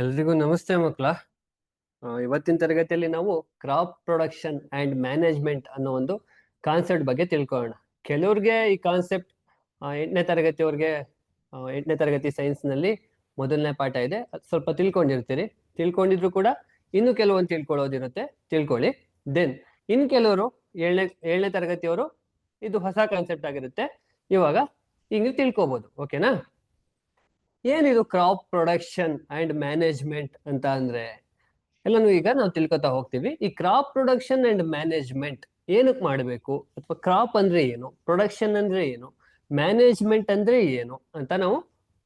ಎಲ್ರಿಗೂ ನಮಸ್ತೆ ಮಕ್ಕಳ. ಇವತ್ತಿನ ತರಗತಿಯಲ್ಲಿ ನಾವು ಕ್ರಾಪ್ ಪ್ರೊಡಕ್ಷನ್ ಅಂಡ್ ಮ್ಯಾನೇಜ್ಮೆಂಟ್ ಅನ್ನೋ ಒಂದು ಕಾನ್ಸೆಪ್ಟ್ ಬಗ್ಗೆ ತಿಳ್ಕೊಳ್ಳೋಣ. ಕೆಲವ್ರಿಗೆ ಈ ಕಾನ್ಸೆಪ್ಟ್ 8ನೇ ತರಗತಿಯವ್ರಿಗೆ 8ನೇ ತರಗತಿ ಸೈನ್ಸ್ನಲ್ಲಿ ಮೊದಲನೇ ಪಾಠ ಇದೆ, ಅದ್ ಸ್ವಲ್ಪ ತಿಳ್ಕೊಂಡಿರ್ತೀರಿ. ತಿಳ್ಕೊಂಡಿದ್ರು ಕೂಡ ಇನ್ನು ಕೆಲವೊಂದು ತಿಳ್ಕೊಳ್ಳೋದಿರುತ್ತೆ, ತಿಳ್ಕೊಳ್ಳಿ. ದೆನ್ ಇನ್ನು ಕೆಲವರು ಏಳನೇ ತರಗತಿಯವರು ಇದು ಹೊಸ ಕಾನ್ಸೆಪ್ಟ್ ಆಗಿರುತ್ತೆ, ಇವಾಗ ಹಿಂಗೆ ತಿಳ್ಕೊಬೋದು. ಓಕೆನಾ? ಏನಿದು ಕ್ರಾಪ್ ಪ್ರೊಡಕ್ಷನ್ ಅಂಡ್ ಮ್ಯಾನೇಜ್ಮೆಂಟ್ ಅಂತ ಅಂದ್ರೆ ಎಲ್ಲಾನು ಈಗ ನಾವು ತಿಳ್ಕೊತಾ ಹೋಗ್ತೀವಿ. ಈ ಕ್ರಾಪ್ ಪ್ರೊಡಕ್ಷನ್ ಅಂಡ್ ಮ್ಯಾನೇಜ್ಮೆಂಟ್ ಏನಕ್ಕೆ ಮಾಡಬೇಕು, ಅಥವಾ ಕ್ರಾಪ್ ಅಂದ್ರೆ ಏನು, ಪ್ರೊಡಕ್ಷನ್ ಅಂದ್ರೆ ಏನು, ಮ್ಯಾನೇಜ್ಮೆಂಟ್ ಅಂದ್ರೆ ಏನು ಅಂತ ನಾವು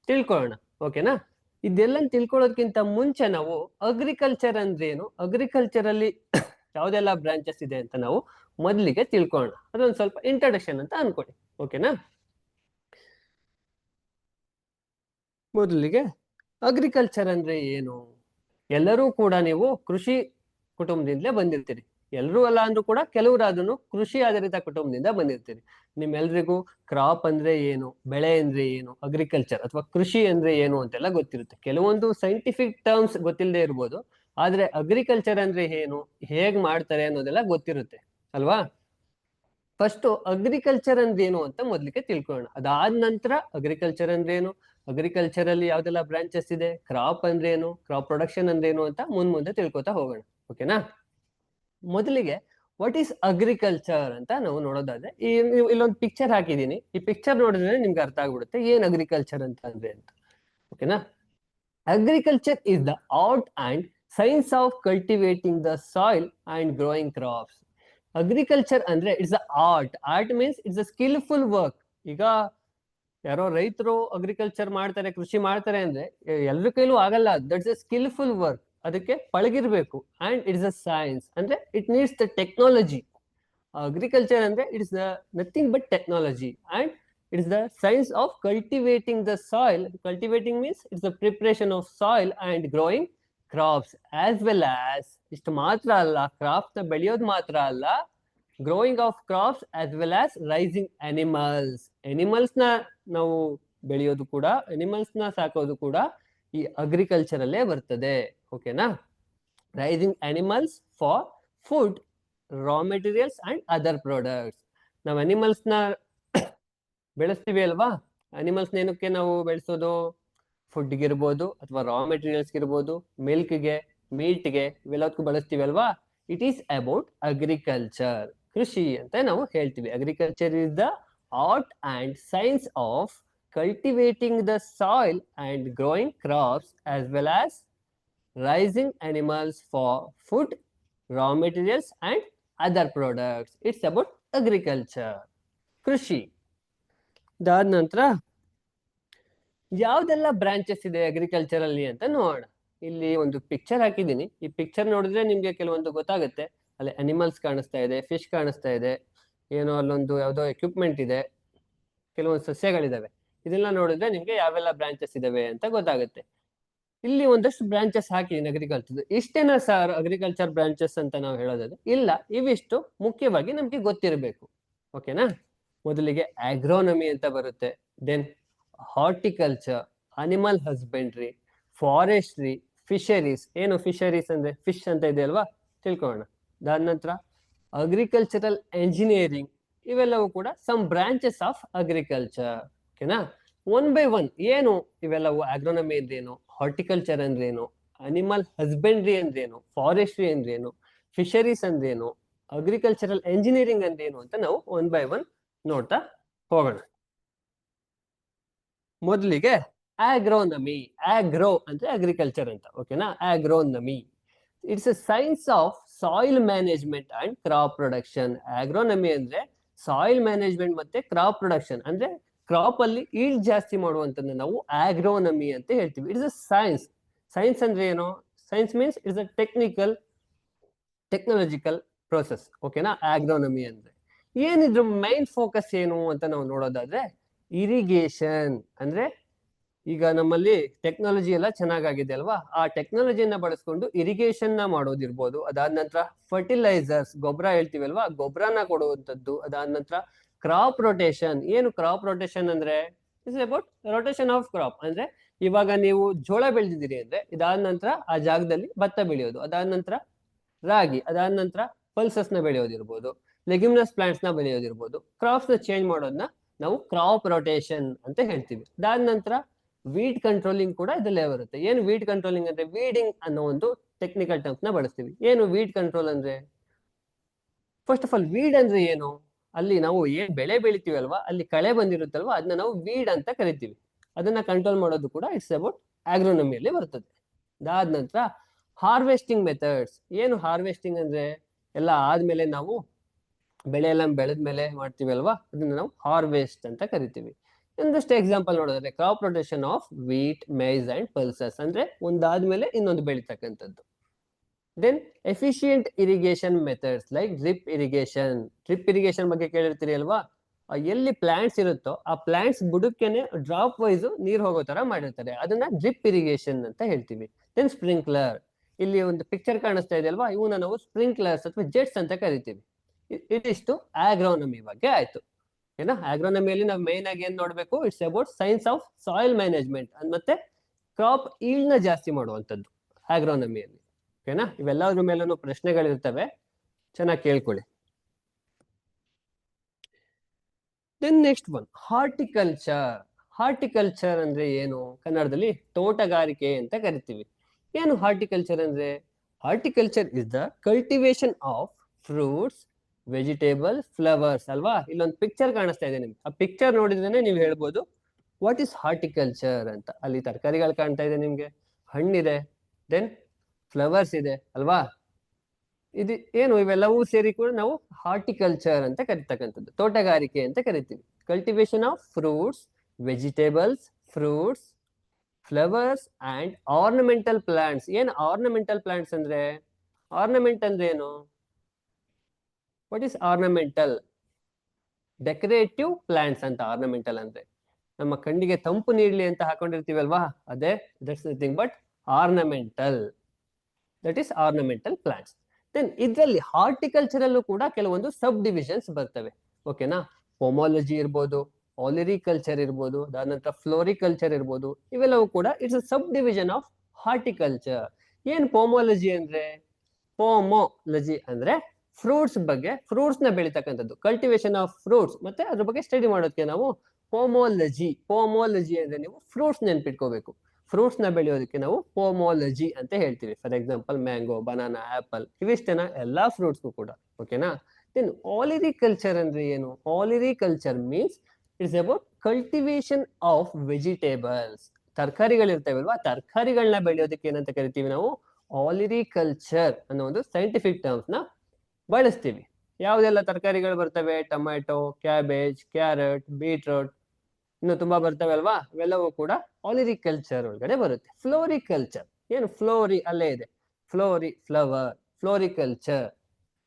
ತಿಳ್ಕೊಳ್ಳೋಣ. ಓಕೆನಾ? ಇದೆಲ್ಲ ತಿಳ್ಕೊಳ್ಳೋದಕ್ಕಿಂತ ಮುಂಚೆ ನಾವು ಅಗ್ರಿಕಲ್ಚರ್ ಅಂದ್ರೆ ಏನು, ಅಗ್ರಿಕಲ್ಚರ್ ಅಲ್ಲಿ ಯಾವ್ದೆಲ್ಲ ಬ್ರಾಂಚಸ್ ಇದೆ ಅಂತ ನಾವು ಮೊದಲಿಗೆ ತಿಳ್ಕೊಳ್ಳೋಣ. ಅದೊಂದು ಸ್ವಲ್ಪ ಇಂಟ್ರಡಕ್ಷನ್ ಅಂತ ಅನ್ಕೊಳ್ಳಿ. ಓಕೆನಾ? ಮೊದಲಿಗೆ ಅಗ್ರಿಕಲ್ಚರ್ ಅಂದ್ರೆ ಏನು? ಎಲ್ಲರೂ ಕೂಡ ನೀವು ಕೃಷಿ ಕುಟುಂಬದಿಂದಲೇ ಬಂದಿರ್ತೀರಿ. ಎಲ್ಲರೂ ಅಲ್ಲ ಅಂದ್ರೂ ಕೂಡ ಕೆಲವರಾದ್ರೂ ಕೃಷಿ ಆಧಾರಿತ ಕುಟುಂಬದಿಂದ ಬಂದಿರ್ತೀರಿ. ನಿಮ್ಮೆಲ್ರಿಗೂ ಕ್ರಾಪ್ ಅಂದ್ರೆ ಏನು, ಬೆಳೆ ಅಂದ್ರೆ ಏನು, ಅಗ್ರಿಕಲ್ಚರ್ ಅಥವಾ ಕೃಷಿ ಅಂದ್ರೆ ಏನು ಅಂತೆಲ್ಲ ಗೊತ್ತಿರುತ್ತೆ. ಕೆಲವೊಂದು ಸೈಂಟಿಫಿಕ್ ಟರ್ಮ್ಸ್ ಗೊತ್ತಿಲ್ಲದೆ ಇರ್ಬೋದು, ಆದ್ರೆ ಅಗ್ರಿಕಲ್ಚರ್ ಅಂದ್ರೆ ಏನು, ಹೇಗ್ ಮಾಡ್ತಾರೆ ಅನ್ನೋದೆಲ್ಲ ಗೊತ್ತಿರುತ್ತೆ ಅಲ್ವಾ? ಫಸ್ಟ್ ಅಗ್ರಿಕಲ್ಚರ್ ಅಂದ್ರೆ ಏನು ಅಂತ ಮೊದ್ಲಿಗೆ ತಿಳ್ಕೊಳ್ಳೋಣ. ಅದಾದ ನಂತರ ಅಗ್ರಿಕಲ್ಚರ್ ಅಂದ್ರೆ ಏನು, ಅಗ್ರಿಕಲ್ಚರ್ ಅಲ್ಲಿ ಯಾವ್ದೆಲ್ಲ ಬ್ರಾಂಚಸ್ ಇದೆ, ಕ್ರಾಪ್ ಅಂದ್ರೆ ಏನು, ಕ್ರಾಪ್ ಪ್ರೊಡಕ್ಷನ್ ಅಂದ್ರೆ ಏನು ಅಂತ ಮುಂದೆ ತಿಳ್ಕೊತಾ ಹೋಗೋಣ. ಓಕೆನಾ? ಮೊದಲಿಗೆ ವಾಟ್ ಈಸ್ ಅಗ್ರಿಕಲ್ಚರ್ ಅಂತ ನಾವು ನೋಡೋದಾದ್ರೆ, ಇಲ್ಲೊಂದು ಪಿಕ್ಚರ್ ಹಾಕಿದೀನಿ. ಈ ಪಿಕ್ಚರ್ ನೋಡಿದ್ರೆ ನಿಮ್ಗೆ ಅರ್ಥ ಆಗ್ಬಿಡುತ್ತೆ ಏನ್ ಅಗ್ರಿಕಲ್ಚರ್ ಅಂತ ಅಂದ್ರೆ ಅಂತ. ಓಕೆನಾ? Agriculture is the art and science of cultivating the soil and growing crops. Agriculture ಅಂದ್ರೆ it's a art means it's a skilful work. ಈಗ ಯಾರೋ ರೈತರು ಅಗ್ರಿಕಲ್ಚರ್ ಮಾಡ್ತಾರೆ, ಕೃಷಿ ಮಾಡ್ತಾರೆ ಅಂದ್ರೆ ಎಲ್ರ ಕೈಲೂ ಆಗಲ್ಲ. ದಟ್ಸ್ ಎ ಸ್ಕಿಲ್ಫುಲ್ ವರ್ಕ್, ಅದಕ್ಕೆ ಪಳಗಿರ್ಬೇಕು. ಅಂಡ್ ಇಟ್ಸ್ ಅ ಸೈನ್ಸ್ ಅಂದ್ರೆ it needs the technology. Agriculture ಅಂದ್ರೆ it's the nothing but technology. And it's the science of cultivating the soil. Cultivating means it's the preparation of soil and growing crops as well as. ಇಷ್ಟು ಮಾತ್ರ ಅಲ್ಲ, crops ನ ಬೆಳೆಯೋದು ಮಾತ್ರ ಅಲ್ಲ, growing of crops as well as raising animals. Animals ನ ನಾವು ಬೆಳೆಯೋದು ಕೂಡ, ಅನಿಮಲ್ಸ್ ನ ಸಾಕೋದು ಕೂಡ ಈ ಅಗ್ರಿಕಲ್ಚರ್ ಅಲ್ಲೇ ಬರ್ತದೆ. ಓಕೆನಾ? Raising animals for food, raw materials and other products. ನಾವು ಅನಿಮಲ್ಸ್ ನ ಬೆಳೆಸ್ತೀವಿ ಅಲ್ವಾ? ಅನಿಮಲ್ಸ್ ಏನಕ್ಕೆ ನಾವು ಬೆಳೆಸೋದು? ಫುಡ್ಗೆ ಇರ್ಬೋದು, ಅಥವಾ ರಾ ಮೆಟೀರಿಯಲ್ಸ್ ಇರ್ಬೋದು, ಮಿಲ್ಕ್ಗೆ, ಮೀಟ್ಗೆ, ಇವೆಲ್ಲದಕ್ಕೂ ಬಳಸ್ತೀವಿ ಅಲ್ವಾ? ಇಟ್ ಈಸ್ ಅಬೌಟ್ ಅಗ್ರಿಕಲ್ಚರ್, ಕೃಷಿ ಅಂತ ನಾವು ಹೇಳ್ತೀವಿ. Agriculture is the art and science of cultivating the soil and growing crops as well as raising animals for food, raw materials and other products. It's about agriculture, ಕೃಷಿ. ಅದಾದ ನಂತರ ಯಾವ್ದೆಲ್ಲ branches ಇದೆ agriculture ಅಲ್ಲಿ ಅಂತ ನೋಡೋಣ. ಇಲ್ಲಿ ಒಂದು ಪಿಕ್ಚರ್ ಹಾಕಿದ್ದೀನಿ. ಈ ಪಿಕ್ಚರ್ ನೋಡಿದ್ರೆ ನಿಮ್ಗೆ ಕೆಲವೊಂದು ಗೊತ್ತಾಗುತ್ತೆ. ಅಲ್ಲಿ ಅನಿಮಲ್ಸ್ ಕಾಣಿಸ್ತಾ ಇದೆ, ಫಿಶ್ ಕಾಣಿಸ್ತಾ ಇದೆ, ಏನೋ ಅಲ್ಲೊಂದು ಯಾವ್ದೋ ಎಕ್ವಿಪ್ಮೆಂಟ್ ಇದೆ, ಕೆಲವೊಂದು ಸಸ್ಯಗಳಿದಾವೆ. ಇದೆಲ್ಲ ನೋಡಿದ್ರೆ ನಿಮ್ಗೆ ಯಾವೆಲ್ಲ ಬ್ರಾಂಚಸ್ ಇದಾವೆ ಅಂತ ಗೊತ್ತಾಗುತ್ತೆ. ಇಲ್ಲಿ ಒಂದಷ್ಟು ಬ್ರಾಂಚಸ್ ಹಾಕಿದ್ದೀನಿ ಅಗ್ರಿಕಲ್ಚರ್. ಇಷ್ಟೇನಾ ಸರ್ ಅಗ್ರಿಕಲ್ಚರ್ ಬ್ರಾಂಚಸ್ ಅಂತ ನಾವು ಹೇಳೋದಾದ್ರೆ? ಇಲ್ಲ, ಇವಿಷ್ಟು ಮುಖ್ಯವಾಗಿ ನಮ್ಗೆ ಗೊತ್ತಿರಬೇಕು. ಓಕೆನಾ? ಮೊದಲಿಗೆ ಆಗ್ರೋನಮಿ ಅಂತ ಬರುತ್ತೆ, then horticulture, animal husbandry, forestry, fisheries. ಏನು ಫಿಶರೀಸ್ ಅಂದ್ರೆ ಫಿಶ್ ಅಂತ ಇದೆ ಅಲ್ವಾ, ತಿಳ್ಕೊಳ್ಳೋಣ. ಅದಾದ ನಂತರ ಅಗ್ರಿಕಲ್ಚರಲ್ ಎಂಜಿನಿಯರಿಂಗ್. ಇವೆಲ್ಲವೂ ಕೂಡ ಸಮ್ ಬ್ರಾಂಚಸ್ ಆಫ್ ಅಗ್ರಿಕಲ್ಚರ್. ಓಕೆನಾ? ಒನ್ ಬೈ ಒನ್ ಏನು ಇವೆಲ್ಲವೂ, ಆಗ್ರೋನಮಿ ಅಂದ್ರೇನು, ಹಾರ್ಟಿಕಲ್ಚರ್ ಅಂದ್ರೇನು, ಅನಿಮಲ್ ಹಸ್ಬೆಂಡ್ರಿ ಅಂದ್ರೇನು, ಫಾರೆಸ್ಟ್ರಿ ಅಂದ್ರೇನು, ಫಿಶರೀಸ್ ಅಂದ್ರೇನು, ಅಗ್ರಿಕಲ್ಚರಲ್ ಎಂಜಿನಿಯರಿಂಗ್ ಅಂದ್ರೇನು ಅಂತ ನಾವು ಒನ್ ಬೈ ಒನ್ ನೋಡ್ತಾ ಹೋಗೋಣ. ಮೊದಲಿಗೆ ಆಗ್ರೋನಮಿ. ಆಗ್ರೋ ಅಂದ್ರೆ ಅಗ್ರಿಕಲ್ಚರ್ ಅಂತ. ಓಕೆನಾ? Agronomy it's a science of soil management and crop production. Agronomy ಅಂದ್ರೆ ಸಾಯಿಲ್ ಮ್ಯಾನೇಜ್ಮೆಂಟ್ ಮತ್ತೆ ಕ್ರಾಪ್ ಪ್ರೊಡಕ್ಷನ್, ಅಂದ್ರೆ ಕ್ರಾಪ್ ಅಲ್ಲಿ ಈಲ್ಡ್ ಜಾಸ್ತಿ ಮಾಡುವಂತದ್ದು ನಾವು ಆಗ್ರೋನಮಿ ಅಂತ ಹೇಳ್ತೀವಿ. It's a science. ಸೈನ್ಸ್ ಅಂದ್ರೆ ಏನು? Science means it's a technological process. ಓಕೆನಾ? ಆಗ್ರೋನಮಿ ಅಂದ್ರೆ ಏನಿದ್ರು ಮೈನ್ ಫೋಕಸ್ ಏನು ಅಂತ ನಾವು ನೋಡೋದಾದ್ರೆ, ಇರಿಗೇಷನ್. ಅಂದ್ರೆ ಈಗ ನಮ್ಮಲ್ಲಿ ಟೆಕ್ನಾಲಜಿ ಎಲ್ಲ ಚೆನ್ನಾಗಿದೆ ಅಲ್ವಾ, ಆ ಟೆಕ್ನಾಲಜಿಯನ್ನ ಬಳಸ್ಕೊಂಡು ಇರಿಗೇಷನ್ ನ ಮಾಡೋದಿರ್ಬೋದು. ಅದಾದ ನಂತರ ಫರ್ಟಿಲೈಸರ್ಸ್, ಗೊಬ್ಬರ ಹೇಳ್ತೀವಿ ಅಲ್ವಾ, ಗೊಬ್ಬರನ ಕೊಡುವಂಥದ್ದು. ಅದಾದ ನಂತರ ಕ್ರಾಪ್ ರೊಟೇಷನ್. ಏನು ಕ್ರಾಪ್ ರೊಟೇಷನ್ ಅಂದ್ರೆ? It's about rotation of crop. ಅಂದ್ರೆ ಇವಾಗ ನೀವು ಜೋಳ ಬೆಳೆದಿದ್ದೀರಿ ಅಂದ್ರೆ ಇದಾದ ನಂತರ ಆ ಜಾಗದಲ್ಲಿ ಭತ್ತ ಬೆಳೆಯೋದು, ಅದಾದ ನಂತರ ರಾಗಿ, ಅದಾದ ನಂತರ ಪಲ್ಸಸ್ ನ ಬೆಳೆಯೋದಿರ್ಬೋದು, ಲೆಗ್ಯುಮಿನಸ್ ಪ್ಲಾಂಟ್ಸ್ ನ ಬೆಳೆಯೋದಿರ್ಬೋದು, ಕ್ರಾಪ್ಸ್ ನ ಚೇಂಜ್ ಮಾಡೋದನ್ನ ನಾವು ಕ್ರಾಪ್ ರೊಟೇಷನ್ ಅಂತ ಹೇಳ್ತೀವಿ. ಅದಾದ ನಂತರ ವೀಡ್ ಕಂಟ್ರೋಲಿಂಗ್ ಕೂಡ ಇದರಲ್ಲೇ ಬರುತ್ತೆ. ಏನು ವೀಡ್ ಕಂಟ್ರೋಲಿಂಗ್ ಅಂದ್ರೆ ವೀಡಿಂಗ್ ಅನ್ನೋ ಒಂದು ಟೆಕ್ನಿಕಲ್ ಟರ್ಮ್ಸ್ ನ ಬಳಸ್ತೀವಿ. ಏನು ವೀಡ್ ಕಂಟ್ರೋಲ್ ಅಂದ್ರೆ, ಫಸ್ಟ್ ಆಫ್ ಆಲ್ ವೀಡ್ ಅಂದ್ರೆ ಏನು, ಅಲ್ಲಿ ನಾವು ಏನ್ ಬೆಳೆ ಬೆಳಿತೀವಲ್ವಾ ಅಲ್ಲಿ ಕಳೆ ಬಂದಿರುತ್ತಲ್ವಾ ಅದನ್ನ ನಾವು ವೀಡ್ ಅಂತ ಕರಿತೀವಿ. ಅದನ್ನ ಕಂಟ್ರೋಲ್ ಮಾಡೋದು ಕೂಡ ಇಟ್ಸ್ ಅಬೌಟ್ ಆಗ್ರೋನಮಿಯಲ್ಲಿ ಬರ್ತದೆ. ಅದಾದ ನಂತರ ಹಾರ್ವೆಸ್ಟಿಂಗ್ ಮೆಥಡ್ಸ್. ಏನು ಹಾರ್ವೆಸ್ಟಿಂಗ್ ಅಂದ್ರೆ, ಎಲ್ಲ ಆದ್ಮೇಲೆ ನಾವು ಬೆಳೆ ಎಲ್ಲ ಬೆಳೆದ್ಮೇಲೆ ಮಾಡ್ತೀವಲ್ವಾ ಅದನ್ನ ನಾವು ಹಾರ್ವೆಸ್ಟ್ ಅಂತ ಕರಿತೀವಿ. ಒಂದಷ್ಟು ಎಕ್ಸಾಂಪಲ್ ನೋಡಿದ್ರೆ crop rotation of wheat, maize and pulses ಅಂದ್ರೆ ಒಂದಾದ್ಮೇಲೆ ಇನ್ನೊಂದು ಬೆಳಿತಕ್ಕಂಥದ್ದು. Then efficient irrigation methods like drip irrigation. Drip irrigation ಬಗ್ಗೆ ಕೇಳಿರ್ತೀರಿ ಅಲ್ವಾ, ಎಲ್ಲಿ ಪ್ಲಾಂಟ್ಸ್ ಇರುತ್ತೋ ಆ ಪ್ಲಾಂಟ್ಸ್ ಬುಡಕ್ಕೇನೆ ಡ್ರಾಪ್ ವೈಸ್ ನೀರ್ ಹೋಗೋ ತರ ಮಾಡಿರ್ತಾರೆ, ಅದನ್ನ ಡ್ರಿಪ್ ಇರಿಗೇಷನ್ ಅಂತ ಹೇಳ್ತೀವಿ. Then sprinkler. ಇಲ್ಲಿ ಒಂದು ಪಿಕ್ಚರ್ ಕಾಣಿಸ್ತಾ ಇದೆ ಅಲ್ವಾ, ಇವನ್ನ ನಾವು ಸ್ಪ್ರಿಂಕ್ಲರ್ಸ್ ಅಥವಾ ಜೆಟ್ಸ್ ಅಂತ ಕರಿತೀವಿ. ಇದಿಷ್ಟು ಆಗ್ರೋನಮಿ ಬಗ್ಗೆ ಆಯ್ತು. ಏನ ಆಗ್ರೋನಮಿಯಲ್ಲಿ ನಾವು ಮೇನ್ ಆಗಿ ಏನ್ ನೋಡ್ಬೇಕು, it's about science of soil management ಮತ್ತೆ ಕ್ರಾಪ್ ಈಲ್ಡ್ ನ ಜಾಸ್ತಿ ಮಾಡುವಂತದ್ದು ಆಗ್ರೋನಮಿಯಲ್ಲಿ. ಓಕೆನಾ, ಇವೆಲ್ಲದ್ರ ಮೇಲೂ ಪ್ರಶ್ನೆಗಳಿರ್ತವೆ, ಚೆನ್ನಾಗಿ ಕೇಳ್ಕೊಳ್ಳಿ. Then next one horticulture. Horticulture ಅಂದ್ರೆ ಏನು, ಕನ್ನಡದಲ್ಲಿ ತೋಟಗಾರಿಕೆ ಅಂತ ಕರಿತೀವಿ. ಏನು ಹಾರ್ಟಿಕಲ್ಚರ್ ಅಂದ್ರೆ, horticulture is the cultivation of fruits, vegetable, flowers ಅಲ್ವಾ. ಇಲ್ಲೊಂದು ಪಿಕ್ಚರ್ ಕಾಣಿಸ್ತಾ ಇದೆ ನಿಮ್ಗೆ, ಆ ಪಿಕ್ಚರ್ ನೋಡಿದ್ರೇನೆ ನೀವು ಹೇಳ್ಬೋದು ವಾಟ್ ಇಸ್ ಹಾರ್ಟಿಕಲ್ಚರ್ ಅಂತ. ಅಲ್ಲಿ ತರಕಾರಿಗಳು ಕಾಣ್ತಾ ಇದೆ ನಿಮ್ಗೆ, ಹಣ್ಣಿದೆ, ದೆನ್ ಫ್ಲವರ್ಸ್ ಇದೆ ಅಲ್ವಾ. ಇದು ಏನು, ಇವೆಲ್ಲವೂ ಸೇರಿ ಕೂಡ ನಾವು ಹಾರ್ಟಿಕಲ್ಚರ್ ಅಂತ ಕರಿತಕ್ಕಂಥದ್ದು, ತೋಟಗಾರಿಕೆ ಅಂತ ಕರಿತೀವಿ. Cultivation of fruits, vegetables, fruits, flowers and ornamental plants. ಏನು ಆರ್ನಮೆಂಟಲ್ ಪ್ಲಾಂಟ್ಸ್ ಅಂದ್ರೆ, ಆರ್ನಮೆಂಟ್ ಅಂದ್ರೆ ಏನು, what is ornamental, decorative plants ಅಂತ ಆರ್ನಮೆಂಟಲ್ ಅಂದ್ರೆ. ನಮ್ಮ ಕಣ್ಣಿಗೆ ತಂಪು ನೀಡಲಿ ಅಂತ ಹಾಕೊಂಡಿರ್ತೀವಲ್ವಾ, ಅದೇ that's nothing but ornamental, that is ornamental plants. Then ಇದರಲ್ಲಿ ಹಾರ್ಟಿಕಲ್ಚರ್ ಅಲ್ಲೂ ಕೂಡ ಕೆಲವೊಂದು ಸಬ್ ಡಿವಿಷನ್ಸ್ ಬರ್ತವೆ. ಓಕೆನಾ, ಪೊಮಾಲಜಿ ಇರ್ಬೋದು, ಆಲಿರಿಕಲ್ಚರ್ ಇರ್ಬೋದು, ಅದಾದ ನಂತರ ಫ್ಲೋರಿಕಲ್ಚರ್ ಇರ್ಬೋದು, ಇವೆಲ್ಲವೂ ಕೂಡ it's a sub division of horticulture. ಏನ್ ಪೊಮಾಲಜಿ ಅಂದ್ರೆ, ಪೊಮೊಲಜಿ ಅಂದ್ರೆ ಫ್ರೂಟ್ಸ್ ಬಗ್ಗೆ, ಫ್ರೂಟ್ಸ್ ನ ಬೆಳಿತಕ್ಕಂಥದ್ದು, ಕಲ್ಟಿವೇಶನ್ ಆಫ್ ಫ್ರೂಟ್ಸ್ ಮತ್ತೆ ಅದ್ರ ಬಗ್ಗೆ ಸ್ಟಡಿ ಮಾಡೋದಕ್ಕೆ ನಾವು ಪೊಮೊಲಜಿ. ಪೊಮೊಲಜಿ ಅಂದ್ರೆ ನೀವು ಫ್ರೂಟ್ಸ್ ನೆನ್ಪಿಟ್ಕೋಬೇಕು, ಫ್ರೂಟ್ಸ್ ನ ಬೆಳೆಯೋದಕ್ಕೆ ನಾವು ಪೊಮೊಲಜಿ ಅಂತ ಹೇಳ್ತೀವಿ. For example mango, banana, apple, ಇವಿಷ್ಟೇನ ಎಲ್ಲಾ ಫ್ರೂಟ್ಸ್ಗೂ ಕೂಡ. ಓಕೆನಾ. ದೆನ್ ಆಲಿರಿಕಲ್ಚರ್ ಅಂದ್ರೆ ಏನು, olericulture means it's about cultivation of vegetables. ತರಕಾರಿಗಳಿರ್ತೇವಲ್ವಾ, ತರಕಾರಿಗಳನ್ನ ಬೆಳೆಯೋದಕ್ಕೆ ಏನಂತ ಕರಿತೀವಿ ನಾವು, ಆಲಿರಿಕಲ್ಚರ್ ಅನ್ನೋ ಒಂದು ಸೈಂಟಿಫಿಕ್ ಟರ್ಮ್ಸ್ ನ ಬಳಸ್ತೀವಿ. ಯಾವ್ದೆಲ್ಲ ತರಕಾರಿಗಳು ಬರ್ತವೆ, ಟೊಮ್ಯಾಟೊ, ಕ್ಯಾಬೇಜ್, ಕ್ಯಾರೆಟ್, ಬೀಟ್ರೂಟ್, ಇನ್ನು ತುಂಬಾ ಬರ್ತವೆ ಅಲ್ವಾ, ಇವೆಲ್ಲವೂ ಕೂಡ ಆಲಿರಿಕಲ್ಚರ್ ಒಳಗಡೆ ಬರುತ್ತೆ. ಫ್ಲೋರಿಕಲ್ಚರ್, ಏನು ಫ್ಲೋರಿ ಅಲ್ಲೇ ಇದೆ, Florey flower, floriculture.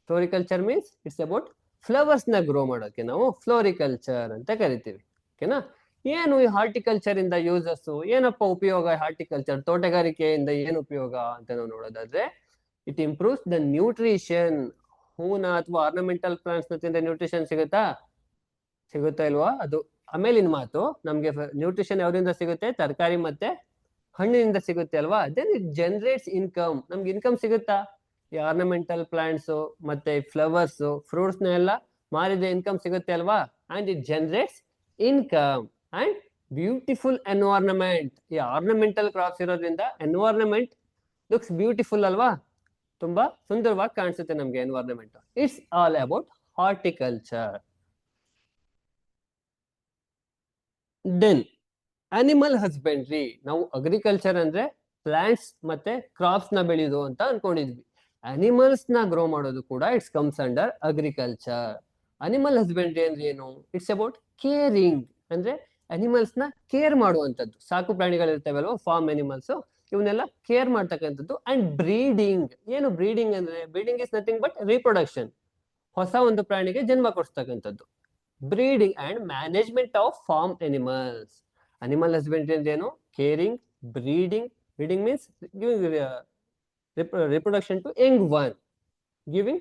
Floriculture means it's about flowers ನ ಗ್ರೋ ಮಾಡೋಕೆ ನಾವು ಫ್ಲೋರಿಕಲ್ಚರ್ ಅಂತ ಕರಿತೀವಿ. ಓಕೆನಾ. ಏನು ಈ ಹಾರ್ಟಿಕಲ್ಚರ್ ಇಂದ ಯೂಸಸ್, ಏನಪ್ಪ ಉಪಯೋಗ ಹಾರ್ಟಿಕಲ್ಚರ್, ತೋಟಗಾರಿಕೆಯಿಂದ ಏನು ಉಪಯೋಗ ಅಂತ ನಾವು ನೋಡೋದಾದ್ರೆ, ಇಟ್ ಇಂಪ್ರೂವ್ಸ್ ದ ನ್ಯೂಟ್ರಿಷನ್. ಹೂನ ಅಥವಾ ಆರ್ನಮೆಂಟಲ್ ಪ್ಲಾಂಟ್ಸ್ ತಿಂದ್ರೆ ನ್ಯೂಟ್ರಿಷನ್ ಸಿಗುತ್ತಾ ಇಲ್ವಾ, ಅದು ಆಮೇಲಿನ ಮಾತು. ನಮ್ಗೆ ನ್ಯೂಟ್ರಿಷನ್ ಯಾವ್ದ್ರಿಂದ ಸಿಗುತ್ತೆ, ತರಕಾರಿ ಮತ್ತೆ ಹಣ್ಣಿನಿಂದ ಸಿಗುತ್ತೆ ಅಲ್ವಾ. Then it generates income. ನಮ್ಗೆ ಇನ್ಕಮ್ ಸಿಗುತ್ತಾ, ಈ ಆರ್ನಮೆಂಟಲ್ ಪ್ಲಾಂಟ್ಸ್ ಮತ್ತೆ ಫ್ಲವರ್ಸ್, ಫ್ರೂಟ್ಸ್ ನ ಎಲ್ಲ ಮಾರಿದ ಇನ್ಕಮ್ ಸಿಗುತ್ತೆ ಅಲ್ವಾ. And it generates income and beautiful environment. ಈ ಆರ್ನಮೆಂಟಲ್ ಕ್ರಾಪ್ಸ್ ಇರೋದ್ರಿಂದ ಎನ್ವೈರನ್ಮೆಂಟ್ ಲುಕ್ಸ್ ಬ್ಯೂಟಿಫುಲ್ ಅಲ್ವಾ, ತುಂಬಾ ಸುಂದರವಾಗಿ ಕಾಣಿಸುತ್ತೆ ನಮ್ಗೆ environment. It's all about horticulture. Then animal husbandry. ನಾವು ಅಗ್ರಿಕಲ್ಚರ್ ಅಂದ್ರೆ ಪ್ಲಾಂಟ್ಸ್ ಮತ್ತೆ ಕ್ರಾಪ್ಸ್ ನ ಬೆಳೆಯೋದು ಅಂತ ಅನ್ಕೊಂಡಿದ್ವಿ. ಅನಿಮಲ್ಸ್ ನ ಗ್ರೋ ಮಾಡೋದು ಕೂಡ it's comes under agriculture. Animal husbandry ಅಂದ್ರೆ ಏನು, ಇಟ್ಸ್ ಅಬೌಟ್ ಕೇರಿಂಗ್. ಅಂದ್ರೆ ಅನಿಮಲ್ಸ್ ನ ಕೇರ್ ಮಾಡುವಂತದ್ದು, ಸಾಕು ಪ್ರಾಣಿಗಳು ಇರ್ತವಲ್ವ, ಫಾರ್ಮ್ ಅನಿಮಲ್ಸ್, ಇವನ್ನೆಲ್ಲ ಕೇರ್ ಮಾಡ್ತಕ್ಕಂಥದ್ದು. And breeding. ಏನು ಬ್ರೀಡಿಂಗ್ ಅಂದ್ರೆ, breeding is nothing but reproduction, ಹೊಸ ಒಂದು ಪ್ರಾಣಿಗೆ ಜನ್ಮ ಕೊಡಿಸ್ತಕ್ಕಂಥದ್ದು. Breeding and management of farm animals. Animal husbandry ಅಂದ್ರೆ ಏನು, caring, breeding. Breeding means giving reproduction to young one, giving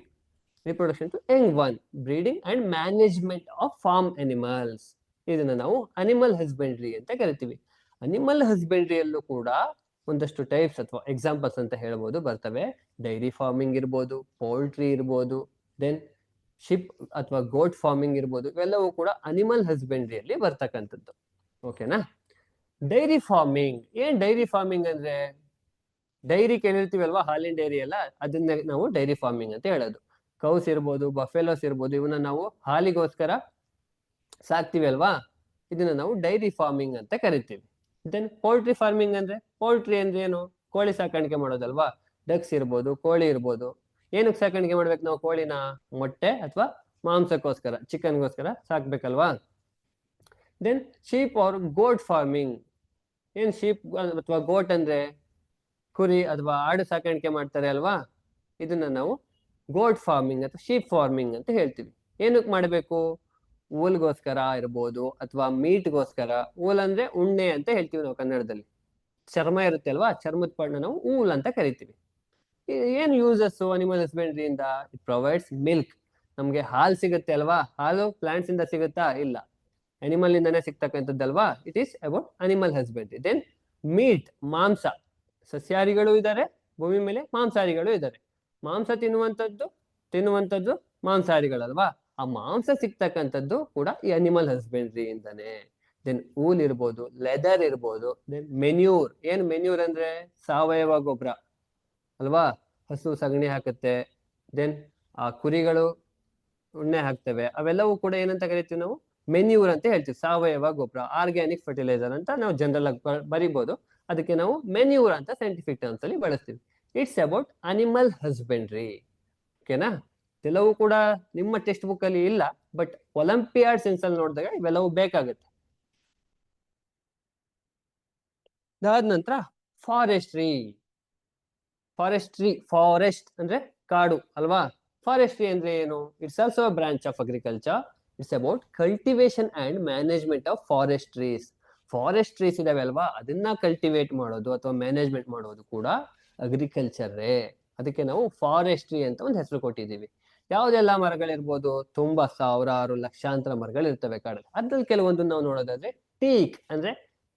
reproduction to young one, breeding and management of farm animals. ಇದನ್ನ ನಾವು animal husbandry ಅಂತ ಕರಿತೀವಿ. ಅನಿಮಲ್ ಹಸ್ಬೆಂಡ್ರಿಯಲ್ಲೂ ಕೂಡ ಒಂದಷ್ಟು types ಅಥವಾ examples ಅಂತ ಹೇಳ್ಬೋದು ಬರ್ತವೆ. ಡೈರಿ ಫಾರ್ಮಿಂಗ್ ಇರ್ಬೋದು, ಪೋಲ್ಟ್ರಿ ಇರ್ಬೋದು, ದೆನ್ ಶಿಪ್ ಅಥವಾ ಗೋಟ್ ಫಾರ್ಮಿಂಗ್ ಇರ್ಬೋದು, ಇವೆಲ್ಲವೂ ಕೂಡ ಅನಿಮಲ್ ಹಸ್ಬೆಂಡ್ರಿಯಲ್ಲಿ ಬರ್ತಕ್ಕಂಥದ್ದು. ಓಕೆನಾ? ಡೈರಿ ಫಾರ್ಮಿಂಗ್, ಏನ್ ಡೈರಿ ಫಾರ್ಮಿಂಗ್ ಅಂದ್ರೆ, ಡೈರಿ ಕೇಳಿರ್ತೀವಲ್ವಾ, ಹಾಲಿನ ಡೈರಿ ಎಲ್ಲ, ಅದನ್ನ ನಾವು ಡೈರಿ ಫಾರ್ಮಿಂಗ್ ಅಂತ ಹೇಳೋದು. ಕೌಸ್ ಇರ್ಬೋದು, ಬಫೆಲೋಸ್ ಇರ್ಬೋದು, ಇವನ್ನ ನಾವು ಹಾಲಿಗೋಸ್ಕರ ಸಾಕ್ತಿವಿ ಅಲ್ವಾ, ಇದನ್ನ ನಾವು ಡೈರಿ ಫಾರ್ಮಿಂಗ್ ಅಂತ ಕರಿತೀವಿ. ದೆನ್ ಪೋಲ್ಟ್ರಿ ಫಾರ್ಮಿಂಗ್ ಅಂದ್ರೆ, ಪೋಲ್ಟ್ರಿ ಅಂದ್ರೆ ಏನು, ಕೋಳಿ ಸಾಕಾಣಿಕೆ ಮಾಡೋದಲ್ವಾ. ಡಕ್ಸ್ ಇರ್ಬೋದು, ಕೋಳಿ ಇರ್ಬೋದು. ಏನಕ್ಕೆ ಸಾಕಾಣಿಕೆ ಮಾಡ್ಬೇಕು ನಾವು ಕೋಳಿನ? ಮೊಟ್ಟೆ ಅಥವಾ ಮಾಂಸಕ್ಕೋಸ್ಕರ, ಚಿಕನ್ಗೋಸ್ಕರ ಸಾಕ್ಬೇಕಲ್ವಾ. ದೆನ್ ಶೀಪ್ ಆರ್ ಗೋಟ್ ಫಾರ್ಮಿಂಗ್, ಏನ್ ಶೀಪ್ ಅಥವಾ ಗೋಟ್ ಅಂದ್ರೆ ಕುರಿ ಅಥವಾ ಆಡು ಸಾಕಾಣಿಕೆ ಮಾಡ್ತಾರೆ ಅಲ್ವಾ, ಇದನ್ನ ನಾವು ಗೋಟ್ ಫಾರ್ಮಿಂಗ್ ಅಥವಾ ಶೀಪ್ ಫಾರ್ಮಿಂಗ್ ಅಂತ ಹೇಳ್ತೀವಿ. ಏನಕ್ಕೆ ಮಾಡಬೇಕು? ಊಲ್ಗೋಸ್ಕರ ಇರ್ಬೋದು ಅಥವಾ ಮೀಟ್ಗೋಸ್ಕರ. ಊಲ್ ಅಂದ್ರೆ ಉಣ್ಣೆ ಅಂತ ಹೇಳ್ತೀವಿ ನಾವು ಕನ್ನಡದಲ್ಲಿ. ಚರ್ಮ ಇರುತ್ತೆ ಅಲ್ವಾ, ಚರ್ಮದ ಪಾರ್ಟ್ನ ನಾವು ಊಲ್ ಅಂತ ಕರಿತೀವಿ. ಏನ್ ಯೂಸಸ್ ಅನಿಮಲ್ ಹಸ್ಬೆಂಡ್ರಿಯಿಂದ? ಇಟ್ ಪ್ರೊವೈಡ್ಸ್ ಮಿಲ್ಕ್, ನಮ್ಗೆ ಹಾಲು ಸಿಗುತ್ತೆ ಅಲ್ವಾ. ಹಾಲು ಪ್ಲಾಂಟ್ಸ್ ಇಂದ ಸಿಗುತ್ತಾ? ಇಲ್ಲ, ಅನಿಮಲ್ ಇಂದಾನೆ ಸಿಗ್ತಕ್ಕಂಥದ್ದಲ್ವಾ. It is about animal husbandry. Then meat, ಮಾಂಸ. ಸಸ್ಯಾಹಾರಿಗಳು ಇದ್ದಾರೆ ಭೂಮಿ ಮೇಲೆ, ಮಾಂಸಾಹಾರಿಗಳು ಇದ್ದಾರೆ. ಮಾಂಸ ತಿನ್ನುವಂಥದ್ದು ಮಾಂಸಾಹಾರಿಗಳಲ್ವಾ. ಆ ಮಾಂಸ ಸಿಗ್ತಕ್ಕಂಥದ್ದು ಕೂಡ ಈ ಅನಿಮಲ್ ಹಸ್ಬೆಂಡ್ರಿ ಇಂದಾನೆ. ದೆನ್ ಊಲ್ ಇರ್ಬೋದು, ಲೆದರ್ ಇರ್ಬೋದು. ದೆನ್ ಮೆನ್ಯೂರ್, ಏನ್ ಮೆನ್ಯೂರ್ ಅಂದ್ರೆ ಸಾವಯವ ಗೊಬ್ಬರ ಅಲ್ವಾ. ಹಸು ಸಗಣಿ ಹಾಕುತ್ತೆ, ದೆನ್ ಆ ಕುರಿಗಳು ಉಣ್ಣೆ ಹಾಕ್ತವೆ, ಅವೆಲ್ಲವೂ ಕೂಡ ಏನಂತ ಕರಿತೀವಿ ನಾವು? ಮೆನ್ಯೂರ್ ಅಂತ ಹೇಳ್ತೀವಿ. ಸಾವಯವ ಗೊಬ್ಬರ, ಆರ್ಗ್ಯಾನಿಕ್ ಫರ್ಟಿಲೈಸರ್ ಅಂತ ನಾವು ಜನರಲ್ ಆಗಿ ಬರಿಬಹುದು. ಅದಕ್ಕೆ ನಾವು ಮೆನ್ಯೂರ್ ಅಂತ ಸೈಂಟಿಫಿಕ್ ಟರ್ಮ್ಸ್ ಅಲ್ಲಿ ಬಳಸ್ತೀವಿ. It's about animal husbandry. ಓಕೆನಾ? ಇದೆಲ್ಲವೂ ಕೂಡ ನಿಮ್ಮ ಟೆಕ್ಸ್ಟ್ ಬುಕ್ ಅಲ್ಲಿ ಇಲ್ಲ, ಬಟ್ ಒಲಿಂಪಿಯಾಡ್ ಸೆನ್ಸ್ ಅಲ್ಲಿ ನೋಡಿದಾಗ ಇವೆಲ್ಲವೂ ಬೇಕಾಗುತ್ತೆ. ಅದಾದ ನಂತರ ಫಾರೆಸ್ಟ್ರಿ. ಫಾರೆಸ್ಟ್ ಅಂದ್ರೆ ಕಾಡು ಅಲ್ವಾ. ಫಾರೆಸ್ಟ್ರಿ ಅಂದ್ರೆ ಏನು? It's also a branch of agriculture. It's about cultivation and management of forest trees. Forest trees ಇದಾವೆ ಅಲ್ವಾ, ಅದನ್ನ ಕಲ್ಟಿವೇಟ್ ಮಾಡೋದು ಅಥವಾ ಮ್ಯಾನೇಜ್ಮೆಂಟ್ ಮಾಡೋದು ಕೂಡ ಅಗ್ರಿಕಲ್ಚರೇ. ಅದಕ್ಕೆ ನಾವು ಫಾರೆಸ್ಟ್ರಿ ಅಂತ ಒಂದು ಹೆಸರು ಕೊಟ್ಟಿದ್ದೀವಿ. ಯಾವ್ದೆಲ್ಲ ಮರಗಳಿರ್ಬೋದು? ತುಂಬಾ ಸಾವಿರಾರು ಲಕ್ಷಾಂತರ ಮರಗಳು ಇರ್ತವೆ ಕಾಡಲ್ಲಿ. ಅದ್ರಲ್ಲಿ ಕೆಲವೊಂದು ನಾವು ನೋಡೋದಾದ್ರೆ ಟೀಕ್ ಅಂದ್ರೆ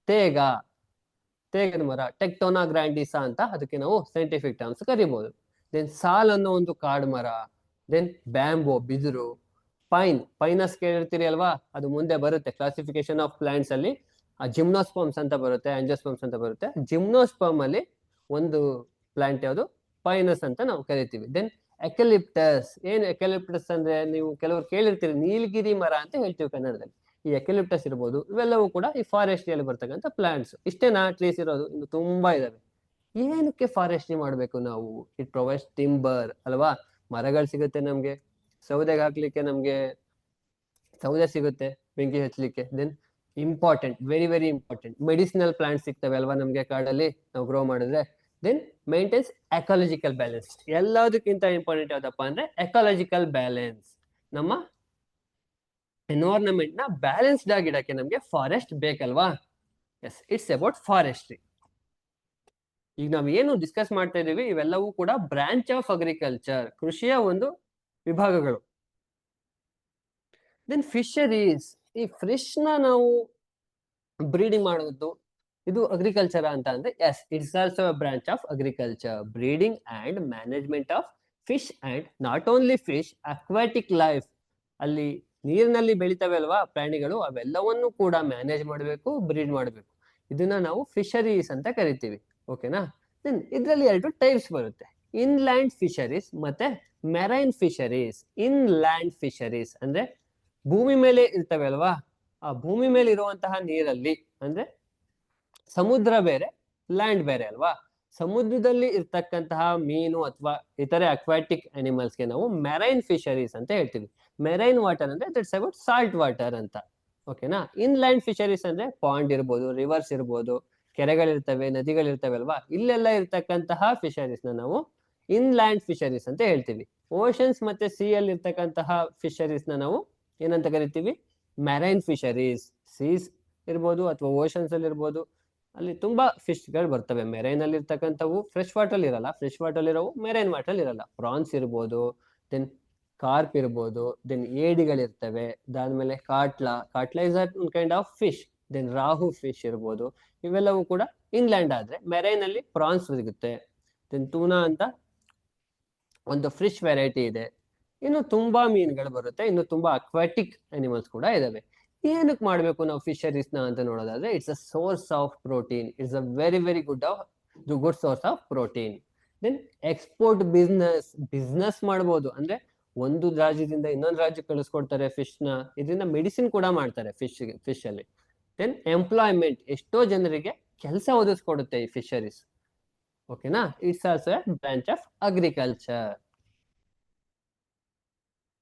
ತೇಗದ ಮರ, ಟೆಕ್ಟೋನಾ ಗ್ರ್ಯಾಂಡಿಸಾ ಅಂತ ಅದಕ್ಕೆ ನಾವು ಸೈಂಟಿಫಿಕ್ ಟರ್ಮ್ಸ್ ಕರಿಬಹುದು. ದೆನ್ ಸಾಲ್ ಅನ್ನೋ ಒಂದು ಕಾಡು ಮರ. ದೆನ್ ಬ್ಯಾಂಬೋ, ಬಿದಿರು. ಪೈನಸ್ ಕೇಳಿರ್ತೀರಿ ಅಲ್ವಾ, ಅದು ಮುಂದೆ ಬರುತ್ತೆ ಕ್ಲಾಸಿಫಿಕೇಶನ್ ಆಫ್ ಪ್ಲಾಂಟ್ಸ್ ಅಲ್ಲಿ. ಜಿಮ್ನೋಸ್ಪರ್ಮ್ಸ್ ಅಂತ ಬರುತ್ತೆ, ಆಂಜಿಯೋಸ್ಪರ್ಮ್ಸ್ ಅಂತ ಬರುತ್ತೆ. ಜಿಮ್ನೋಸ್ಪರ್ಮ್ ಅಲ್ಲಿ ಒಂದು ಪ್ಲಾಂಟ್ ಯಾವುದು? ಪೈನಸ್ ಅಂತ ನಾವು ಕರಿತೀವಿ. ದೆನ್ ಎಕಲಿಪ್ಟಸ್. ಏನ್ ಎಕಲಿಪ್ಟಸ್ ಅಂದ್ರೆ, ನೀವು ಕೆಲವರು ಕೇಳಿರ್ತೀರಿ, ನೀಲಗಿರಿ ಮರ ಅಂತ ಹೇಳ್ತೀವಿ ಕನ್ನಡದಲ್ಲಿ. ಈ ಎಕಲಿಪ್ಟಸ್ ಇರ್ಬೋದು, ಇವೆಲ್ಲವೂ ಕೂಡ ಈ ಫಾರೆಸ್ಟ್ರಿಯಲ್ಲಿ ಬರ್ತಕ್ಕಂಥ ಪ್ಲಾಂಟ್ಸ್. ಇಷ್ಟೇನಾ ಟ್ರೀಸ್ ಇರೋದು? ಇನ್ನು ತುಂಬಾ ಇದಾವೆ. ಏನಕ್ಕೆ ಫಾರೆಸ್ಟ್ರಿ ಮಾಡ್ಬೇಕು ನಾವು? ಇಟ್ ಪ್ರೊವೈಡ್ಸ್ ಟಿಂಬರ್ ಅಲ್ವಾ. ಮರಗಳು ಸಿಗುತ್ತೆ ನಮ್ಗೆ, ಸೌದೆಗೆ ಹಾಕ್ಲಿಕ್ಕೆ ನಮ್ಗೆ ಸೌದೆ ಸಿಗುತ್ತೆ, ಬೆಂಕಿ ಹಚ್ಚಲಿಕ್ಕೆ. Then important, very very important, medicinal plants ಸಿಗ್ತವೆ ಅಲ್ವಾ ನಮ್ಗೆ ಕಾಡಲ್ಲಿ ನಾವು ಗ್ರೋ ಮಾಡಿದ್ರೆ. Then maintains ecological balance. ಎಲ್ಲದಕ್ಕಿಂತ ಇಂಪಾರ್ಟೆಂಟ್ ಯಾವ್ದಪ್ಪ ಅಂದ್ರೆ ಎಕಾಲಜಿಕಲ್ ಬ್ಯಾಲೆನ್ಸ್. ನಮ್ಮ ಎನ್ವೈರನ್ಮೆಂಟ್ ನ ಬ್ಯಾಲೆನ್ಸ್ಡ್ ಆಗಿ ಇಡಕ್ಕೆ ನಮ್ಗೆ ಫಾರೆಸ್ಟ್ ಬೇಕಲ್ವಾ. Yes, it's about forestry. ಈಗ ನಾವ್ ಏನು ಡಿಸ್ಕಸ್ ಮಾಡ್ತಾ ಇದೀವಿ ಇವೆಲ್ಲವೂ ಕೂಡ ಬ್ರಾಂಚ್ ಆಫ್ ಅಗ್ರಿಕಲ್ಚರ್, ಕೃಷಿಯ ಒಂದು ವಿಭಾಗಗಳು. ದೆನ್ ಫಿಶರೀಸ್, ಈ ಫಿಶ್ ನ ನಾವು ಬ್ರೀಡಿಂಗ್ ಮಾಡೋದು ಇದು ಅಗ್ರಿಕಲ್ಚರ್ ಅಂತ ಅಂದ್ರೆ yes, it's also a branch of agriculture. Breeding and management of fish and not only fish, aquatic life. ಅಲ್ಲಿ ನೀರಿನಲ್ಲಿ ಬೆಳಿತವೆ ಅಲ್ವಾ ಪ್ರಾಣಿಗಳು, ಅವೆಲ್ಲವನ್ನು ಕೂಡ ಮ್ಯಾನೇಜ್ ಮಾಡಬೇಕು, ಬ್ರೀಡ್ ಮಾಡಬೇಕು. ಇದನ್ನ ನಾವು ಫಿಶರೀಸ್ ಅಂತ ಕರಿತೀವಿ. ಓಕೆನಾ? ದೆನ್ ಇದರಲ್ಲಿ 2 ಟೈಪ್ಸ್ ಬರುತ್ತೆ, ಇನ್ಲ್ಯಾಂಡ್ ಫಿಶರೀಸ್ ಮತ್ತೆ ಮೆರೈನ್ ಫಿಶರೀಸ್. ಇನ್ಲ್ಯಾಂಡ್ ಫಿಶರೀಸ್ ಅಂದ್ರೆ ಭೂಮಿ ಮೇಲೆ ಇರ್ತವೆ ಅಲ್ವಾ, ಆ ಭೂಮಿ ಮೇಲೆ ಇರುವಂತಹ ನೀರಲ್ಲಿ, ಅಂದ್ರೆ ಸಮುದ್ರ ಬೇರೆ, ಲ್ಯಾಂಡ್ ಬೇರೆ ಅಲ್ವಾ. ಸಮುದ್ರದಲ್ಲಿ ಇರ್ತಕ್ಕಂತಹ ಮೀನು ಅಥವಾ ಇತರೆ ಅಕ್ವಾಟಿಕ್ ಅನಿಮಲ್ಸ್ಗೆ ನಾವು ಮೆರೈನ್ ಫಿಶರೀಸ್ ಅಂತ ಹೇಳ್ತೀವಿ. ಮೆರೈನ್ ವಾಟರ್ ಅಂದ್ರೆ ದಟ್ಸ್ ಅಬೌಟ್ ಸಾಲ್ಟ್ ವಾಟರ್ ಅಂತ. ಓಕೆನಾ? ಇನ್ಲ್ಯಾಂಡ್ ಫಿಶರೀಸ್ ಅಂದ್ರೆ ಪಾಂಡ್ ಇರ್ಬೋದು, ರಿವರ್ಸ್ ಇರ್ಬೋದು, ಕೆರೆಗಳಿರ್ತವೆ, ನದಿಗಳಿರ್ತವೆ ಅಲ್ವಾ, ಇಲ್ಲೆಲ್ಲ ಇರ್ತಕ್ಕಂತಹ ಫಿಶರೀಸ್ ನ ನಾವು ಇನ್ಲ್ಯಾಂಡ್ ಫಿಶರೀಸ್ ಅಂತ ಹೇಳ್ತೀವಿ. ಓಷನ್ಸ್ ಮತ್ತೆ ಸಿ ಅಲ್ಲಿ ಇರ್ತಕ್ಕಂತಹ ಫಿಶರೀಸ್ ನ ನಾವು ಏನಂತ ಕರಿತೀವಿ? Marine fisheries. ಸೀಸ್ ಇರ್ಬೋದು ಅಥವಾ ಓಷನ್ಸ್ ಅಲ್ಲಿ ಇರ್ಬೋದು, ಅಲ್ಲಿ ತುಂಬಾ ಫಿಶ್ ಗಳು ಬರ್ತವೆ. ಮೆರೈನ್ ಅಲ್ಲಿ ಇರ್ತಕ್ಕಂಥವು ಫ್ರೆಶ್ ವಾಟರ್ ಇರಲ್ಲ, ಫ್ರೆಶ್ ವಾಟರ್ ಇರೋವು ಮೆರೈನ್ ವಾಟರ್ ಇರಲ್ಲ. ಪ್ರಾನ್ಸ್ ಇರ್ಬೋದು, ದೆನ್ ಕಾರ್ಪ್ ಇರ್ಬೋದು, ದೆನ್ ಏಡಿಗಳಿರ್ತವೆ. ಅದಾದ್ಮೇಲೆ catla is one kind of fish. Then rohu fish ಇರ್ಬೋದು, ಇವೆಲ್ಲವೂ ಕೂಡ ಇನ್ಲ್ಯಾಂಡ್ ಆದ್ರೆ. ಮೆರೈನ್ ಅಲ್ಲಿ ಪ್ರಾನ್ಸ್ ಸಿಗುತ್ತೆ. ದೆನ್ ಟೂನಾ ಅಂತ ಒಂದು ಫಿಶ್ ವೆರೈಟಿ ಇದೆ. ಇನ್ನು ತುಂಬಾ ಮೀನುಗಳು ಬರುತ್ತೆ, ಇನ್ನು ತುಂಬಾ ಅಕ್ವಾಟಿಕ್ ಅನಿಮಲ್ಸ್ ಕೂಡ ಇದಾವೆ. ಏನಕ್ಕೆ ಮಾಡ್ಬೇಕು ನಾವು ಫಿಶರೀಸ್ ನ ಅಂತ ನೋಡೋದಾದ್ರೆ, it's a source of protein. It's a very good source of protein. Then export business ಮಾಡ್ಬೋದು. ಅಂದ್ರೆ ಒಂದು ರಾಜ್ಯದಿಂದ ಇನ್ನೊಂದು ರಾಜ್ಯಕ್ಕೆ ಕಳಿಸ್ಕೊಡ್ತಾರೆ ಫಿಶ್ ನ. ಇದರಿಂದ ಮೆಡಿಸಿನ್ ಕೂಡ ಮಾಡ್ತಾರೆ ಫಿಶ್ ಅಲ್ಲಿ. ದೆನ್ ಎಂಪ್ಲಾಯ್ಮೆಂಟ್, ಎಷ್ಟೋ ಜನರಿಗೆ ಕೆಲಸ ಒದಗಿಸ್ಕೊಡುತ್ತೆ ಈ ಫಿಶರೀಸ್. ಓಕೆನಾ? It's also A branch of agriculture.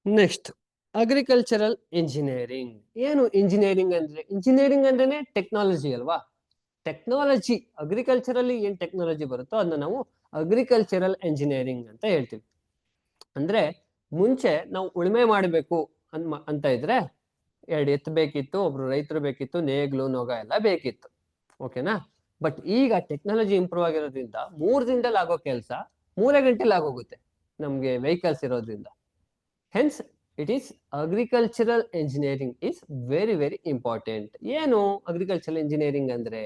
Next, agricultural engineering. ಏನು ಇಂಜಿನಿಯರಿಂಗ್ ಅಂದ್ರೆ? ಇಂಜಿನಿಯರಿಂಗ್ ಅಂದ್ರೇನೆ ಟೆಕ್ನಾಲಜಿ ಅಲ್ವಾ? ಟೆಕ್ನಾಲಜಿ, ಅಗ್ರಿಕಲ್ಚರಲ್ಲಿ ಏನ್ ಟೆಕ್ನಾಲಜಿ ಬರುತ್ತೋ ಅದನ್ನ ನಾವು ಅಗ್ರಿಕಲ್ಚರಲ್ ಇಂಜಿನಿಯರಿಂಗ್ ಅಂತ ಹೇಳ್ತೀವಿ. ಅಂದ್ರೆ ಮುಂಚೆ ನಾವು ಉಳುಮೆ ಮಾಡಬೇಕು ಅಂತ ಇದ್ರೆ 2 ಎತ್ತು ಬೇಕಿತ್ತು, ಒಬ್ರು ರೈತರು ಬೇಕಿತ್ತು, ನೇಗ್ಲು ನೊಗ ಎಲ್ಲ ಬೇಕಿತ್ತು. ಓಕೆನಾ? ಬಟ್ ಈಗ ಟೆಕ್ನಾಲಜಿ ಇಂಪ್ರೂವ್ ಆಗಿರೋದ್ರಿಂದ 3 ದಿನದಲ್ಲಿ ಆಗೋ ಕೆಲಸ 3 ಗಂಟೆಲಿ ಆಗೋಗುತ್ತೆ ನಮ್ಗೆ ವೆಹಿಕಲ್ಸ್ ಇರೋದ್ರಿಂದ. Hence it is agricultural engineering is very important. ಏನು ಅಗ್ರಿಕಲ್ಚರಲ್ ಇಂಜಿನಿಯರಿಂಗ್ ಅಂದ್ರೆ?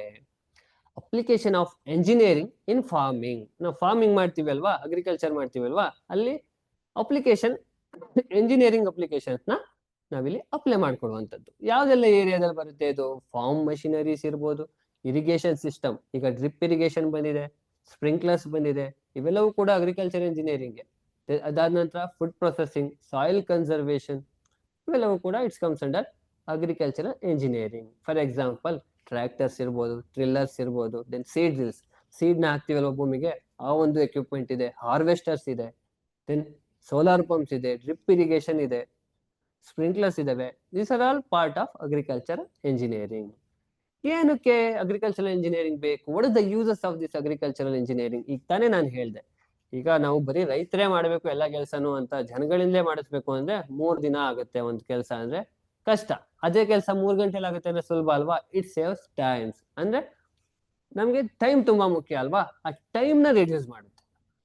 Application of engineering in farming. ನಾವು ಫಾರ್ಮಿಂಗ್ ಮಾಡ್ತೀವಿ ಅಲ್ವಾ, ಅಗ್ರಿಕಲ್ಚರ್ ಮಾಡ್ತೀವಿ ಅಲ್ವಾ, ಅಲ್ಲಿ ಅಪ್ಲಿಕೇಶನ್, ಎಂಜಿನಿಯರಿಂಗ್ ಅಪ್ಲಿಕೇಶನ್ಸ್ ನ ನಾವಿಲ್ಲಿ ಅಪ್ಲೈ ಮಾಡ್ಕೊಡುವಂಥದ್ದು. ಯಾವ್ದೆಲ್ಲ ಏರಿಯಾದಲ್ಲಿ ಬರುತ್ತೆ ಇದು? ಫಾರ್ಮ್ ಮಷಿನರೀಸ್ ಇರ್ಬೋದು, ಇರಿಗೇಷನ್ ಸಿಸ್ಟಮ್, ಈಗ ಡ್ರಿಪ್ ಇರಿಗೇಷನ್ ಬಂದಿದೆ, ಸ್ಪ್ರಿಂಕ್ಲರ್ಸ್ ಬಂದಿದೆ, ಇವೆಲ್ಲವೂ ಕೂಡ ಅಗ್ರಿಕಲ್ಚರ್ ಇಂಜಿನಿಯರಿಂಗ್. ಅದಾದ ನಂತರ ಫುಡ್ ಪ್ರೊಸೆಸಿಂಗ್, ಸಾಯಿಲ್ ಕನ್ಸರ್ವೇಷನ್, ಇವೆಲ್ಲವೂ ಕೂಡ it's comes under agricultural engineering. For example tractors ಇರ್ಬೋದು, ಟ್ರಿಲ್ಲರ್ಸ್ ಇರ್ಬೋದು, ದೆನ್ ಸೀಡ್ ಡ್ರಿಲ್ಸ್, ಸೀಡ್ ನ ಹಾಕ್ತಿವಲ್ವ ಭೂಮಿಗೆ, ಆ ಒಂದು ಎಕ್ವಿಪ್ಮೆಂಟ್ ಇದೆ, ಹಾರ್ವೆಸ್ಟರ್ಸ್ ಇದೆ, ದೆನ್ ಸೋಲಾರ್ ಪಂಪ್ಸ್ ಇದೆ, ಡ್ರಿಪ್ ಇರಿಗೇಷನ್ ಇದೆ, ಸ್ಪ್ರಿಂಕ್ಲರ್ಸ್ ಇದಾವೆ. These are all part of agriculture engineering. ಏನಕ್ಕೆ ಅಗ್ರಿಕಲ್ಚರಲ್ ಇಂಜಿನಿಯರಿಂಗ್ ಬೇಕು? What is the uses of this agricultural engineering? ಈಗ ತಾನೇ ನಾನು ಹೇಳ್ದೆ, ಈಗ ನಾವು ಬರೀ ರೈತರೇ ಮಾಡ್ಬೇಕು ಎಲ್ಲ ಕೆಲಸನೂ ಅಂತ, ಜನಗಳಿಂದಲೇ ಮಾಡಿಸ್ಬೇಕು ಅಂದ್ರೆ 3 ದಿನ ಆಗುತ್ತೆ ಒಂದು ಕೆಲಸ ಅಂದ್ರೆ ಕಷ್ಟ. ಅದೇ ಕೆಲಸ 3 ಗಂಟೆಲಿ ಆಗುತ್ತೆ ಅಂದ್ರೆ ಸುಲಭ ಅಲ್ವಾ? It saves times. ಅಂದ್ರೆ ನಮ್ಗೆ ಟೈಮ್ ತುಂಬಾ ಮುಖ್ಯ ಅಲ್ವಾ? ಆ ಟೈಮ್ ನ ರಿಡ್ಯೂಸ್ ಮಾಡುತ್ತೆ.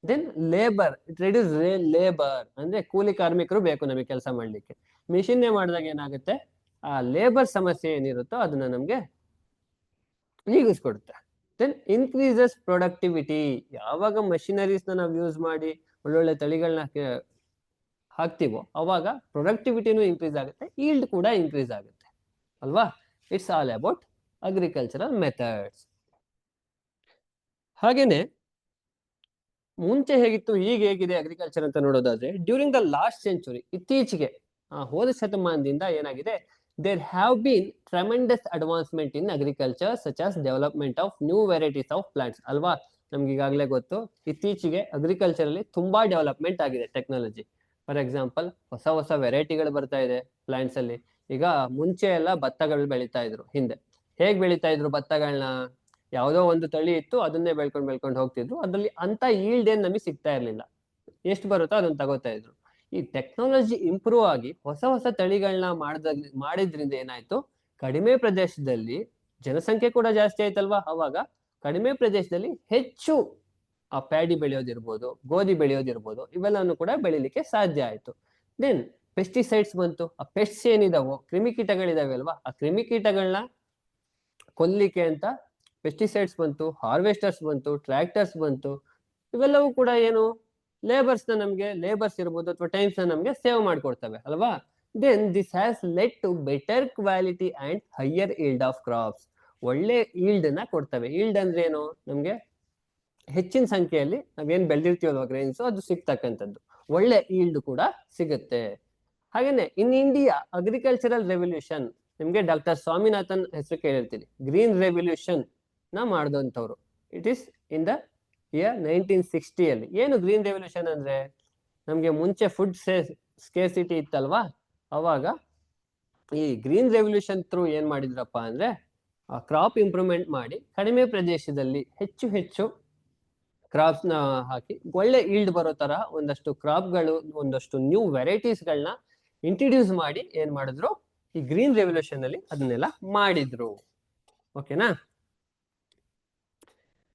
Then labour, it reduce labour, ಅಂದ್ರೆ ಕೂಲಿ ಕಾರ್ಮಿಕರು ಬೇಕು ನಮಗೆ ಕೆಲಸ ಮಾಡ್ಲಿಕ್ಕೆ. ಮಿಷಿನ್ ಮಾಡಿದಾಗ ಏನಾಗುತ್ತೆ, ಆ ಲೇಬರ್ ಸಮಸ್ಯೆ ಏನಿರುತ್ತೋ ಅದನ್ನ ನಮ್ಗೆ ನೀಗಿಸ್ಕೊಡುತ್ತೆ. Then increases productivity. ಯಾವಾಗ ಮಷಿನರೀಸ್ ನಾವು ಯೂಸ್ ಮಾಡಿ ಒಳ್ಳೊಳ್ಳೆ ತಳಿಗಳನ್ನ ಹಾಕ್ತಿವೋ ಅವಾಗ ಪ್ರೊಡಕ್ಟಿವಿಟಿನೂ ಇನ್ಕ್ರೀಸ್ ಆಗುತ್ತೆ, ಈಲ್ಡ್ ಕೂಡ ಇನ್ಕ್ರೀಸ್ ಆಗುತ್ತೆ ಅಲ್ವಾ? It's all about agricultural methods. ಹಾಗೇನೆ ಮುಂಚೆ ಹೇಗಿತ್ತು, ಈಗ ಹೇಗಿದೆ ಅಗ್ರಿಕಲ್ಚರ್ ಅಂತ ನೋಡೋದಾದ್ರೆ, ಡ್ಯೂರಿಂಗ್ ದ ಲಾಸ್ಟ್ ಸೆಂಚುರಿ, ಇತ್ತೀಚೆಗೆ ಹೋದ ಶತಮಾನದಿಂದ ಏನಾಗಿದೆ, there have been tremendous advancement in agriculture such as development of new varieties of plants ಅಲ್ವಾ? ನಮ್ಗೆ ಈಗಾಗಲೇ ಗೊತ್ತು, ಇತ್ತೀಚೆಗೆ ಅಗ್ರಿಕಲ್ಚರ್ ಅಲ್ಲಿ ತುಂಬಾ ಡೆವಲಪ್ಮೆಂಟ್ ಆಗಿದೆ ಟೆಕ್ನಾಲಜಿ. ಫಾರ್ ಎಕ್ಸಾಂಪಲ್ ಹೊಸ ವೆರೈಟಿಗಳು ಬರ್ತಾ ಇದೆ ಪ್ಲಾಂಟ್ಸ್ ಅಲ್ಲಿ. ಈಗ ಮುಂಚೆ ಎಲ್ಲ ಭತ್ತಗಳು ಬೆಳೀತಾ ಇದ್ರು, ಹಿಂದೆ ಹೇಗ್ ಬೆಳೀತಾ ಇದ್ರು ಭತ್ತಗಳನ್ನ? ಯಾವುದೋ ಒಂದು ತಳಿ ಇತ್ತು, ಅದನ್ನೇ ಬೆಳ್ಕೊಂಡು ಹೋಗ್ತಿದ್ರು. ಅದ್ರಲ್ಲಿ ಅಂತ ಈಲ್ಡ್ ಏನ್ ನಮಗೆ ಸಿಗ್ತಾ ಇರ್ಲಿಲ್ಲ, ಎಷ್ಟು ಬರುತ್ತೋ ಅದನ್ನ ತಗೋತಾ ಇದ್ರು. ಈ ಟೆಕ್ನಾಲಜಿ ಇಂಪ್ರೂವ್ ಆಗಿ ಹೊಸ ತಳಿಗಳನ್ನ ಮಾಡಿದ್ರಿಂದ ಏನಾಯ್ತು, ಕಡಿಮೆ ಪ್ರದೇಶದಲ್ಲಿ ಜನಸಂಖ್ಯೆ ಕೂಡ ಜಾಸ್ತಿ ಆಯ್ತಲ್ವಾ? ಅವಾಗ ಕಡಿಮೆ ಪ್ರದೇಶದಲ್ಲಿ ಹೆಚ್ಚು ಆ ಪ್ಯಾಡಿ ಬೆಳೆಯೋದಿರ್ಬೋದು, ಗೋಧಿ ಬೆಳೆಯೋದಿರ್ಬೋದು, ಇವೆಲ್ಲವನ್ನು ಕೂಡ ಬೆಳಿಲಿಕ್ಕೆ ಸಾಧ್ಯ ಆಯ್ತು. ದೆನ್ ಪೆಸ್ಟಿಸೈಡ್ಸ್ ಬಂತು. ಆ ಪೆಸ್ಟ್ಸ್ ಏನಿದಾವೋ, ಕ್ರಿಮಿಕೀಟಗಳಿದಾವೆ ಅಲ್ವಾ, ಆ ಕ್ರಿಮಿಕೀಟಗಳನ್ನ ಕೊಲ್ಲಿಕ್ಕೆ ಅಂತ ಪೆಸ್ಟಿಸೈಡ್ಸ್ ಬಂತು, ಹಾರ್ವೆಸ್ಟರ್ಸ್ ಬಂತು, ಟ್ರ್ಯಾಕ್ಟರ್ಸ್ ಬಂತು. ಇವೆಲ್ಲವೂ ಕೂಡ ಏನು, ಲೇಬರ್ಸ್ ಇರ್ಬೋದು ಅಥವಾ ಟೈಮ್ಸ್ ನ ನಮ್ಗೆ ಸೇವ್ ಮಾಡ್ಕೊಡ್ತವೆ ಅಲ್ವಾ? Then this has led to better quality and higher yield of crops. ಒಳ್ಳೆ ಈಲ್ಡ್ ನ ಕೊಡ್ತವೆ. ಈಲ್ಡ್ ಅಂದ್ರೆ ಏನು, ನಮ್ಗೆ ಹೆಚ್ಚಿನ ಸಂಖ್ಯೆಯಲ್ಲಿ ನಾವೇನ್ ಬೆಳೆದಿರ್ತೀವಲ್ವಾ ಗ್ರೈನ್ಸ್, ಅದು ಸಿಗ್ತಕ್ಕಂಥದ್ದು. ಒಳ್ಳೆ ಈಲ್ಡ್ ಕೂಡ ಸಿಗುತ್ತೆ. ಹಾಗೇನೆ ಇನ್ ಇಂಡಿಯಾ ಅಗ್ರಿಕಲ್ಚರಲ್ ರೆವಲ್ಯೂಷನ್, ನಿಮ್ಗೆ ಡಾಕ್ಟರ್ ಸ್ವಾಮಿನಾಥನ್ ಹೆಸರು ಕೇಳಿರ್ತೀರಿ. ಗ್ರೀನ್ ರೆವಲ್ಯೂಷನ್ ನ ಮಾಡಿದಂಥವ್ರು. It is in the year 1960 ಅಲ್ಲಿ. ಏನು ಗ್ರೀನ್ ರೆವಲ್ಯೂಷನ್ ಅಂದ್ರೆ, ನಮ್ಗೆ ಮುಂಚೆ ಫುಡ್ ಸ್ಕೇರ್ಸಿಟಿ ಇತ್ತಲ್ವಾ, ಅವಾಗ ಈ ಗ್ರೀನ್ ರೆವಲ್ಯೂಷನ್ ಥ್ರೂ ಏನ್ ಮಾಡಿದ್ರಪ್ಪ ಅಂದ್ರೆ, ಕ್ರಾಪ್ ಇಂಪ್ರೂವ್ಮೆಂಟ್ ಮಾಡಿ ಕಡಿಮೆ ಪ್ರದೇಶದಲ್ಲಿ ಹೆಚ್ಚು ಕ್ರಾಪ್ಸ್ ನ ಹಾಕಿ ಒಳ್ಳೆ ಈಲ್ಡ್ ಬರೋ ತರ ಒಂದಷ್ಟು ಕ್ರಾಪ್ಗಳು, ಒಂದಷ್ಟು ನ್ಯೂ ವೆರೈಟೀಸ್ಗಳನ್ನ ಇಂಟ್ರಡ್ಯೂಸ್ ಮಾಡಿ ಏನ್ ಮಾಡಿದ್ರು, ಈ ಗ್ರೀನ್ ರೆವಲ್ಯೂಷನ್ ಅಲ್ಲಿ ಅದನ್ನೆಲ್ಲ ಮಾಡಿದ್ರು. ಓಕೆನಾ?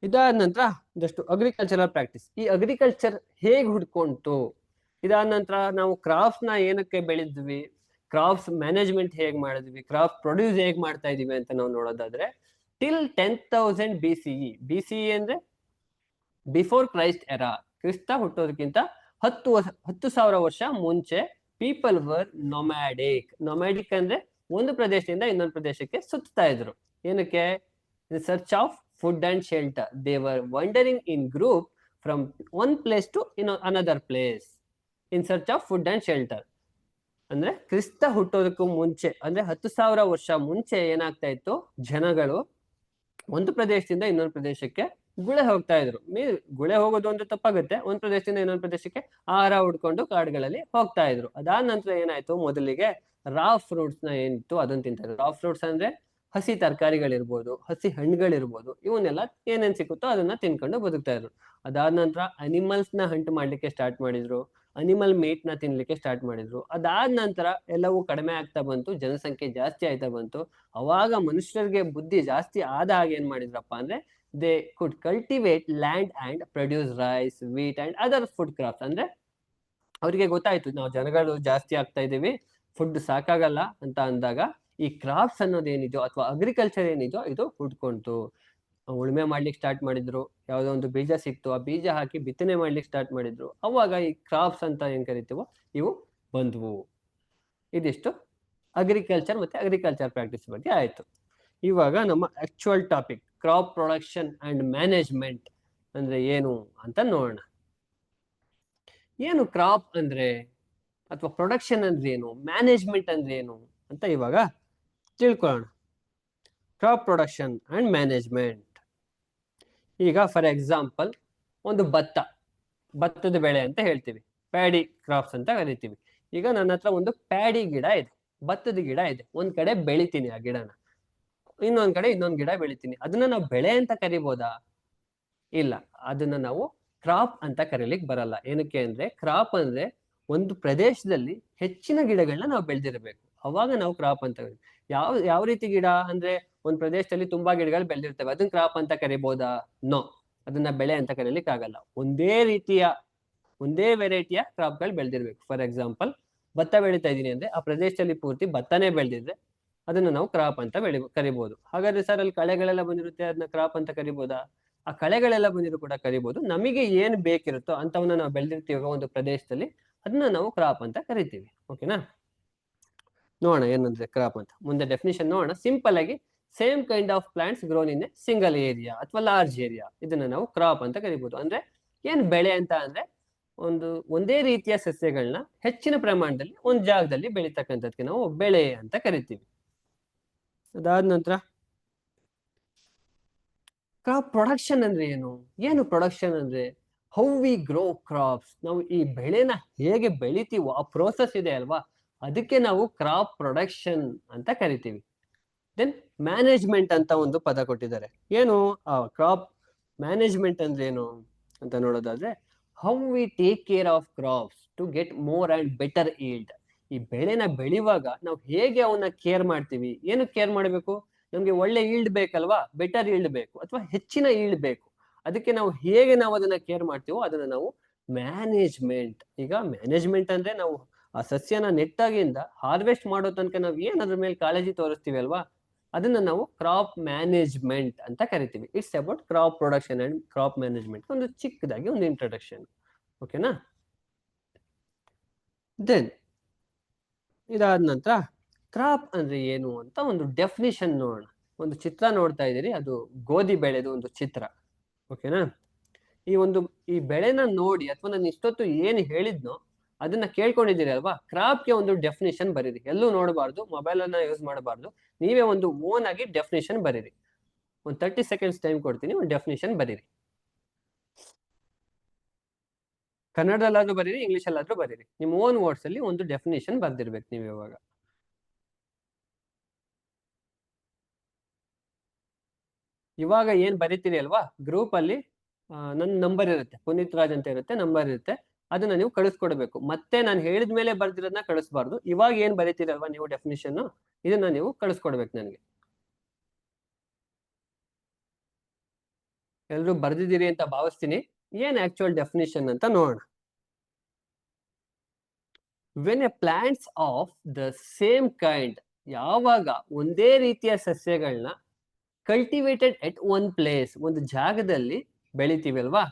ಇದಾದ ನಂತರ ಒಂದಷ್ಟು ಅಗ್ರಿಕಲ್ಚರಲ್ ಪ್ರಾಕ್ಟೀಸ್. ಈ ಅಗ್ರಿಕಲ್ಚರ್ ಹೇಗೆ ಹುಡ್ಕೊಂತು? ಇದಾದ ನಂತರ ನಾವು ಕ್ರಾಪ್ಸ್ ನ ಏನಕ್ಕೆ ಬೆಳೆದ್ವಿ, ಕ್ರಾಪ್ಸ್ ಮ್ಯಾನೇಜ್ಮೆಂಟ್ ಹೇಗ್ ಮಾಡಿದ್ವಿ, ಕ್ರಾಪ್ ಪ್ರೊಡ್ಯೂಸ್ ಹೇಗ್ ಮಾಡ್ತಾ ಇದೀವಿ ಅಂತ ನಾವು ನೋಡೋದಾದ್ರೆ, ಟಿಲ್ 10,000 BCE ಅಂದ್ರೆ ಬಿಫೋರ್ ಕ್ರೈಸ್ಟ್ ಎರಾ, ಕ್ರಿಸ್ತ ಹುಟ್ಟೋದಕ್ಕಿಂತ 10,000 ವರ್ಷ ಮುಂಚೆ ಪೀಪಲ್ ವರ್ ನೊಮ್ಯಾಡಿಕ್ ಅಂದ್ರೆ ಒಂದು ಪ್ರದೇಶದಿಂದ ಇನ್ನೊಂದು ಪ್ರದೇಶಕ್ಕೆ ಸುತ್ತಾ ಇದ್ರು. ಏನಕ್ಕೆ? In search of food and shelter. They were wandering in group from one place to another place in search of food and shelter. ಅಂದ್ರೆ ಕ್ರಿಸ್ತ ಹುಟ್ಟೋದಕ್ಕೂ ಮುಂಚೆ, ಅಂದ್ರೆ 10,000 ವರ್ಷ ಮುಂಚೆ ಏನಾಗ್ತಾ ಇತ್ತು, ಜನಗಳು ಒಂದು ಪ್ರದೇಶದಿಂದ ಇನ್ನೊಂದು ಪ್ರದೇಶಕ್ಕೆ ಗುಳೆ ಹೋಗ್ತಾ ಇದ್ರು. ಗುಳೆ ಹೋಗೋದು ಅಂದ್ರೆ ತಪ್ಪಾಗುತ್ತೆ, ಒಂದ್ ಪ್ರದೇಶದಿಂದ ಇನ್ನೊಂದು ಪ್ರದೇಶಕ್ಕೆ ಆಹಾರ ಹುಡ್ಕೊಂಡು ಕಾಡುಗಳಲ್ಲಿ ಹೋಗ್ತಾ ಇದ್ರು. ಅದಾದ ನಂತರ ಏನಾಯ್ತು, ಮೊದಲಿಗೆ ರಾ ಫ್ರೂಟ್ಸ್ ನ ಏನಿತ್ತು ಅದನ್ನ ತಿಂತಾ ಇದ್ರು. ರಾ ಫ್ರೂಟ್ಸ್ ಅಂದ್ರೆ ಹಸಿ ತರಕಾರಿಗಳಿರ್ಬೋದು, ಹಸಿ ಹಣ್ಣುಗಳಿರ್ಬೋದು, ಇವನ್ನೆಲ್ಲ ಏನೇನ್ ಸಿಕ್ಕುತ್ತೋ ಅದನ್ನ ತಿನ್ಕೊಂಡು ಬದುಕ್ತಾ ಇದ್ರು. ಅದಾದ ನಂತರ ಅನಿಮಲ್ಸ್ ನ ಹಂಟ್ ಮಾಡ್ಲಿಕ್ಕೆ ಸ್ಟಾರ್ಟ್ ಮಾಡಿದ್ರು, ಅನಿಮಲ್ ಮೀಟ್ ನ ತಿನ್ಲಿಕ್ಕೆ ಸ್ಟಾರ್ಟ್ ಮಾಡಿದ್ರು. ಅದಾದ ನಂತರ ಎಲ್ಲವೂ ಕಡಿಮೆ ಆಗ್ತಾ ಬಂತು, ಜನಸಂಖ್ಯೆ ಜಾಸ್ತಿ ಆಯ್ತಾ ಬಂತು. ಅವಾಗ ಮನುಷ್ಯರಿಗೆ ಬುದ್ಧಿ ಜಾಸ್ತಿ ಆದ ಹಾಗೆ ಏನ್ ಮಾಡಿದ್ರಪ್ಪ ಅಂದ್ರೆ, they could cultivate land and produce rice, wheat and other food crops. ಅಂದ್ರೆ ಅವರಿಗೆ ಗೊತ್ತಾಯ್ತು ನಾವು ಜನಗಳು ಜಾಸ್ತಿ ಆಗ್ತಾ ಇದೀವಿ, ಫುಡ್ ಸಾಕಾಗಲ್ಲ ಅಂತ ಅಂದಾಗ ಈ ಕ್ರಾಪ್ಸ್ ಅನ್ನೋದೇನಿದೆಯೋ ಅಥವಾ ಅಗ್ರಿಕಲ್ಚರ್ ಏನಿದೆಯೋ ಇದು ಹುಡ್ಕೊಂತು. ಉಳುಮೆ ಮಾಡ್ಲಿಕ್ಕೆ ಸ್ಟಾರ್ಟ್ ಮಾಡಿದ್ರು, ಯಾವ್ದೋ ಒಂದು ಬೀಜ ಸಿಕ್ತು, ಆ ಬೀಜ ಹಾಕಿ ಬಿತ್ತನೆ ಮಾಡ್ಲಿಕ್ಕೆ ಸ್ಟಾರ್ಟ್ ಮಾಡಿದ್ರು. ಅವಾಗ ಈ ಕ್ರಾಪ್ಸ್ ಅಂತ ಏನ್ ಕರಿತೀವೋ ಇವು ಬಂದ್ವು. ಇದಿಷ್ಟು ಅಗ್ರಿಕಲ್ಚರ್ ಮತ್ತೆ ಅಗ್ರಿಕಲ್ಚರ್ ಪ್ರಾಕ್ಟೀಸ್ ಬಗ್ಗೆ ಆಯ್ತು. ಇವಾಗ ನಮ್ಮ actual topic, crop production and management ಅಂದ್ರೆ ಏನು ಅಂತ ನೋಡೋಣ. ಏನು ಕ್ರಾಪ್ ಅಂದ್ರೆ, ಅಥವಾ ಪ್ರೊಡಕ್ಷನ್ ಅಂದ್ರೆ ಏನು, ಮ್ಯಾನೇಜ್ಮೆಂಟ್ ಅಂದ್ರೆ ಏನು ಅಂತ ಇವಾಗ ತಿಳ್ಕೊಳ್ಳೋಣ. Crop production and management. ಈಗ ಫಾರ್ ಎಕ್ಸಾಂಪಲ್ ಒಂದು ಭತ್ತದ ಬೆಳೆ ಅಂತ ಹೇಳ್ತೀವಿ, ಪ್ಯಾಡಿ ಕ್ರಾಪ್ಸ್ ಅಂತ ಕರಿತೀವಿ. ಈಗ ನನ್ನ ಹತ್ರ ಒಂದು ಪ್ಯಾಡಿ ಗಿಡ ಇದೆ, ಭತ್ತದ ಗಿಡ ಇದೆ. ಒಂದ್ ಕಡೆ ಬೆಳಿತೀನಿ ಆ ಗಿಡನ, ಇನ್ನೊಂದ್ ಕಡೆ ಇನ್ನೊಂದ್ ಗಿಡ ಬೆಳಿತೀನಿ. ಅದನ್ನ ನಾವು ಬೆಳೆ ಅಂತ ಕರಿಬೋದಾ? ಇಲ್ಲ, ಅದನ್ನ ನಾವು ಕ್ರಾಪ್ ಅಂತ ಕರೀಲಿಕ್ಕೆ ಬರಲ್ಲ. ಏನಕ್ಕೆ ಅಂದ್ರೆ, ಕ್ರಾಪ್ ಅಂದ್ರೆ ಒಂದು ಪ್ರದೇಶದಲ್ಲಿ ಹೆಚ್ಚಿನ ಗಿಡಗಳನ್ನ ನಾವು ಬೆಳೆದಿರಬೇಕು, ಅವಾಗ ನಾವು ಕ್ರಾಪ್ ಅಂತ ಕರಿತೀವಿ. ಯಾವ ರೀತಿ ಗಿಡ ಅಂದ್ರೆ, ಒಂದ್ ಪ್ರದೇಶದಲ್ಲಿ ತುಂಬಾ ಗಿಡಗಳು ಬೆಳೆದಿರ್ತವೆ, ಅದನ್ನ ಕ್ರಾಪ್ ಅಂತ ಕರಿಬೋದಾ? ನೋ, ಅದನ್ನ ಬೆಳೆ ಅಂತ ಕರೀಲಿಕ್ಕೆ ಆಗಲ್ಲ. ಒಂದೇ ವೆರೈಟಿಯ ಕ್ರಾಪ್ಗಳು ಬೆಳೆದಿರ್ಬೇಕು. ಫಾರ್ ಎಕ್ಸಾಂಪಲ್ ಭತ್ತ ಬೆಳೀತಾ ಇದೀನಿ ಅಂದ್ರೆ ಆ ಪ್ರದೇಶದಲ್ಲಿ ಪೂರ್ತಿ ಭತ್ತನೇ ಬೆಳೆದಿದ್ರೆ ಅದನ್ನ ನಾವು ಕ್ರಾಪ್ ಅಂತ ಕರಿಬಹುದು. ಹಾಗಾದ್ರೆ ಸರ್ ಅಲ್ಲಿ ಕಳೆಗಳೆಲ್ಲ ಬಂದಿರುತ್ತೆ, ಅದನ್ನ ಕ್ರಾಪ್ ಅಂತ ಕರಿಬೋದಾ? ಆ ಕಳೆಗಳೆಲ್ಲ ಬಂದಿದ್ರು ಕೂಡ ಕರಿಬಹುದು. ನಮಗೆ ಏನ್ ಬೇಕಿರುತ್ತೋ ಅಂತವನ್ನ ನಾವು ಬೆಳೆದಿರ್ತೀವಿ ಒಂದು ಪ್ರದೇಶದಲ್ಲಿ, ಅದನ್ನ ನಾವು ಕ್ರಾಪ್ ಅಂತ ಕರಿತೀವಿ. ಓಕೆನಾ? ನೋಡೋಣ ಏನಂದ್ರೆ ಕ್ರಾಪ್ ಅಂತ. ಮುಂದೆ ಡೆಫಿನಿಷನ್ ನೋಡೋಣ. ಸಿಂಪಲ್ ಆಗಿ, same kind of plants grown in a single area ಅಥವಾ ಲಾರ್ಜ್ ಏರಿಯಾ, ಇದನ್ನ ನಾವು ಕ್ರಾಪ್ ಅಂತ ಕರಿಬಹುದು. ಅಂದ್ರೆ ಏನ್ ಬೆಳೆ ಅಂತ ಅಂದ್ರೆ, ಒಂದೇ ರೀತಿಯ ಸಸ್ಯಗಳನ್ನ ಹೆಚ್ಚಿನ ಪ್ರಮಾಣದಲ್ಲಿ ಒಂದ್ ಜಾಗದಲ್ಲಿ ಬೆಳೀತಕ್ಕಂಥದ್ಕೆ ನಾವು ಬೆಳೆ ಅಂತ ಕರಿತೀವಿ. ಅದಾದ ನಂತರ ಕ್ರಾಪ್ ಪ್ರೊಡಕ್ಷನ್ ಅಂದ್ರೆ ಏನು ಪ್ರೊಡಕ್ಷನ್ ಅಂದ್ರೆ, ಹೌ ವಿ ಗ್ರೋ ಕ್ರಾಪ್ಸ್. ನಾವು ಈ ಬೆಳೆನ ಹೇಗೆ ಬೆಳಿತೀವೋ ಆ ಪ್ರೋಸೆಸ್ ಇದೆ ಅಲ್ವಾ, ಅದಕ್ಕೆ ನಾವು ಕ್ರಾಪ್ ಪ್ರೊಡಕ್ಷನ್ ಅಂತ ಕರಿತೀವಿ. ದೆನ್ ಮ್ಯಾನೇಜ್ಮೆಂಟ್ ಅಂತ ಒಂದು ಪದ ಕೊಟ್ಟಿದ್ದಾರೆ. ಏನು ಆ ಕ್ರಾಪ್ ಮ್ಯಾನೇಜ್ಮೆಂಟ್ ಅಂದ್ರೆ ಏನು ಅಂತ ನೋಡೋದಾದ್ರೆ, how we take care of crops to get more and better yield. ಈ ಬೆಳೆನ ಬೆಳೆಯುವಾಗ ನಾವು ಹೇಗೆ ಅವನ್ನ ಕೇರ್ ಮಾಡ್ತೀವಿ. ಏನು ಕೇರ್ ಮಾಡಬೇಕು? ನಮ್ಗೆ ಒಳ್ಳೆ ಈಲ್ಡ್ ಬೇಕಲ್ವಾ, ಬೆಟರ್ ಈಲ್ಡ್ ಬೇಕು ಅಥವಾ ಹೆಚ್ಚಿನ ಈಲ್ಡ್ ಬೇಕು. ಅದಕ್ಕೆ ನಾವು ಹೇಗೆ ಅದನ್ನ ಕೇರ್ ಮಾಡ್ತೀವೋ ಅದನ್ನ ನಾವು ಮ್ಯಾನೇಜ್ಮೆಂಟ್. ಈಗ ಮ್ಯಾನೇಜ್ಮೆಂಟ್ ಅಂದ್ರೆ, ನಾವು ಆ ಸಸ್ಯನ ನೆಟ್ಟಾಗಿಂದ ಹಾರ್ವೆಸ್ಟ್ ಮಾಡೋ ತನಕ ನಾವು ಏನ್ ಅದ್ರ ಮೇಲೆ ಕಾಳಜಿ ತೋರಿಸ್ತೀವಿ ಅಲ್ವಾ, ಅದನ್ನ ನಾವು ಕ್ರಾಪ್ ಮ್ಯಾನೇಜ್ಮೆಂಟ್ ಅಂತ ಕರಿತೀವಿ. It's about crop production and crop management. ಒಂದು ಚಿಕ್ಕದಾಗಿ ಒಂದು ಇಂಟ್ರೊಡಕ್ಷನ್. ಓಕೆನಾ? ದೆನ್ ಇದಾದ ನಂತರ ಕ್ರಾಪ್ ಅಂದ್ರೆ ಏನು ಅಂತ ಒಂದು ಡೆಫಿನಿಷನ್ ನೋಡೋಣ. ಒಂದು ಚಿತ್ರ ನೋಡ್ತಾ ಇದ್ದೀರಿ, ಅದು ಗೋಧಿ ಬೆಳೆದು ಒಂದು ಚಿತ್ರ. ಓಕೆನಾ? ಈ ಬೆಳೆನ ನೋಡಿ, ಅಥವಾ ನಾನು ಇಷ್ಟೊತ್ತು ಏನು ಹೇಳಿದ್ನೋ ಅದನ್ನ ಕೇಳ್ಕೊಂಡಿದ್ದೀರಿ ಅಲ್ವಾ, ಕ್ರಾಪ್ಗೆ ಒಂದು ಡೆಫಿನಿಷನ್ ಬರೀರಿ. ಎಲ್ಲೂ ನೋಡಬಾರ್ದು, ಮೊಬೈಲ್ ಅನ್ನ ಯೂಸ್ ಮಾಡಬಾರ್ದು, ನೀವೇ ಒಂದು ಓನ್ ಆಗಿ ಡೆಫಿನಿಷನ್ ಬರೀರಿ. ಒಂದು 30 ಸೆಕೆಂಡ್ಸ್ ಟೈಮ್ ಕೊಡ್ತೀನಿ, ಒಂದು ಡೆಫಿನಿಷನ್ ಬರೀರಿ. ಕನ್ನಡದಲ್ಲಾದ್ರೂ ಬರೀರಿ, ಇಂಗ್ಲಿಷ್ ಅಲ್ಲಾದ್ರೂ ಬರೀರಿ. ನಿಮ್ಮ ಓನ್ ವರ್ಡ್ಸ್ ಅಲ್ಲಿ ಒಂದು ಡೆಫಿನಿಷನ್ ಬರ್ದಿರ್ಬೇಕು ನೀವು ಇವಾಗ. ಇವಾಗ ಏನ್ ಬರೀತೀರಿ ಅಲ್ವಾ, ಗ್ರೂಪ್ ಅಲ್ಲಿ ನನ್ನ ನಂಬರ್ ಇರುತ್ತೆ, ಪುನೀತ್ ರಾಜ್ ಅಂತ ಇರುತ್ತೆ, ನಂಬರ್ ಇರುತ್ತೆ. ಅದನ್ನ ನೀವು ಕಳಿಸ್ಕೊಡ್ಬೇಕು. ಮತ್ತೆ ನಾನು ಹೇಳಿದ ಮೇಲೆ ಬರ್ದಿರೋದನ್ನ ಕಳಿಸ್ಬಾರ್ದು. ಇವಾಗ ಏನ್ ಬರೀತೀರಲ್ವಾ ನೀವು ಡೆಫಿನಿಷನ್, ಇದನ್ನ ನೀವು ಕಳಿಸ್ಕೊಡ್ಬೇಕು ನನಗೆ. ಎಲ್ರು ಬರ್ದಿದ್ದೀರಿ ಅಂತ ಭಾವಿಸ್ತೀನಿ. ಏನ್ ಆಕ್ಚುಯಲ್ ಡೆಫಿನಿಷನ್ ಅಂತ ನೋಡೋಣ. When a plants of the same kind, ಯಾವಾಗ ಒಂದೇ ರೀತಿಯ ಸಸ್ಯಗಳನ್ನ ಕಲ್ಟಿವೇಟೆಡ್ ಎಟ್ ಒನ್ ಪ್ಲೇಸ್, ಒಂದು ಜಾಗದಲ್ಲಿ ಬೆಳಿತೀವಿ ಅಲ್ವಾ,